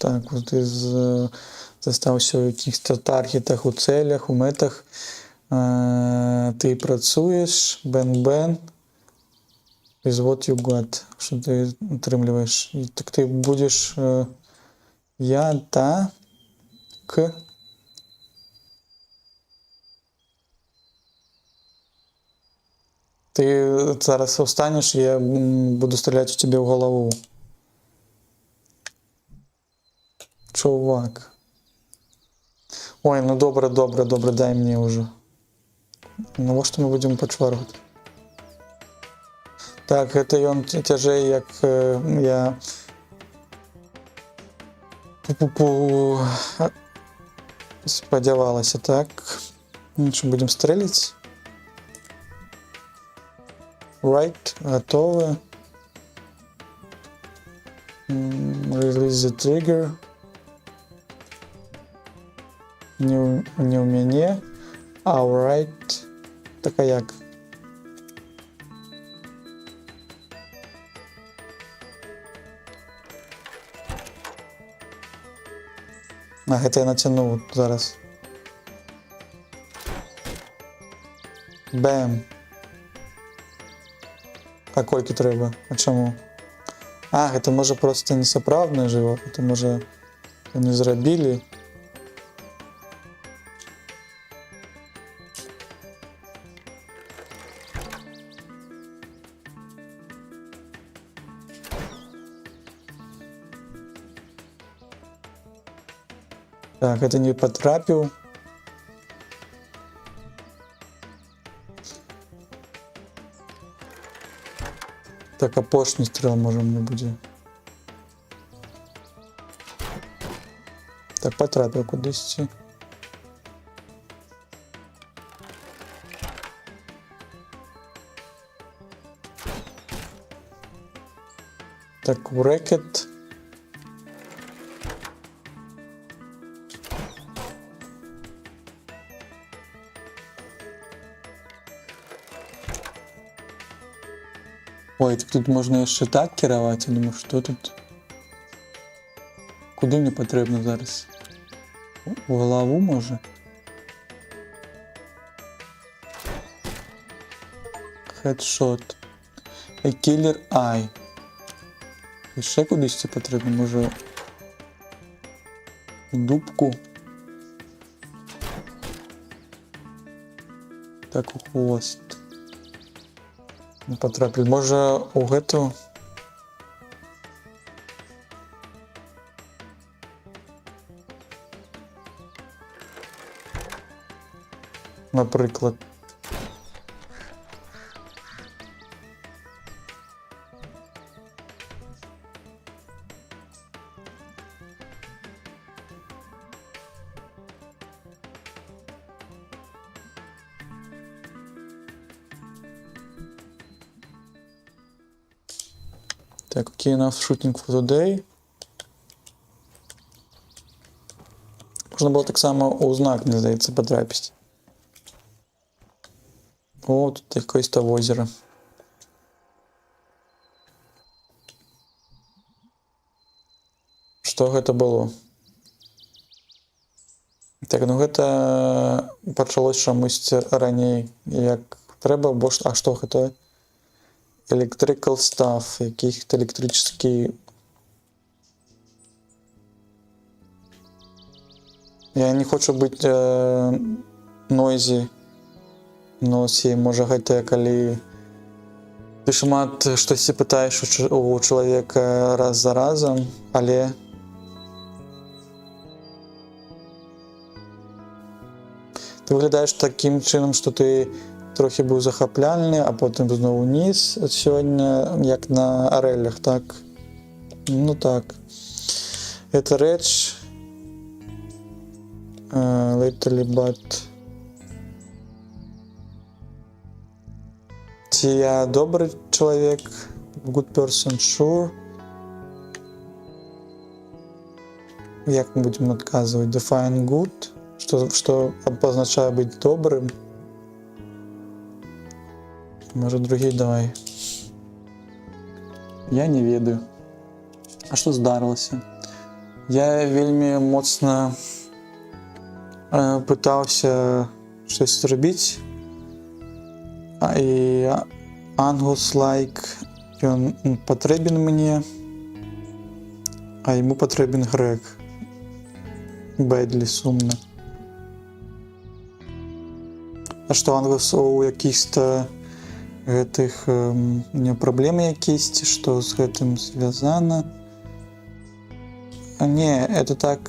Так, вот застаўся ў якіхось таргетах, у цэлях, у мэтах. Ты працуеш, бэн-бэн, is what you got, што ты атрымліваеш. Так ты будзеш к. Ты зараз устанеш, я буду страляць у цябе ў галаву. чувак. Ой, ну добре, дай мне уже. Ну во што мы будзем пачваргаць? Так, гэта ён цяжэй, як я спадзявалася, так. Ну што, будзем стрэліць? Right, готовы. Release the trigger. Не ў мяне. Alright. Так а як? А гэта я нацянуў зараз. Бэм. А колькі трэба? А чаму? А, гэта можа проста несапраўднае жыва. Гэта можа не зрабілі. Так, гэта не патрапіў. Так, апошні стрэл можа мне будзе. Так, патрапіў кудысьці. Так, у рэкет. Ой, так тут можна яшчэ так кіраваць, я думаю, што тут? Куды мне патрэбна зараз? У галаву, можа? Headshot. A killer eye. Яшчэ кудысьці патрэбна, можа, у дупку. Так, у хвост. Не патрапілі. Можа, у гэту? Напрыклад. Так, окей, enough shooting for today. Можна було так само у знак, мені здається, потрапити. О, тут якесь то озеро. Што гэта было? Так, ну гэта пачалось чамусьці раней, як трэба, бо а што гэта? Electrical stuff, якісь електричні. Я не хочу бути noisy. Носі, може гэта калі ты шмат штосьці пытаеш у чалавека раз за разам, але ты выглядаеш такім чынам, што ты трохі быў захапляльны, а потым зноў уніз сёння, як на арэлях, так? Ну так. Гэта рэч lately but ці я добры чалавек, good person, sure. Як мы будзем адказваць? Define good, што абазначае быць добрым. Може другі давай. Я не ведаю. А што здарылася? Я вельмі моцна пытаўся штось зрабіць. І Angus Like, ён патрэбен мне, а яму патрэбен Грег. Бэдлі, сумна. А што Angus у якісь-то гэтых праблемы якісь, што з гэтым звязана. Не, это так...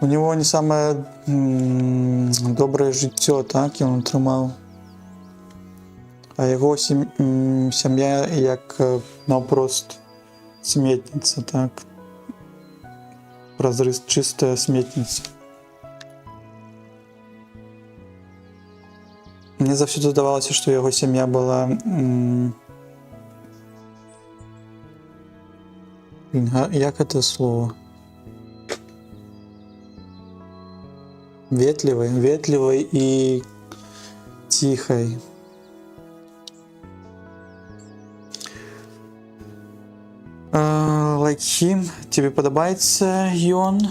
У него не самое доброе жыццё, так, ён атрымаў. А яго сям'я як наўпрост сметніца, так. Чыстая сметніца. Мне заўсёды здавалася, што яго сям'я была як это слово? Ветливой и тихой. Like him. Тебе подобається ён?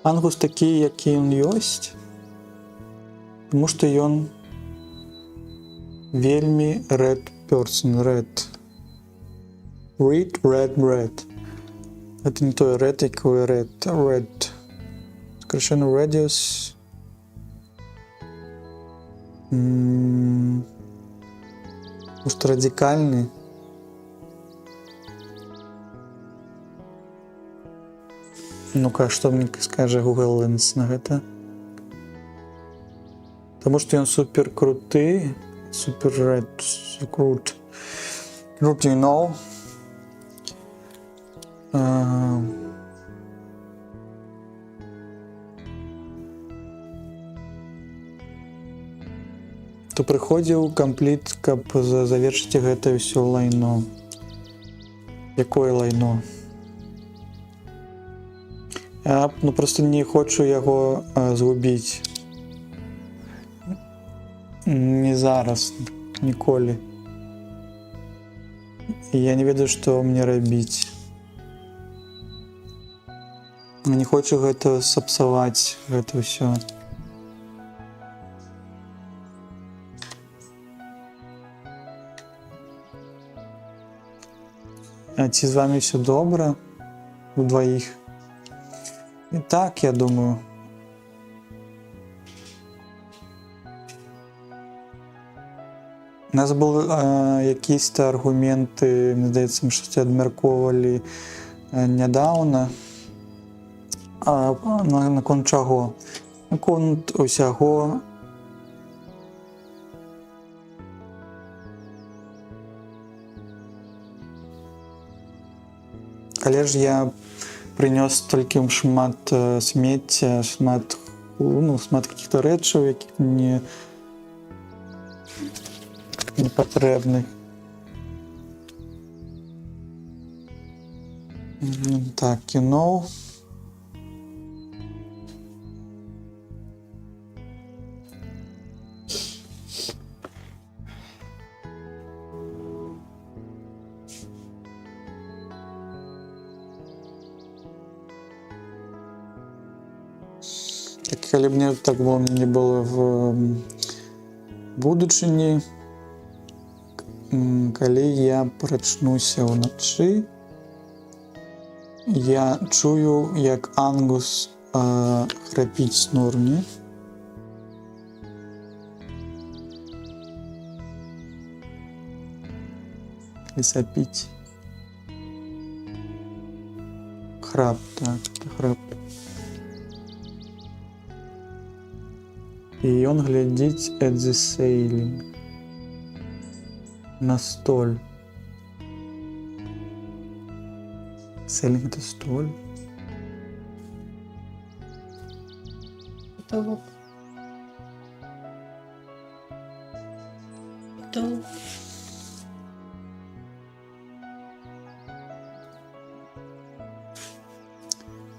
Ангус такі, які ён ёсць, тому што ён вельмі red person, red. Это не той red, який red. Сокращенно radius. Может, радикальный. Ну-ка, что мне скажет Google Lens на это? Потому что он супер крутый, супер red, крут. Крут, you know. То прыходзіў кампліт, каб завершыць гэта ўсё лайно. Якое лайно? Я просто не хочу яго згубіць. Не зараз, ніколі. Я не ведаю, што мне рабіць. Не хочу гэта сапсаваць, гэта ўсё. А ці з вами все добре? Удвоїх? І так, я думаю. У нас були якісь аргументи, мені здається, ми щось обмірковували недавно. А наконт чого? Наконт усяго. Але ж я принес тільки шмат сміття, шмат каких-то речей, які мені не потрібні. Так, кіно. Калі б мне так не было в будучыні, калі я прачнуся ўначы, я чую, як Ангус храпіць снурні. І сапіць. Храп, так, храп. І ён глядзіць at the ceiling. На столь. Ceiling — это столь. Потолок. Потолок.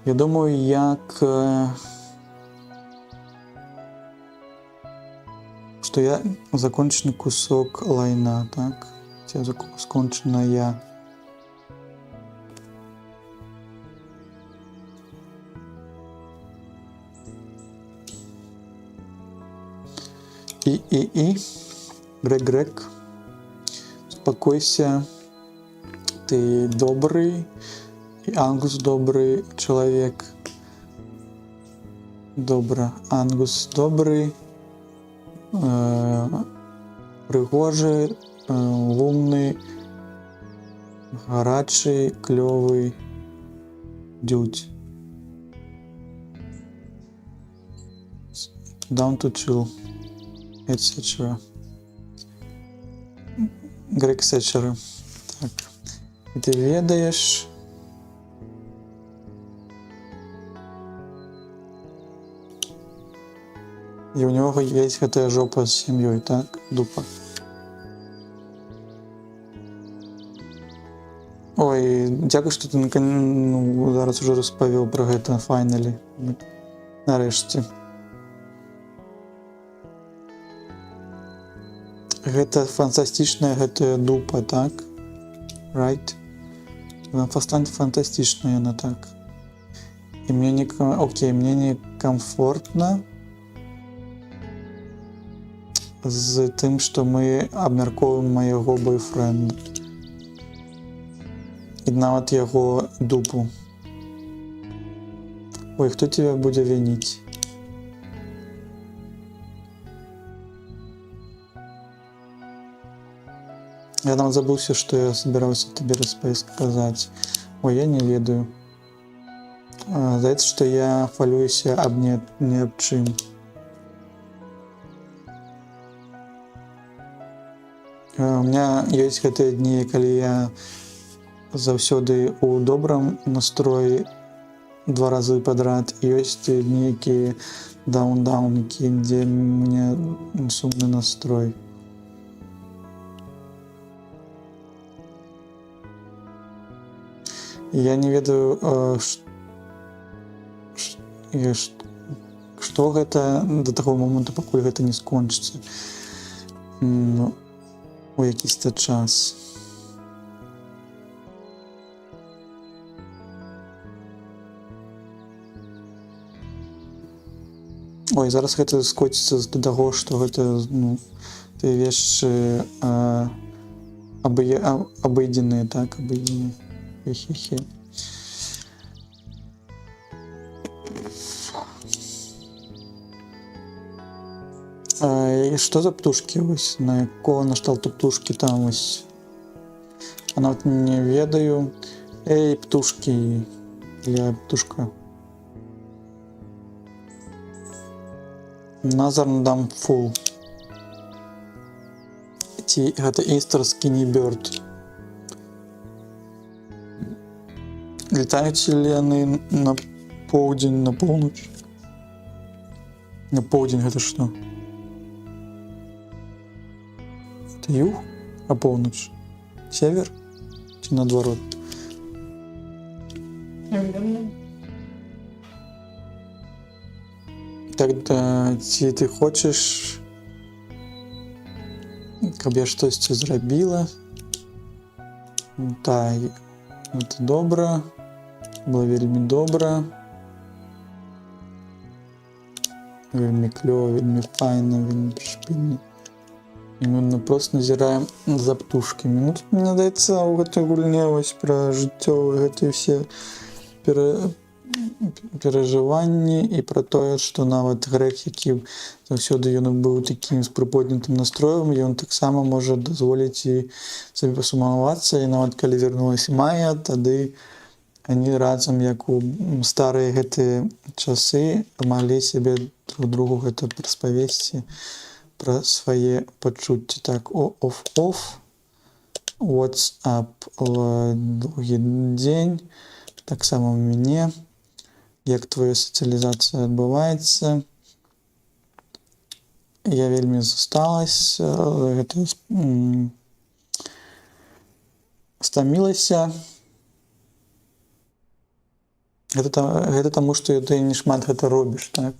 Я думаю, як... Что я законченный кусок лайна, так? Я законченная. Грег, успокойся. Ты добрый, и Ангус добрый человек. Добро. Ангус добрый. Пригожий, лумний, гарячий, кльовий, дють. Down to chill, etc. Грек Сетчера. Так. І ти ведаєш. І у нього є гэтая жопа з сім'єю, так? Дупа. Ой, дякую, що ти зараз уже розповів про гэта finally. Нарешті. Гэта фантастичная гэтая дупа, так? Right? Фантастичная она так. И мне не... Окей, мне не комфортно з тым, што мы абмяркоўваем майго бойфренда. І нават яго дупу. Ой, хто тебя будзе вініць? Я нават забыўся, што я собираўся тебе сказаць. Ой, я не ведаю. Здаецца, што я хвалююся аб не аб чым. У меня ёсць гэтыя дні, калі я заўсёды у добрым настроі 2 разы падрад. Ёсць дні, якія даун-даун, дзе мне сумны настрой. Я не ведаю, што гэта да таго моманту, пакуль гэта не скончыцца. У якісьці час. Ой, зараз гэта скоціцца да таго, што гэта, ты вещи обыденные, так, обыденные. Хе-хе-хе. Что за птушки ось? На якого нашталту птушки там ось? А нават не ведаю. Эй, птушки. Я птушка. Назар дам фул. Гэта Easter Skinny Bird. Летаюць ли яны на поўдзень, на поўнач? На поўдзень гэта што? Это юг? А поўнач? Север? Ці наадварот? Так, ці ты хочаш, каб я штосьці зрабіла? Так, это добра. Было вельмі добра. Вельмі клёва, вельмі файна, вельмі шпільна. І мы просто назіраем за птушкамі. Мне здаецца, у гэтай гульне вось пра жыццёвыя гэтыя ўсе перажыванні і пра тое, што нават грэх, які заўсёды ён быў такім з прыподнятым настроем, ён таксама можа дазволіць і сабе пасумавацца, і нават калі вярнулася Майя, тады они разам, як у старыя гэтыя часы, маглі сябе друг другу гэта распавесці пра свае пачуцці. Так, off, what's up, другі дзень, таксама у мяне, як твоя сацыялізацыя адбываецца. Я вельмі засталася, гэта стамілася. Гэта таму, што ты не шмат гэта робіш, так?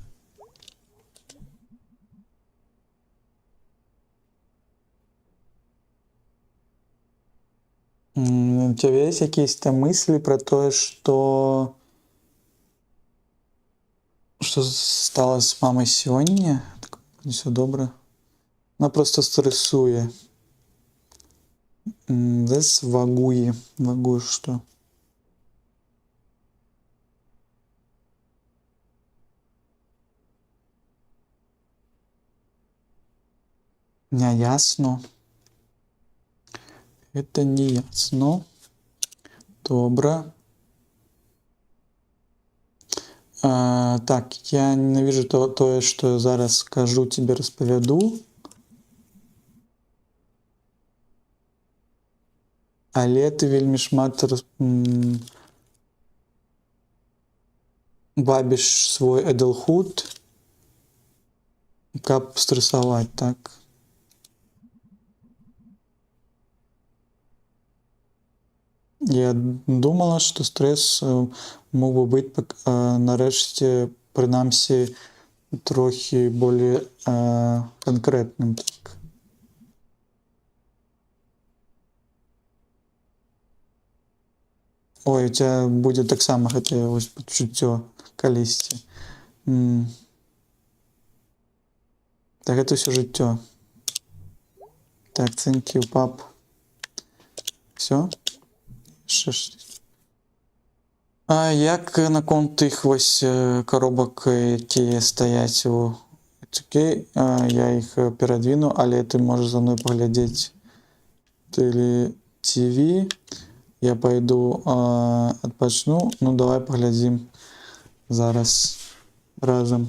У цябе ёсць якісь-то мыслі пра тое, што стала з мамай сёння? Так, усё добра. Она просто стрэсуе. Вагуе што? Не ясно. Это не ясно. Добре. Так, я ненавижу то, що я зараз скажу, тебе розповіду. Але ти вельмі шмат бабіш свой adulthood, каб стрэсаваць, так? Я думала, што стрэс мог бы быць нарэшце, прынамсі, трохі болей канкрэтным, так. Ой, у тебя будзе таксама гэтае вось пачуццё калісьці. Так гэта ўсё жыццё. Так, thank you, пап. Всё? А як наконт тых вось коробак, якія стаяць у Окей, я іх перадвіну, але ты можаш за мной паглядзець TV. Я пойду адпачну. Ну, давай паглядзім зараз разам.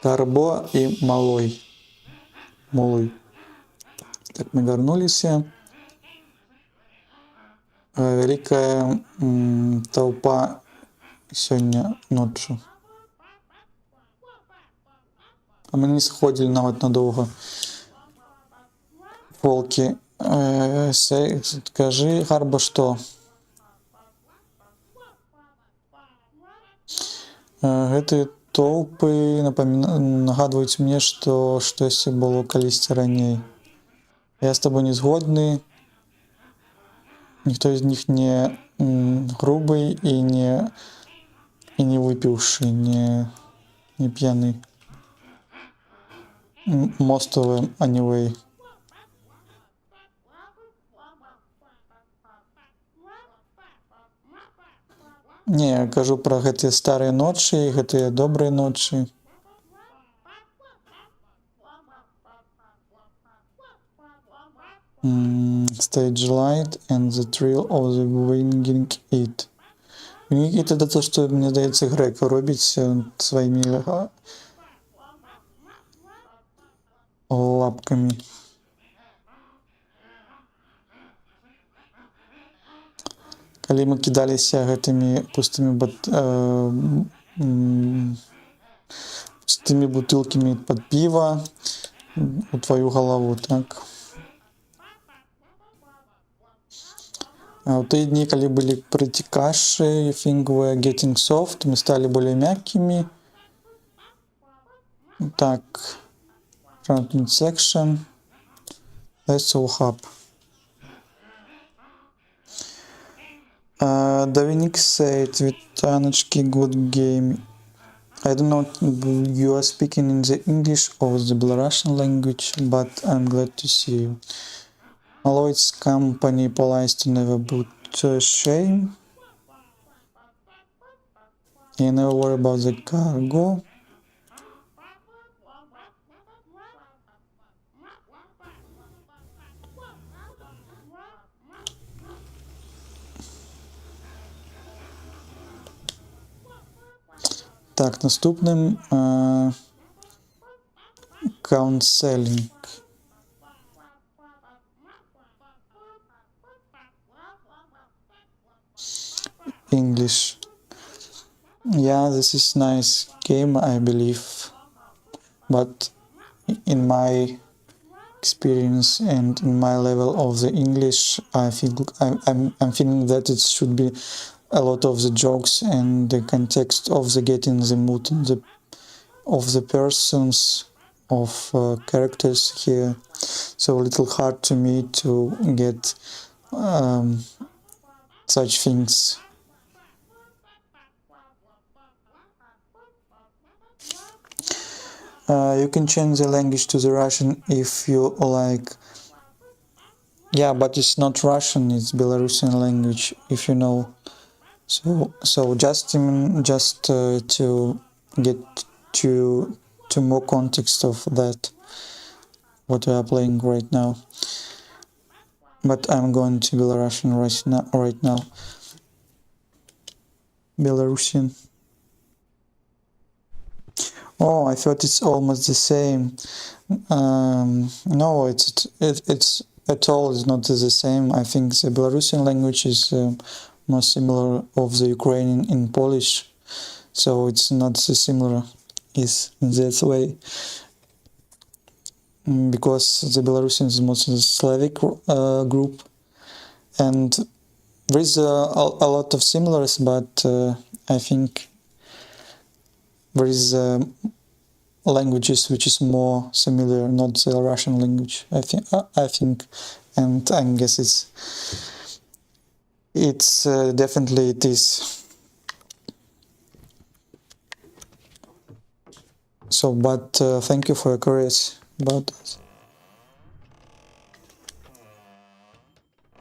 Карбо і Малой. Так, мы вярнуліся. Вялікая толпа сёння ноччу. А мы не сходзілі нават надоўга. Волки, скажи, Гарба, што? Гэтыя толпы нагадваюць мне, што штосьці было калісьці раней. Я з табой не згодны. Ніхто з них не грубы і не выпіўшы, не п'яны. Мостовы, anyway. Не, я кажу пра гэтыя старыя ночы, гэтыя добрыя ночы. Stage light and the thrill of the winging it. Winging it — это то, што, мне здаецца, грэк робіць сваімі лапкамі. Калі мы кідаліся гэтымі пустымі бутылкамі пад піва у тваю галаву, так? А ў тыя дні, калі былі прыцікашы, you think we are getting soft, мы сталі болей мяккімі. Так, front section. Let's all hop. Dominic said, Витаночки, good game. I don't know you are speaking in the English or the Belarusian language, but I'm glad to see you. Lloyd's company policy to never put to shame. You never worry about the cargo. Так, наступним counseling. English. Yeah, this is nice game, I believe, but in my experience and in my level of the English, I think I'm feeling that it should be a lot of the jokes and the context of the getting the mood of the persons, of characters here. So a little hard to me to get such things. You can change the language to the Russian if you like. Yeah, but it's not Russian, it's Belarusian language, if you know. So just to get to to more context of that what we are playing right now. But I'm going to Belarusian right now. Belarusian. Oh, I thought it's almost the same. No, it's at all is not the same. I think the Belarusian language is more similar of the Ukrainian in Polish, so it's not so similar is in that way. Because the Belarusian is mostly Slavic group, and there is a lot of similars, but I think there is languages which is more similar, not the Russian language. I think, and I guess it's definitely it is. So, but thank you for your curiosity about that.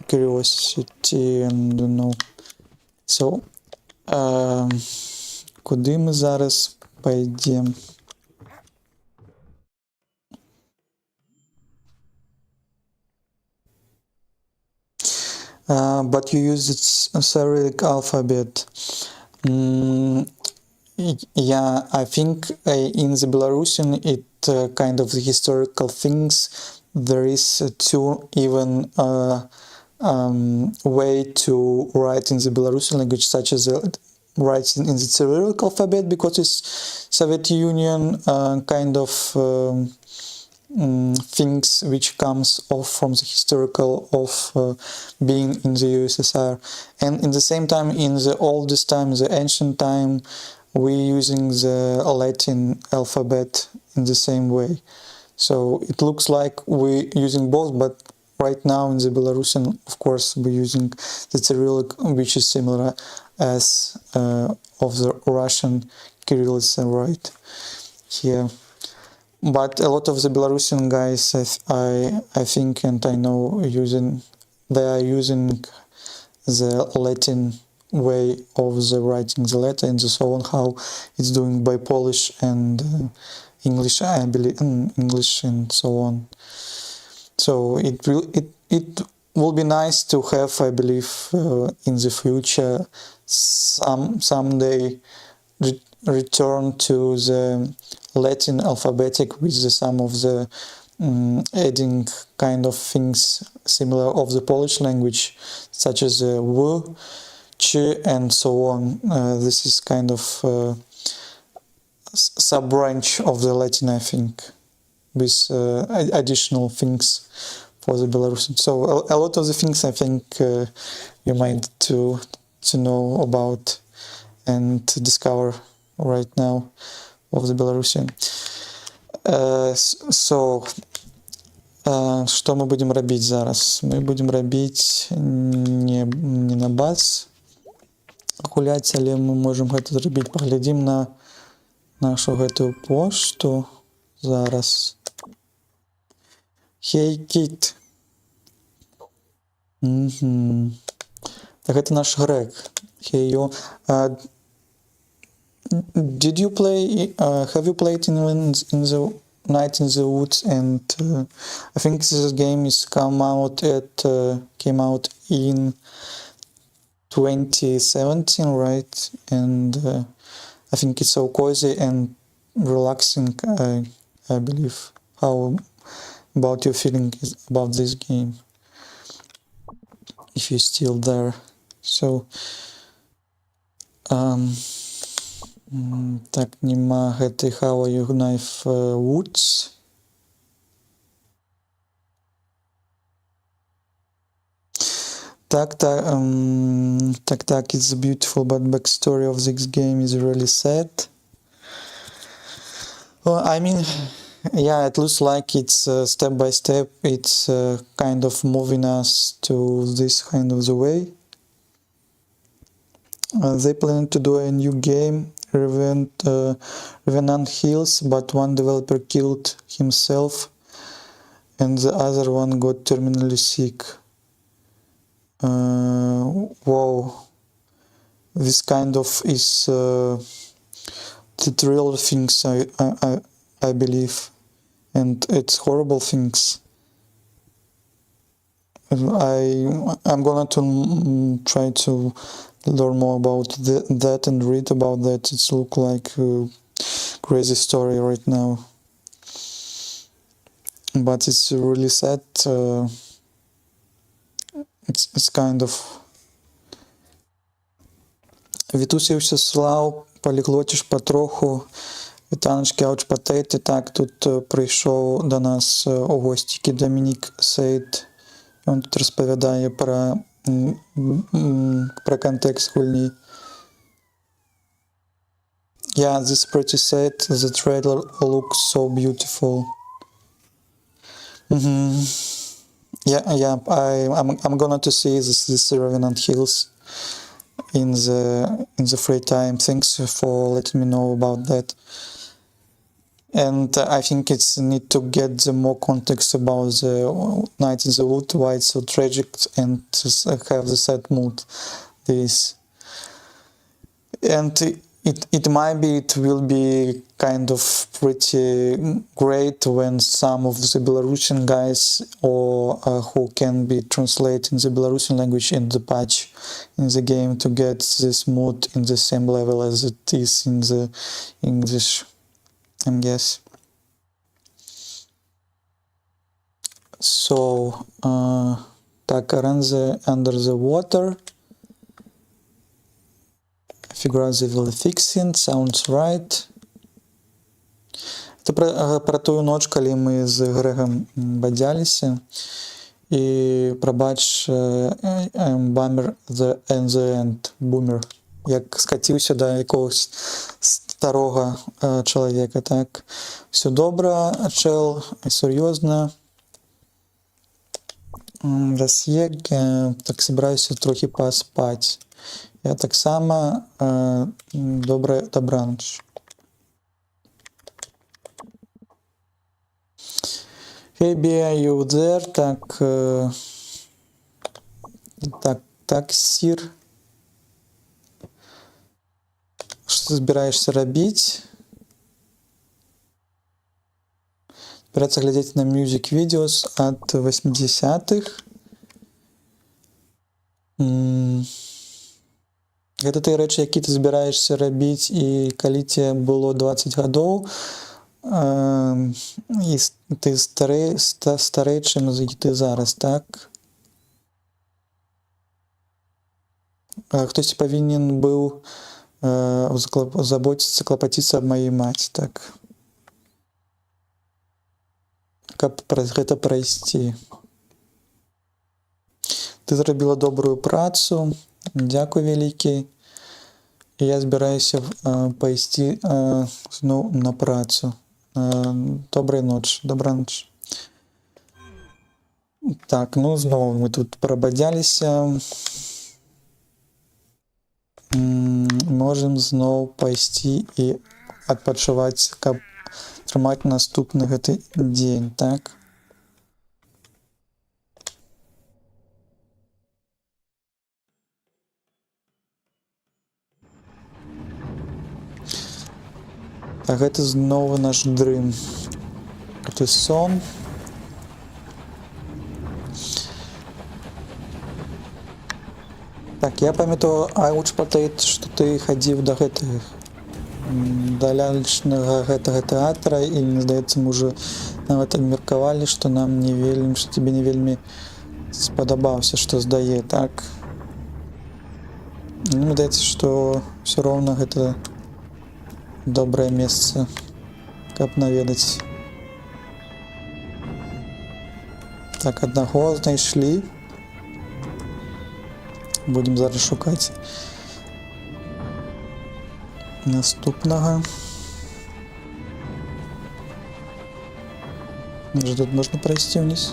Curiosity and no. So, куди ми зараз пойдем? But you use its Cyrillic alphabet. Yeah, I think in the Belarusian it kind of the historical things. There is two even way to write in the Belarusian language, such as writing in the Cyrillic alphabet, because it's Soviet Union kind of things which comes off from the historical of being in the USSR, and in the same time in the oldest time, the ancient time, we're using the Latin alphabet in the same way. So it looks like we're using both, but right now in the Belarusian, of course, we're using the Cyrillic, which is similar as of the Russian Kyrillic, right here. But a lot of the Belarusian guys, I think, and I know, they are using the Latin way of the writing the letter and so on, how it's doing by Polish and English, I believe, English and so on. So it will be nice to have, I believe, in the future someday return to the Latin alphabetic with some of the adding kind of things similar of the Polish language, such as w, ch, and so on. This is kind of sub-branch of the Latin, I think, with additional things for the Belarusian. So a lot of the things I think you might to know about and to discover right now of the Belarusian. So, што мы будем рабіць зараз? Мы будем рабіць не на бас гуляць, але мы можем гэта зрабіць. Паглядзім на нашу гэтую пошту зараз. Hey Kit. Так, гэта наш Грег. Hey yo. Did you play? Have you played in the Night in the Woods? And I think this game is came out in 2017, right? And I think it's so cozy and relaxing. I believe. How about your feeling about this game? If you're still there, so. Так, нема гэтай How Are You Knife Woods. Так, it's beautiful, but backstory of this game is really sad. Well, I mean, yeah, it looks like it's step by step, it's kind of moving us to this kind of the way. They plan to do a new game, Revenant Hills, but one developer killed himself and the other one got terminally sick. Wow, this kind of is the thriller things I believe, and it's horrible things. I'm gonna to try to learn more about that and read about that. It's look like a crazy story right now, but it's really sad. It's kind of. Вітуся Всеслав, поліглотиш потроху, вітаночки Аучпатейти. Так, тут прийшов до нас у гостіки Домінік Сейд. Він тут розповідає про контекст гульні. Yeah, this is pretty sad. The trailer looks so beautiful. Yeah, I'm gonna to see this Revenant Hills in the free time. Thanks for letting me know about that. And I think it's need to get the more context about the Night in the Wood, why it's so tragic, and have the sad mood. This, and it might be, it will be kind of pretty great when some of the Belarusian guys or who can be translating the Belarusian language in the patch in the game to get this mood in the same level as it is in the English, I guess. So, так, Aranze under the water. Figure the will fixing, sounds right. Це про тую ноч, калі мы з Грегам бадзяліся. І прабач, бамер the end, бумер. Як скаціўся да якогось старога чалавека, так. Все добра, чел, сур'ёзна. Рас'ек, так собираюся трохи паспаць. Я таксама добраноч. Hey, are you there? Так, сир. Что ты збираешься рабіць? Збирацца глядзець на music videos от 80-х. Гэта тыя рэчы, які ты збіраешься рабіць, і калі тебе было 20 гадоў, і ты старэй, чым ты зараз, так? Хтосьці павінен быў заботіцца, клапаціцца аб маёй маці, так? Каб праз гэта прайсці. Ты зрабіла добрую працу, дзякуй вялікі. І я збіраюся пайсці зноў на працу. Добраноч. Так, ну зноў мы тут прабадзяліся. Можем зноў пайсці і адпачываць, каб трымаць наступны гэты дзень, так? А гэта зноў наш дрым. Гэта сон. Так, я памятаю, Аучпатейт, што ты хадзіў да гэтага, да лялечнага гэтага тэатра, і, мне здаецца, мы ўжо нават абмеркавалі, што нам не вельмі, што тебе не вельмі спадабаўся, што здае, так? Мне здаецца, што ўсё роўна гэта добрае месца, каб наведаць. Так, аднаго знайшлі. Будем зараз шукаць наступнага. Може, тут можна пройсці вниз?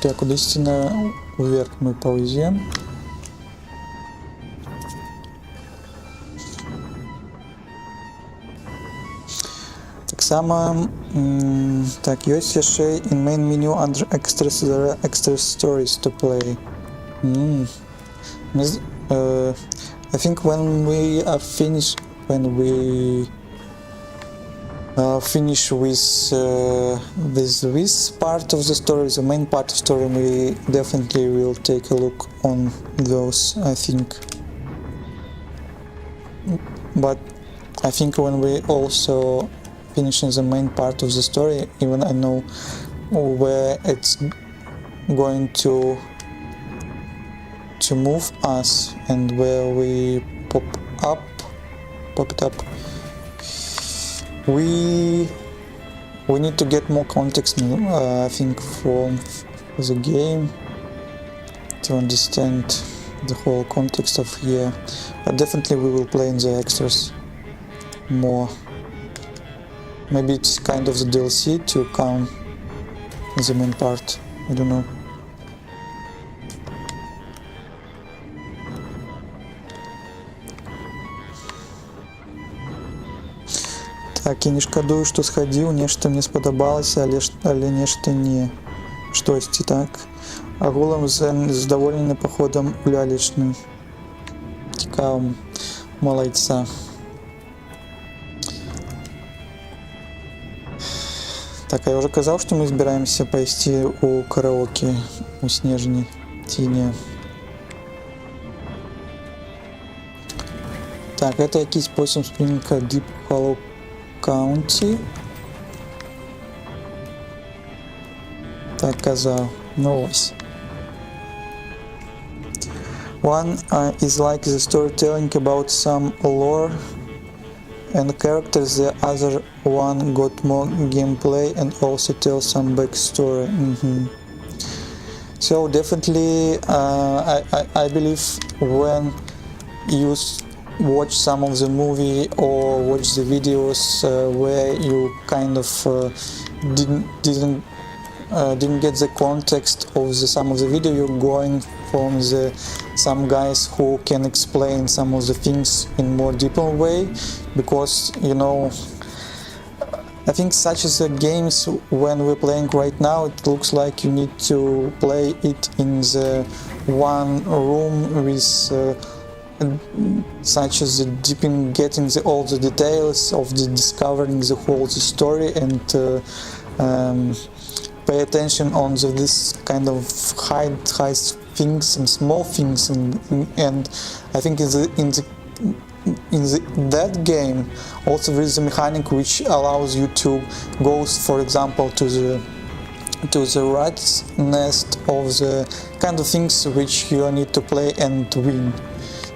Так, кудись вверх мы паўзем. Таксама так, ёсць яшчэ in main menu under extras there are extra stories to play. I think when we are finished finish with this part of the story, the main part of the story, we definitely will take a look on those, I think. But I think when we also finish the main part of the story, even I know where it's going to move us and where we pop it up. We need to get more context, I think, from the game to understand the whole context of here. But definitely we will play in the extras more. Maybe it's kind of the DLC to come in the main part. I don't know. Так, я не шкадую, што схадзіў, нешта мне спадабалася, але нешта не. Штосьці, так. Агулам задаволены паходам у лялечны. Цікавым. Малайца. Так, я уже казаў, што мы збіраемся пайсці ў караоке у снежні, ці не. Так, это якийсь посім спринка Deep Hollow County. Так казав. Ну ось. One is like the storytelling about some lore and characters, the other one got more gameplay and also tells some backstory. So definitely I believe when you watch some of the movie or watch the videos where you kind of didn't get the context of some of the video, you're going from some guys who can explain some of the things in more deeper way, because you know, I think such as the games when we're playing right now, it looks like you need to play it in the one room with such as the deep in getting all the details of the discovering the whole story and pay attention on this kind of high things and small things, and I think in that game also there is a mechanic which allows you to go, for example, to the rat's nest of the kind of things which you need to play and win.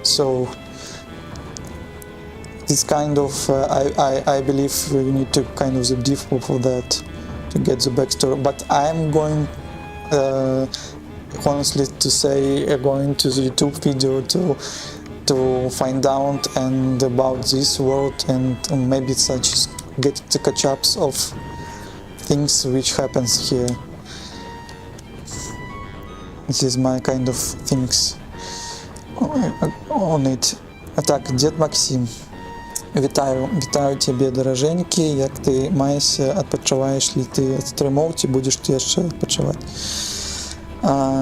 So this kind of I believe you need to kind of the default for that to get the backstory. But I'm going honestly to say going to the YouTube video to find out and about this world and maybe such as get the catch-ups of things which happens here. This is my kind of things on it. Так, Дед Максим, вітаю цябе, даражэнькі, як ты маешся, адпачываеш ли ты ад стрымоў, ці будзеш ты яшчэ адпачываць?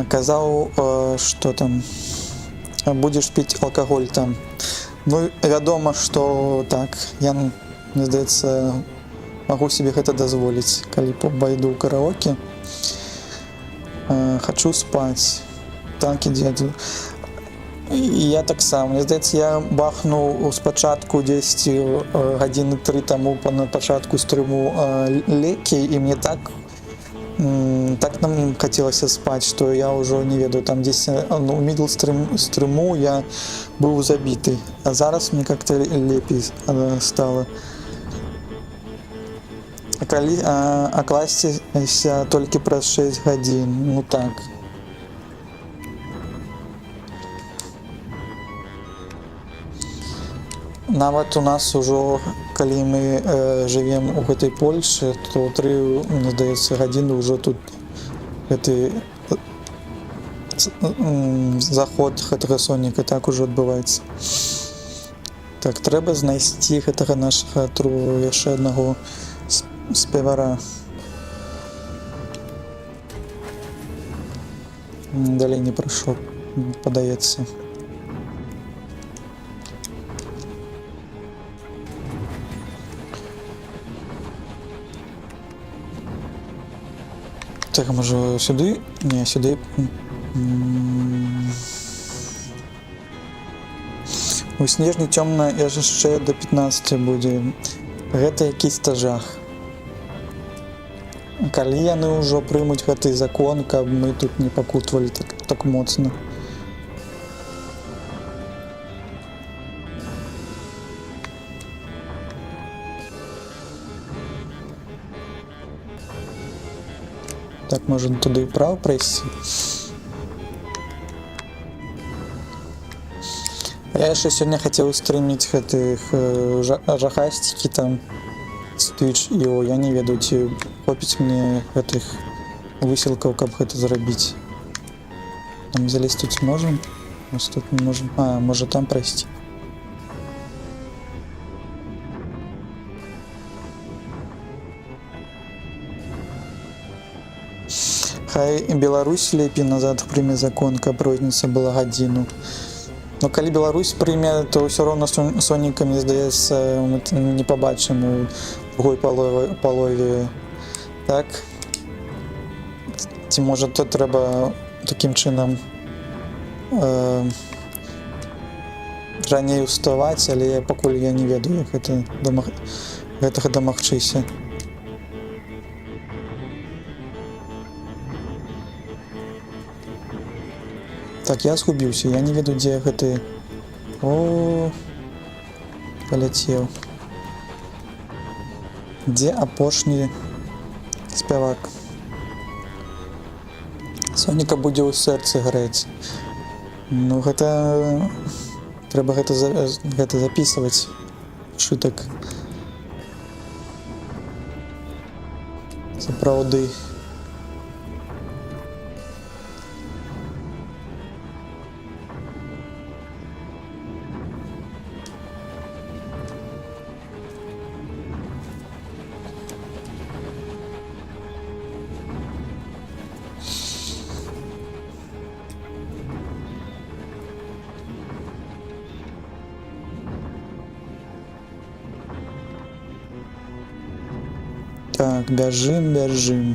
Казаў, што там будзеш піць алкаголь там. Ну, вядома, што так, я, мне здаецца, магу себе гэта дазволіць, калі пайду ў караоке. Хачу спаць. Танкі дзеду. Я таксама, мне здаецца, я бахнуў спачатку 10 гадзіны 3 таму на пачатку стрыму лекі, і мне так нам хацелася спаць, што я ўжо не ведаю, там дзесь у мідл стрыму я быў забіты, а зараз мне как-то лепей стала. А класціся толькі праз 6 гадзін, ну так. Нават у нас ужо, калі мы жывем у гэтай Польшы, то 3, мне здаецца, гадзіны ўжо тут гэты заход гэтага Соніка так ужо адбываецца. Так, трэба знайсці гэтага нашага яшчэ аднаго спевара. Далей не прайшоў, падаецца. Так, можа сюды? Не, сюды. У снежні цёмна яшчэ да 15 будзе. Гэта якісь-то жах. Калі яны ўжо прымуць гэты закон, каб мы тут не пакутвалі так моцна. Так, можна туды ўправо прайсці. Я яшчэ сёння хацеў стрыміць гэтых жахасцікі там з Twitch, і я не ведаю, ці хопіць мне гэтых высілкаў, каб гэта зрабіць. Там залезть тут можам? Ось тут не можам. А, можа там прайсці. Хай Беларусь лепей назад прыме закон, каб розніца была гадзіну. Но калі Беларусь прыме, то ўсё роўна Соніка, мне здаецца, мы не пабачым у другой палове. Так? Ці можа то трэба такім чынам раней уставаць, але пакуль я не ведаю, як гэтага дамагчыся. Так, я згубіўся, я не ведаю, дзе гэты... О, паляцеў. Дзе апошні спявак? Соніка будзе ў сэрцы грэць. Ну, гэта... Трэба гэта запісваць. Шытак. Сапраўды. Так, бяжым.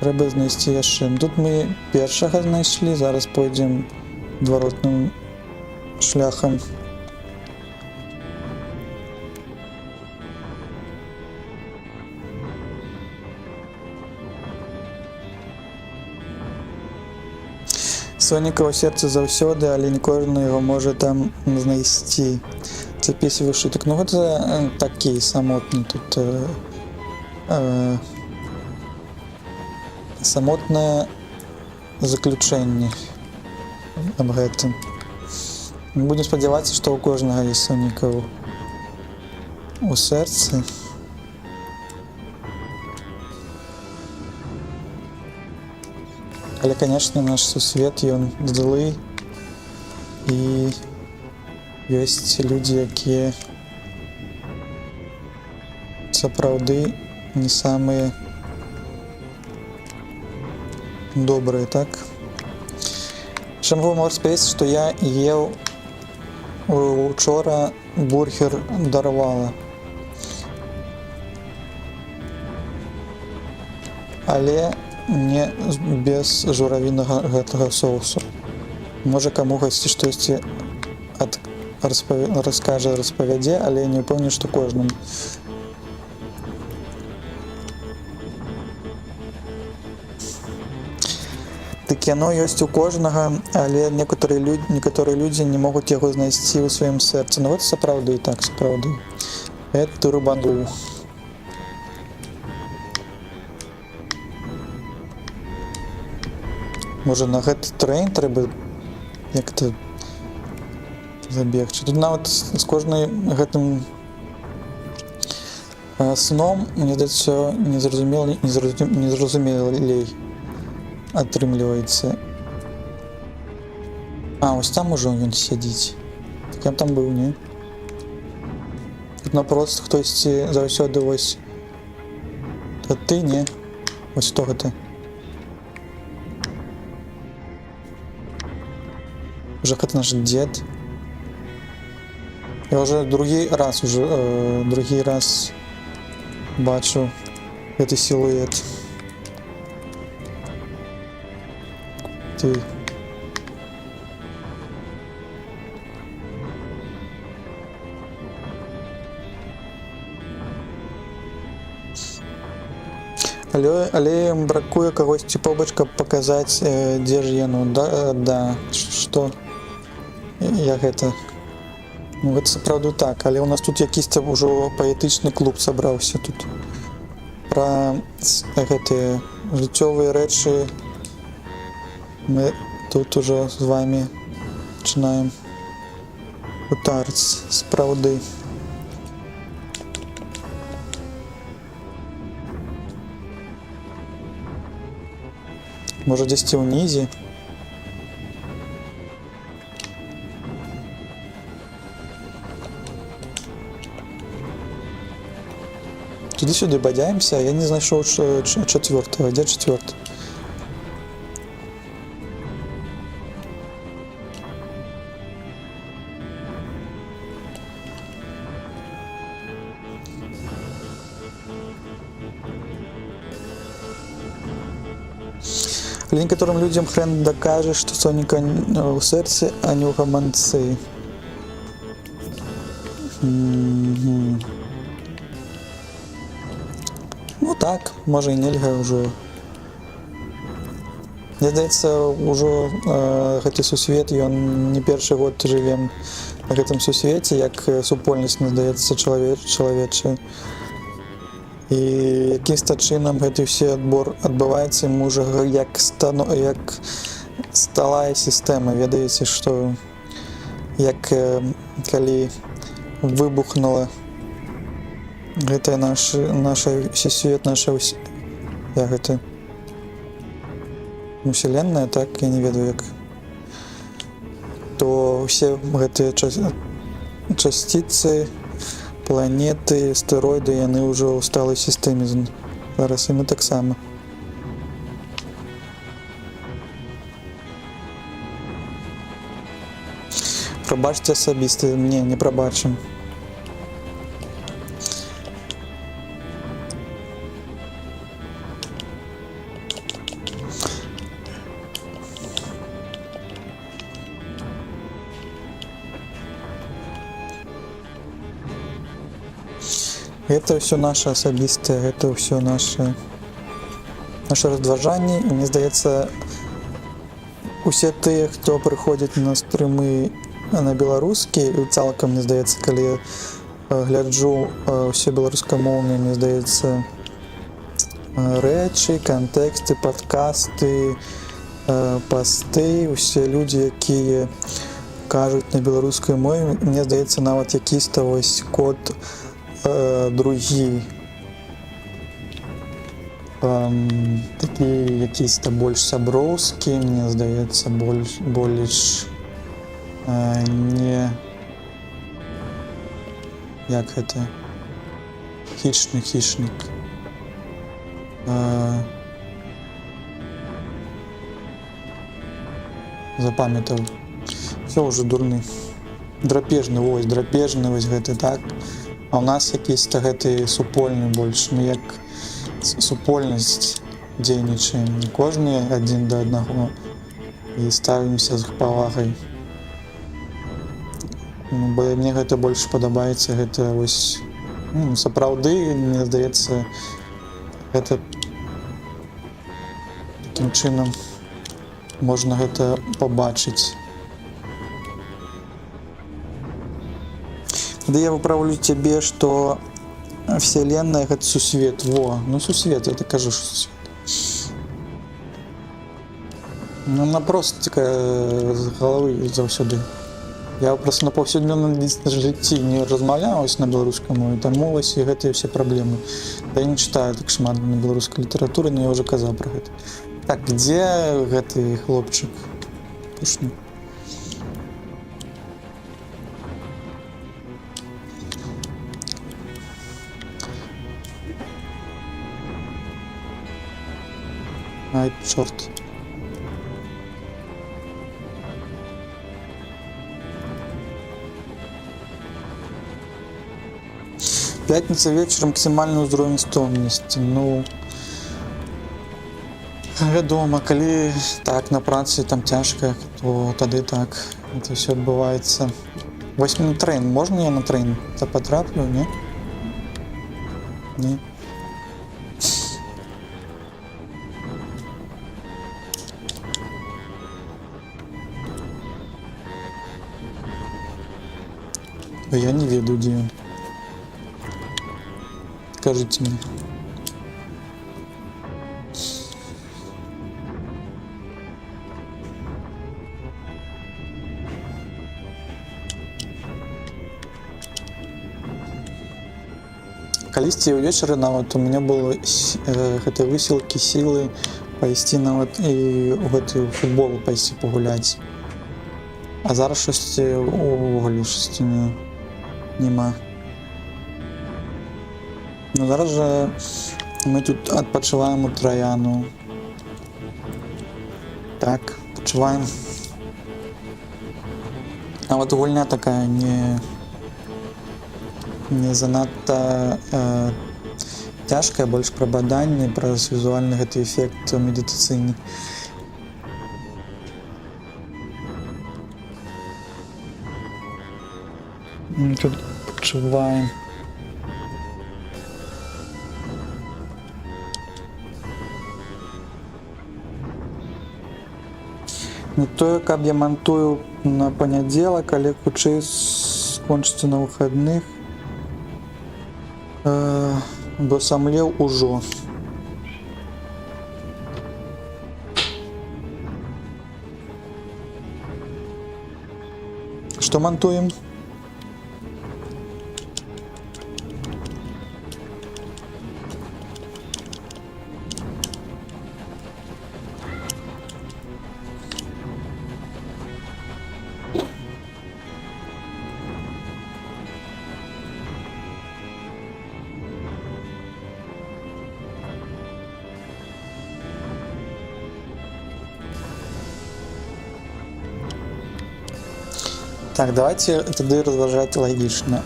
Трэба знайсці яшчэ. Тут мы першага знайшлі, зараз пойдзем адваротным шляхам. Соніка ў серцы заўсёды, але не кожны яго можа там знайсці. Запісваю шытак. Ну гэта такі самотны тут... самотнае заключэнне аб гэтым. Будем спадзявацца, што ў кожнага ёсць Соніка у сэрцы. Але, канешне, наш сусвет, ён злы, і ёсць людзі, якія сапраўды не самыя добрыя, так? Чаму можу сказаць, што я еў учора бургер Дарвала. Але не без журавінага гэтага соусу. Можа камугасьці штосьці распавядзе, але я не ўпэўнены, што кожнаму. Дык яно ёсць у кожнага, але некаторыя людзі не могуць яго знайсці ў сваім сэрцы. Ну вот сапраўды, так, сапраўды. Это рубануў. Можа на гэты трэйн трэба як-то забегчы. Тут нават з кожнай гэтым сном, мне здаецца, незразумелей атрымліваецца. А, ось там ужо ён сядзіць. Так я там быў, не? Тут напрост хтосьці заўсёды вось... А ты, не? Вось хто гэта? Уже гэта наш дзед. Я уже другі раз бачу гэты сілуэт. Ты... Але ім бракуе кагосьці побач, каб паказаць, дзе ж яно. Да, што? Я гэта... Ну, гэта сапраўды так, але ў нас тут якісьці ўжо паэтычны клуб сабраўся тут. Пра гэтыя жыццёвыя рэчы мы тут ужо з вамі пачынаем гутарыць спраўды. Можа, дзесьці ўнізе? Туды-сюды бадзяемся, а я не знайшоў чацвёртага. Дзе чацвёрты? Але некаторым людзям хрен дакажа, што Соніка ў сэрцы, а не ў гаманцы. Ну так, можа і нельга ўжо. Мне здаецца, ўжо гэты сусвет, ён не першы год жывем на гэтым сусвеце, як супольнасць, мне здаецца, чалавечая. І якімсь-то чынам гэты ўсе адбор адбываецца, ему ўжо як сталая сістэма. Ведаеце, што як калі выбухнула гэта наша сусвет, наша гэта уселенная, так, я не ведаю як, то ўсе гэтыя часціцы, планеты, астэроіды, яны ўжо ў сталай сістэме зараз, і мы таксама. Прабачце асабіста, не прабачым. Гэта ўсё наша асабістае, гэта ўсё наше раздважанне. І мне здаецца, усе тыя, хто прыходзіць на стрымы на беларускі, і цалкам, мне здаецца, калі гляджу ўсе беларускамоўныя, мне здаецца, рэчы, кантэксты, падкасты, пасты, усе людзі, якія кажуць на беларускай мове, мне здаецца, нават якісьці вось код другі, такі якісь-то больш сяброўскі, мне здаецца, больш не як гэта хішнік запамятаў, все ўжо дурны, драпежны вось гэты, так. А ў нас якісь-то гэты супольны больш, мы як супольнасць дзейнічаем, не кожны адзін да аднаго, і ставімся з павагай. Бо мне гэта больш падабаецца, гэта вось, сапраўды, мне здаецца, гэта такім чынам можна гэта пабачыць. Да я выправлю тебе, что вселенная — это сусвет. Сусвет, я так кажу, что сусвет. Она просто такая з головы заўсёды. Я просто на паўсядзённым жыцці не размаўляю на беларускай мове, таму вось і гэтыя все праблемы. Да я не читаю так шмат на беларускай літаратуры, но я уже казаў про гэта. Так, где гэты хлопчык? Пушны. Ай, чорт. Пятница вечер, максимальны ўзровень стомленасці. Ну, вядома, калі так на працы там цяжка, то тады так это все адбываецца. Вось на трейн, можна я на трейн патраплю, не? Не. Я не ведаю, дзе ён. Скажите мне. Калісьці ўвечары нават у меня было гэтыя высілкі сілы пайсці нават і ў гэтую футбол пайсці пагуляць. А зараз шосці увогуле шосці нема. Ну зараз жа мы тут адпачываем у Траяну. Так, пачуваем. А вот гульня такая не занадта цяжкая, больш пра баданне, праз візуальны гэты эфект медытацыйны. Тут пачуваем. Не тое, каб я мантую на панядзелак, але хутчэй скончыцца на выхадных, бо самлеў ужо. Што мантуем? Так, давайте тады разважаць лагічна.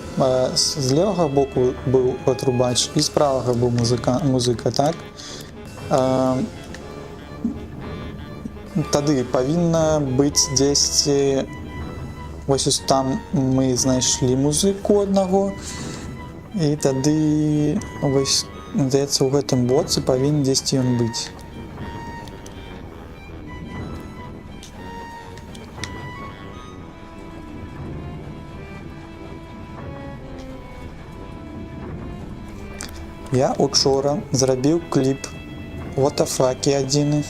З левага боку быў трубач і з правага быў музыка, так? Тады павінна быць дзесьці, вось там мы знайшлі музыку аднаго, і тады, вось, здаецца, у гэтым боцы павінен дзесьці ён быць. Я учора зрабіў кліп «Вотафакі» адзіны.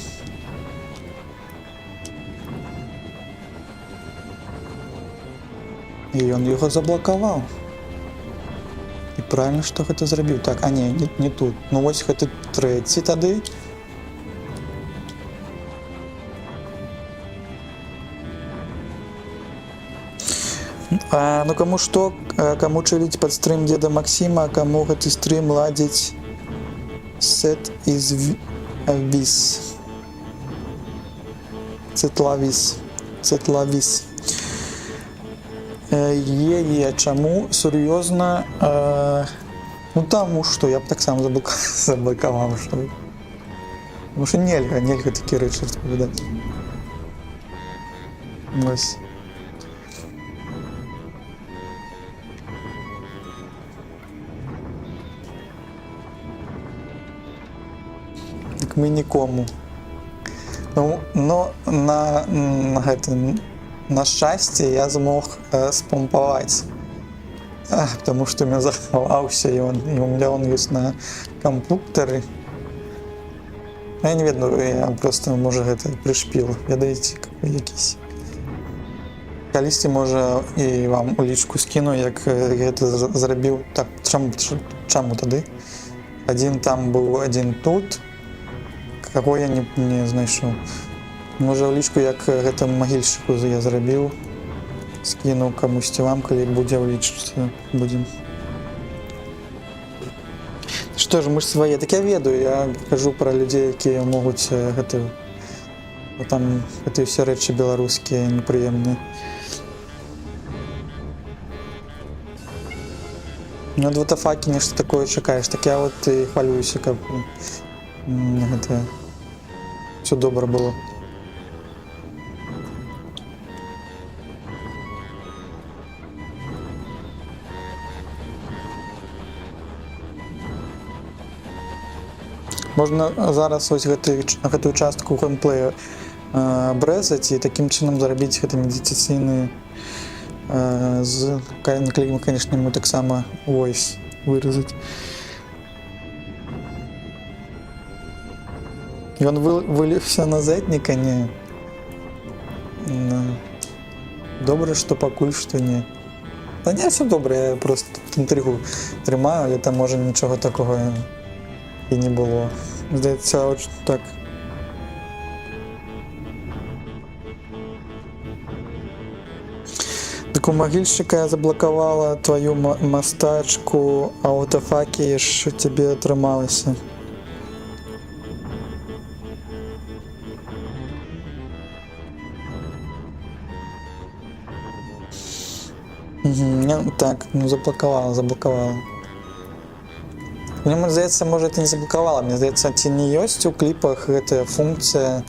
І ён яго заблакаваў. І правильно, што гэта зрабіў. Так, а не тут. Ну вось гэты трэці тады. Ну каму што, каму чыліць пад стрым деда Максіма, каму гэты стрым ладзіць Set is Vis. Цетлавіс. Чаму? Сур'ёзна? Ну таму што, я б таксама заблакаваў, што... Таму што нельга такі рэчы распавядаць. Вось. Мы нікому. Но на шчасце я змог спампаваць, потому што мне захаваўся ён ёсць на кампутары. Я не ведаю, я просто, можа, гэта прышпіл, ведаеце, якісь. Калісьці, можа, і вам у лічку скіну, як гэта зрабіў. Так, чаму тады? Адзін там быў, адзін тут. Каго я не знайшоў. Можа, ў лічку, як гэта магільшчыку я зрабіў, скіну камусьці вам, калі будзе ў лічцы будзем. Што Что ж, мы ж свае, так я ведаю, я кажу пра людзей, якія могуць гэта там гэтыя ўсе рэчы беларускія непрыемныя. Ну ад ватафакі нешта такое чакаеш, так я вот і хвалююся, каб гэта всё добра было. Можна зараз вось гэтую частку геймплея абрэзаць і такім чынам зарабіць гэты медытацыйны з клікам, конечно, ему таксама voice выразаць. Ён выліўся на зэтніка, не. Добра, што пакуль што не. Та не, все добра, я просто інтрыгу трымаю, але там можа нічога такого і не было. Здаецца, так. Так у магільшчыка заблакавала твою мастачку, а ў ватафакі ж цябе атрымалася. Так, ну заблокавала. Мне здаецца, можа, это не заблокавала. Мне здаецца, ці не ёсць у кліпах гэтая функцыя,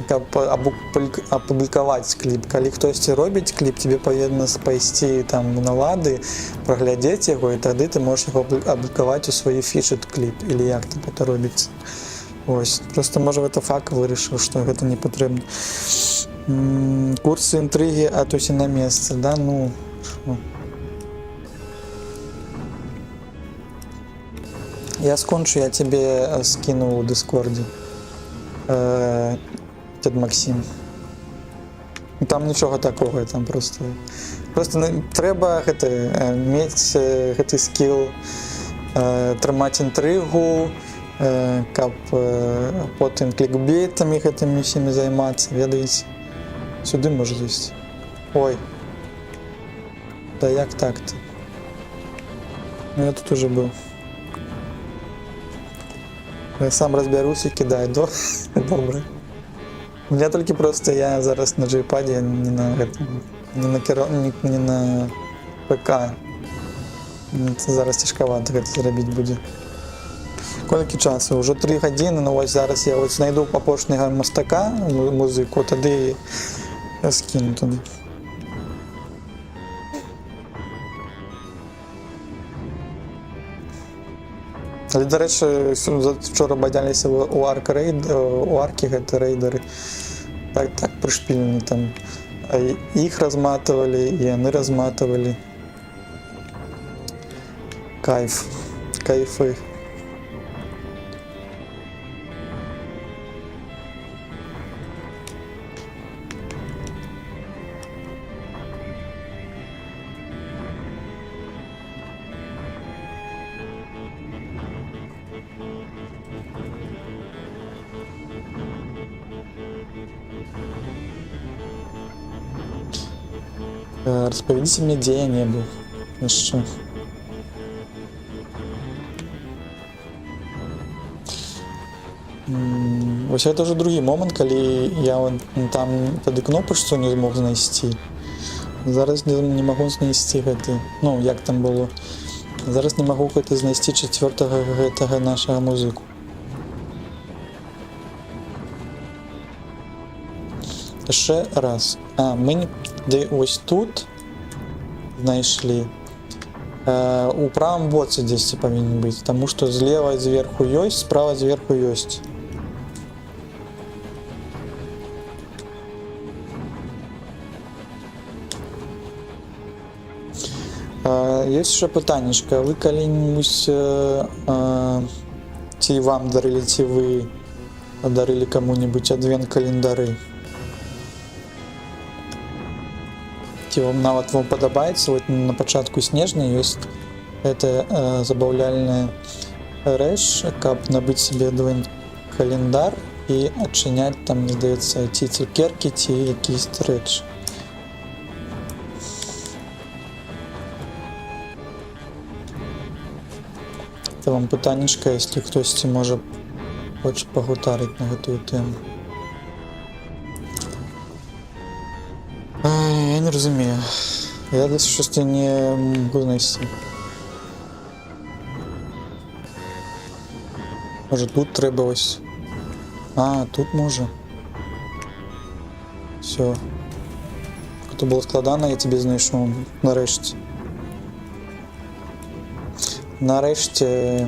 каб апублікаваць кліп. Калі хтосьці робіць кліп, тебе павінна пайсці там на лады, праглядзець яго, і тады ты можаш яго апублікаваць у свае фічэд кліп, или як там гэта робіцца. Ось, просто, можа, ватафак вырашыў, што гэта не патрэбна. Курсы інтрыгі, а то си на месцы, да, ну... Я скончу, я тебе скину в Дискорде. Дед Максим. Там нічога такого, там просто трэба мець гэты скіл, трымаць інтрыгу, каб потым клікбейтамі гэтымі ўсімі займацца, ведаеце. Сюды можа лезть. Ой. Да як так-то? Ну я тут уже был. Я сам разберусь и кидаю, да? Добре. У меня только просто я зараз на джейпаде, не на ПК. Це зараз тяжковато гэта зрабіць будзе. Колькі часу? Уже 3 гадзіны, но ось зараз я ось знайду апошняга мастака, музыку, тады я скину туди. Але, до речі, вчора бадялися у аркі гэта рейдеры. Так пришпілені там. Их разматывали, и они разматывали. Кайф. Кайфы. Распавядзіце мне, дзе я не быў яшчэ. Вось гэта ўжо другі момант, калі я там тады кнопачку не змог знайсці. Зараз не магу знайсці гэты, ну як там было. Зараз не магу гэта знайсці чацвёртага гэтага нашага музыку. Яшчэ раз. Мы ось тут знайшлі. У правым боце дзесьці павінен быць, таму што злева зверху ёсць, справа зверху ёсць. Ёсць яшчэ пытаннечка. Вы калі-нибудь ці вам дарылі, ці вы дарылі каму-нибудь адвент-календары? Ці вам нават вам падабаецца, вот на пачатку снежня ёсць гэта забаўляльная рэч, каб набыць себе адвент-календар і адчыняць там, мне здаецца, ці цукеркі, ці якісь рэчы. Це вам питаннячка, якщо хтось може хоче погутарити на гэтую тему. Я не розумію. Я десь щось не можу знайти. Може тут треба ось. А, тут може. Все. Це було складано, я тобі знайшов. Нарешті. Нарешті.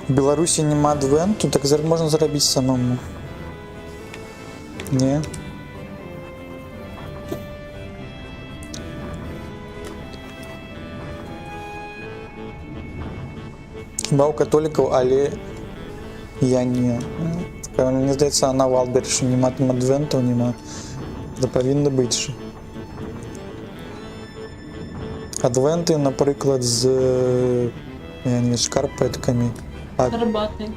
У Беларусі нема адвенту, так можна зробити самому. Ні. Хіба у католіків, але я не. Мені здається, на Валбері нема там адвенту, нема. Це повинно бути ще. Адвенти, наприклад, з я не шкарпетками. Гарбати.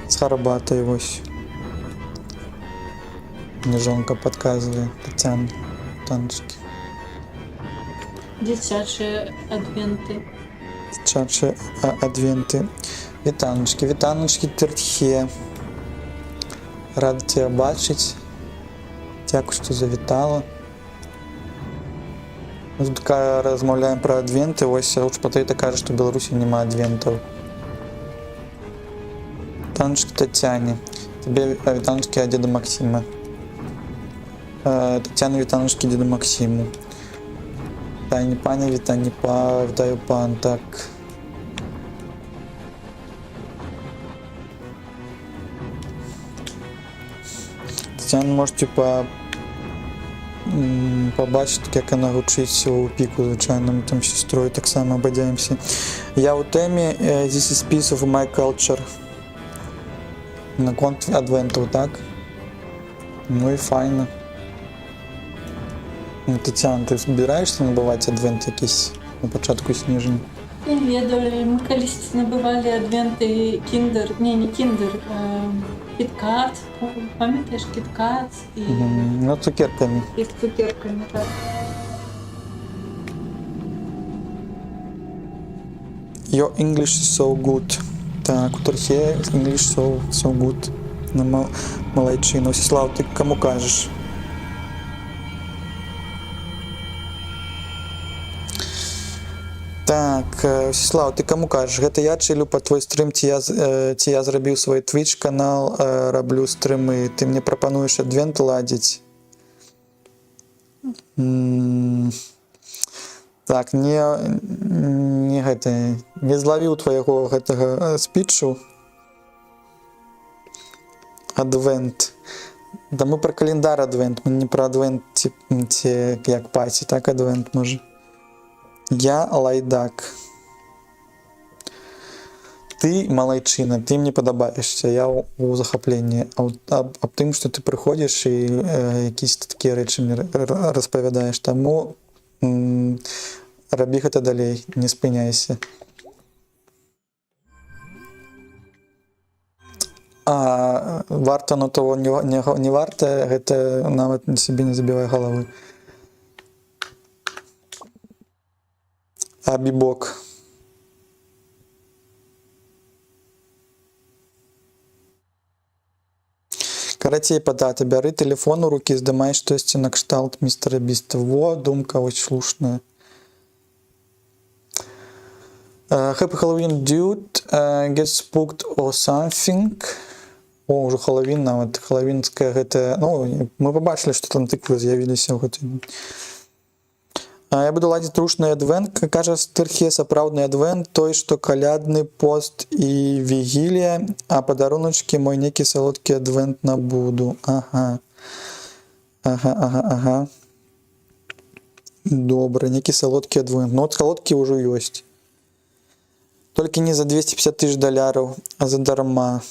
З гарбатою ось. Мені жонка підказує, Тетяна, танчики. Дитячі адвенти. Дитячі адвенти. Вітаночки, вітаночки, Тертхе. Рад тебе бачити. Дякую, що завітала. Ми тут розмовляємо про адвенти. Ось Ручпотейта каже, що в Білорусі немає адвентів. Вітаночки Тетяні. Тобі вітаночки від діда Максима. Тетяна, вітаночки діду Максиму. Вітання пані, вітання вітаю пан, так. Тетяна, можете побачити, як вона гучить у піку, звичайно, ми там сестрою так само обидяємося. Я у темі This is piece of my culture. На конт адвенту, так? Ну і файно. Тетяна, ти збираєшся набивати адвент якийсь на початку сніжня? Не ведаю, ми колись набивали адвенти Kinder, не Kinder, KitKat, пам'ятаєш, KitKat і... Ну, цукерками. І з цукерками, так. Your English is so good. Так, у Торхе English so good. Ну, молодчина. Всеслав, ти кому кажеш? Так, Всеслав, ти кому кажеш? Гэта я чи Люпа твой стрим, ці я зрабіў свой Twitch канал, раблю стрімы. Ты мне прапануеш адвент ладзіць? Так, не злавіў твайго гэтага спічу. Адвент. Да мы про календар адвент, мы не про адвент, ці як паці, так адвент може. Я лайдак. Ты малайчына, ты мне падабаешся, я у захапленні. Аб тым, што ты прыходзіш і якісь такія рэчы мне распавядаеш, таму рабі гэта далей, не спыняйся. А варта, но того не варта, гэта нават сябе не забівай галавы. А бібок. Карацей, патата, бяры тэлефон у рукі, здымай штосьці на кшталт містера Біста. Во, думка вось слушная. Happy Halloween, dude. Get spooked or something. О, ўжо Halloween нават. Halloweenская гэта... Ну, мы пабачылі, што там тыквы з'явіліся ў гэтай... Я буду ладзіць ручны адвент, кажа Тырхе, сапраўдны адвент, той, што калядны пост і вігілія, а падаруначкі мой некі салодкі адвент набуду. Ага. Добра, некі салодкі адвент. Ну, от салодкі ўжо ёсць. Толькі не за 250 тысяч $, а задарма.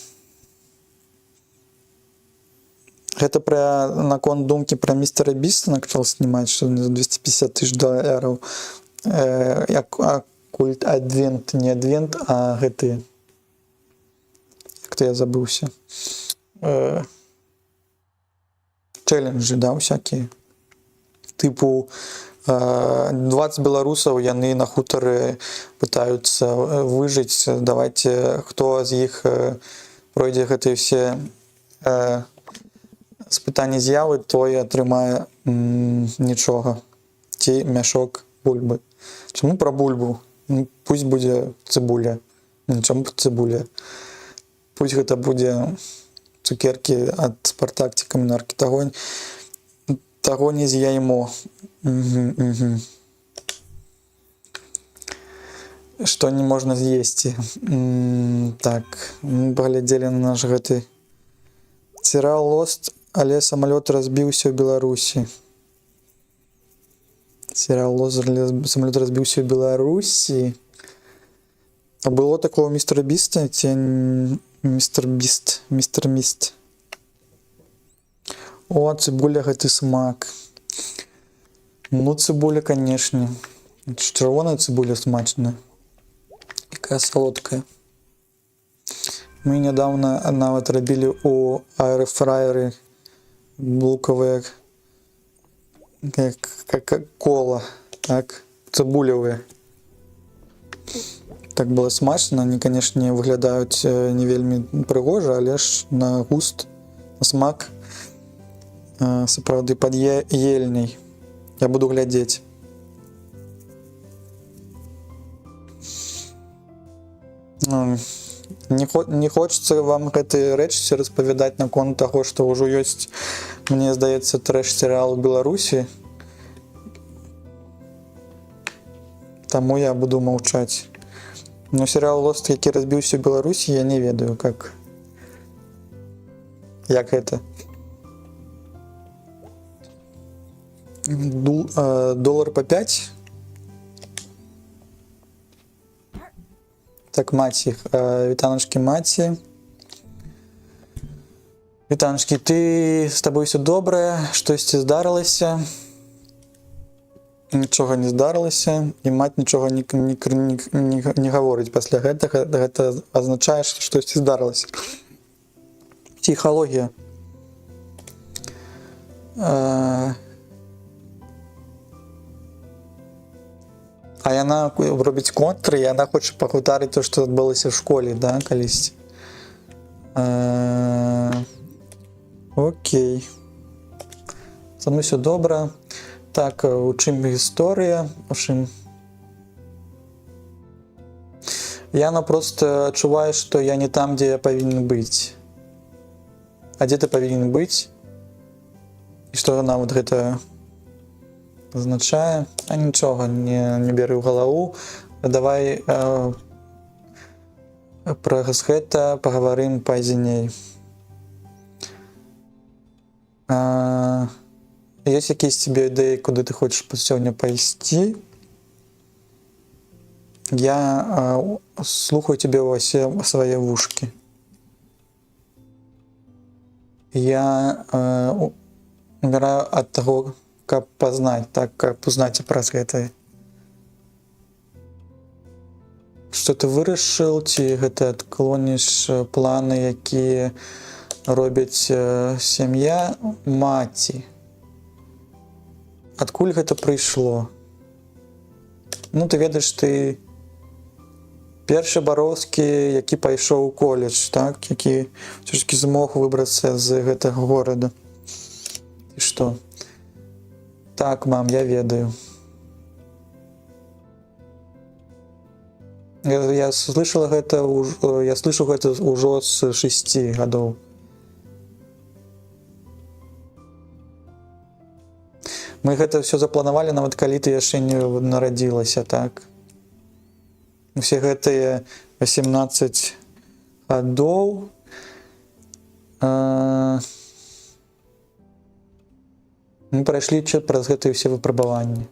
Гэта пра наконт думкі пра містера Біста накчал знімаць, што за 250 тысяч $. Як культ адвент, не адвент, а гэты... Як-то я забыўся. челенджы, да, всякие. Типу 20 беларусаў, яны на хутары пытаюцца выжыць. Давайте, хто з іх пройдзе гэтыя все спытанні з'явы, той атрымае нічога. Ці мяшок бульбы. Чаму пра бульбу? Ну, пусть будзе цыбуля. Чаму цыбуля? Пусть гэта будзе цукеркі ад Спартак ці камунаркі. Таго не з'яймо. Што не можна з'есці. Так, мы паглядзелі на наш гэты серыял «Лост», але самалёт разбіўся ў Беларусі. Сериал «Лост», самолет разбился в Беларуси. А было такого мистера Биста? Мистер Мист. О, цибуля, гэты смак. Ну, цибуля, конечно. Червоная цибуля смачная. Какая солодкая. Мы недавно нават рабілі у аэрофрайеры луковые как кола, так, цибулевые. Так было смачно. Они, конечно, выглядаюць не вельмі прыгожа, але ж на густ, на смак сапраўды пад'ельней. Я буду глядзець. Не хочется вам гэтыя рэчы распавядаць наконт таго, што ўжо ёсць, мне здаецца, трэш-серыал у Беларусі. Таму я буду маўчаць. Но серыял «Лост», які разбіўся ў Беларусі, я не ведаю, як гэта. Доллар по 5. Так, маці, вітаначкі маці. Вітаначкі, з табой все добре, штосьці здарылася. Нічога не здарылася, і маць нічога не гаворыць пасля гэтага. Гэта азначае, што штосьці здарылася. Псіхалогія. А яна робіць контры, і яна хоча пагутарыць то, што адбылося ў школе, да, калісьці. Окей. Са мной все добра. Так, у чым гісторыя? У чым? Я просто адчуваю, што я не там, дзе я павінен быць. А дзе ты павінен быць? І што нават гэта азначае? А нічога, не бяры ў галаву. Давай пра гэта пагаварым пазней. Есть якісь тебе ідэі, куды ты хочаш сёння пайсці? Я слухаю тебе ўсе свае вушкі. Я умираю ад таго, каб пазнаць, так, каб узнаць праз гэта. Што ты вырашыў, ці гэта адклоніш планы, якія робяць сям'я маці? Адкуль гэта прыйшло? Ну, ты ведаеш, ты першы бароўскі, які пайшоў у коледж, так? Які ўсё ж такі змог выбрацца з гэтага горада. І што? Так, мам, я ведаю. Я слышу гэта ўжо з 6 гадоў. Мы гэта ўсё запланавалі, нават калі ты яшчэ не нарадзілася, так? Усе гэтыя 18 гадоў мы прайшлі праз гэтыя ўсе выпрабаванні.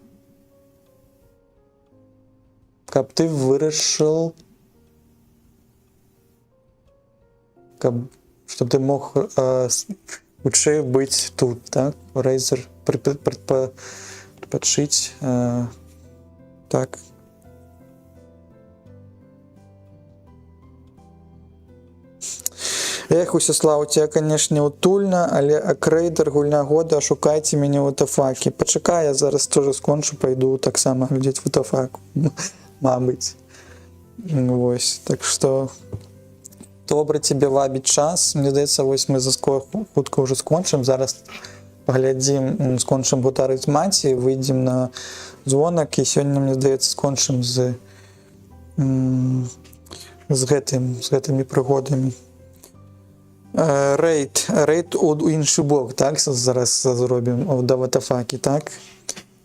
Каб ты вырашыў, чтоб ты мог хутчэй быць тут, так? Razer предпочить, так. Эх, Усіслав, у тебя, конечно, утульна, але акрейдер, гульня года, шукайце мяне ў WTF. Пачакай, я зараз тоже скончу, пойду таксама глядзець WTF, мабыць. Вось, так што добра тебе вабіць час. Мне здаецца, вось мы хутка ўжо скончым. Зараз паглядзім, скончым гутарыць маці, выйдзем на звонак, і сёння, мне здаецца, скончым з гэтымі прыгодамі. Рейд у іншы бок, так? Зараз зробім да WTF, так?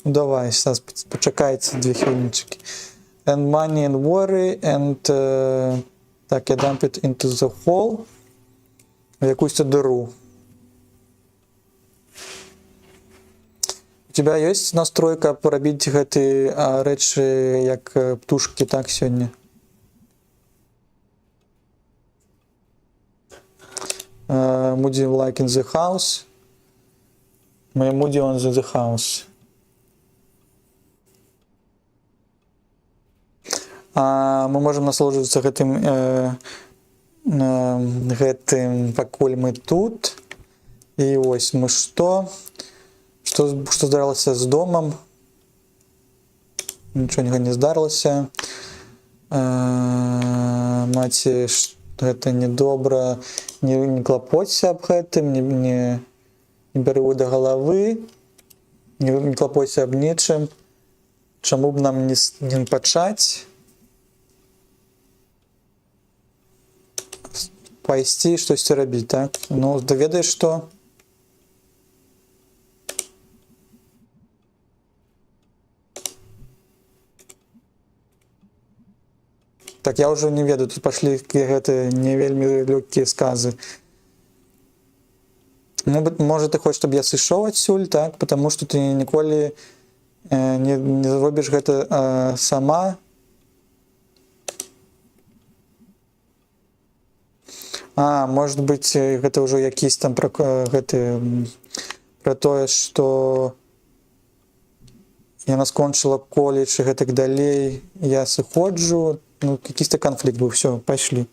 Ну, давай, зараз пачакайце 2 хвілінчыкі. And money and worry, and так, я dump it into the hole, в якусь дыру. У тебя есть настройка порабіць гэты рэчы як птушкі, так, сёння? Moody like in the house. My Moody on the house. Мы можем насолоджвацца гэтым пакуль мы тут. І ось мы што здарылася з домам? Нічога не здарылася. Маці, гэта недобра, не клапоцься аб гэтым, не бяры да галавы, не клапоцься аб нечым. Чаму б нам не пачаць? Пайсці, штосьці рабіць, так? Ну, даведаеш, што? Так, я ўжо не ведаю, тут пашлі гэтыя не вельмі лёгкія сказы. Ну, можа, ты хочаш, чтобы я сышоў адсюль, так? Потому што ты ніколі не зробіш гэта сама. Может быть, гэта ўжо якісь там пра тое, што яна скончыла коледж і гэтак далей, я сыходжу. Ну, якийсь-то конфликт был, все, пошли.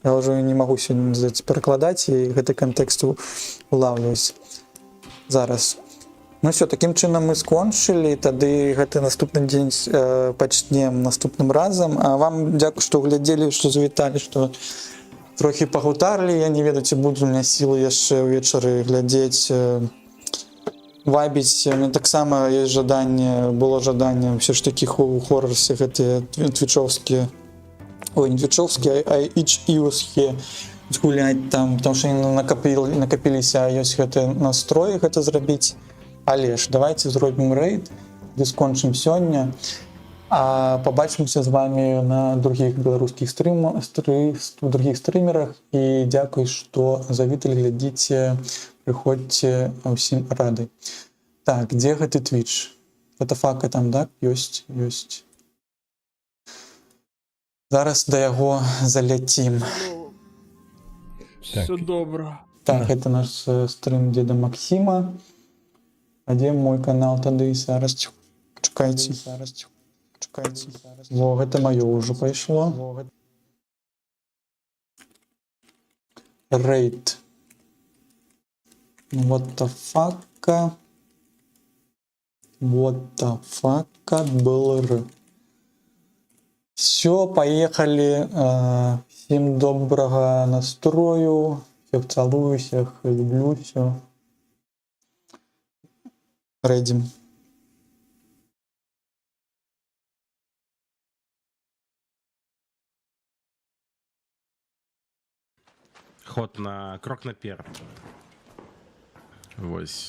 Я уже не могу сегодня перакладаць і гэты кантэкст улавліваць зараз. Ну все, таким чынам мы скончылі, тады гэты наступны дзень пачнем наступным разам. А вам дзякую, што глядзелі, што завіталі, што трохі пагутарылі. Я не ведаю, ці будзе у меня сілы яшчэ ўвечары глядзець, вайбіць. Мне таксама есть жаданне, было жаданне ўсё ж такі хоррорсы гэтыя твічовскія, не твічовскія, а ічіўскія гуляць там, потому што накапіліся, ёсць гэты настрой гэта зрабіць. Але ж давайте зробім рэйд, дзе скончым сёння, а пабачымся з вами на другіх беларускіх стрымерах, і дзякуй, што завіталі, глядзіце, прыходзьце, ўсім рады. Так, дзе гэты твіч? WTF там, так? Ёсць. Зараз да яго заляцім. Все добра. Так, гэта наш стрым дзеда Максіма. А дзе мой канал тады? Зараз чакайце. Во, гэта маё ўжо пайшло. Рейд. WTF БЛР. Все, поехали. Всем доброго настрою. Всех целую, всех люблю. Все. Рейдим. Ход на крок наперед. Вось.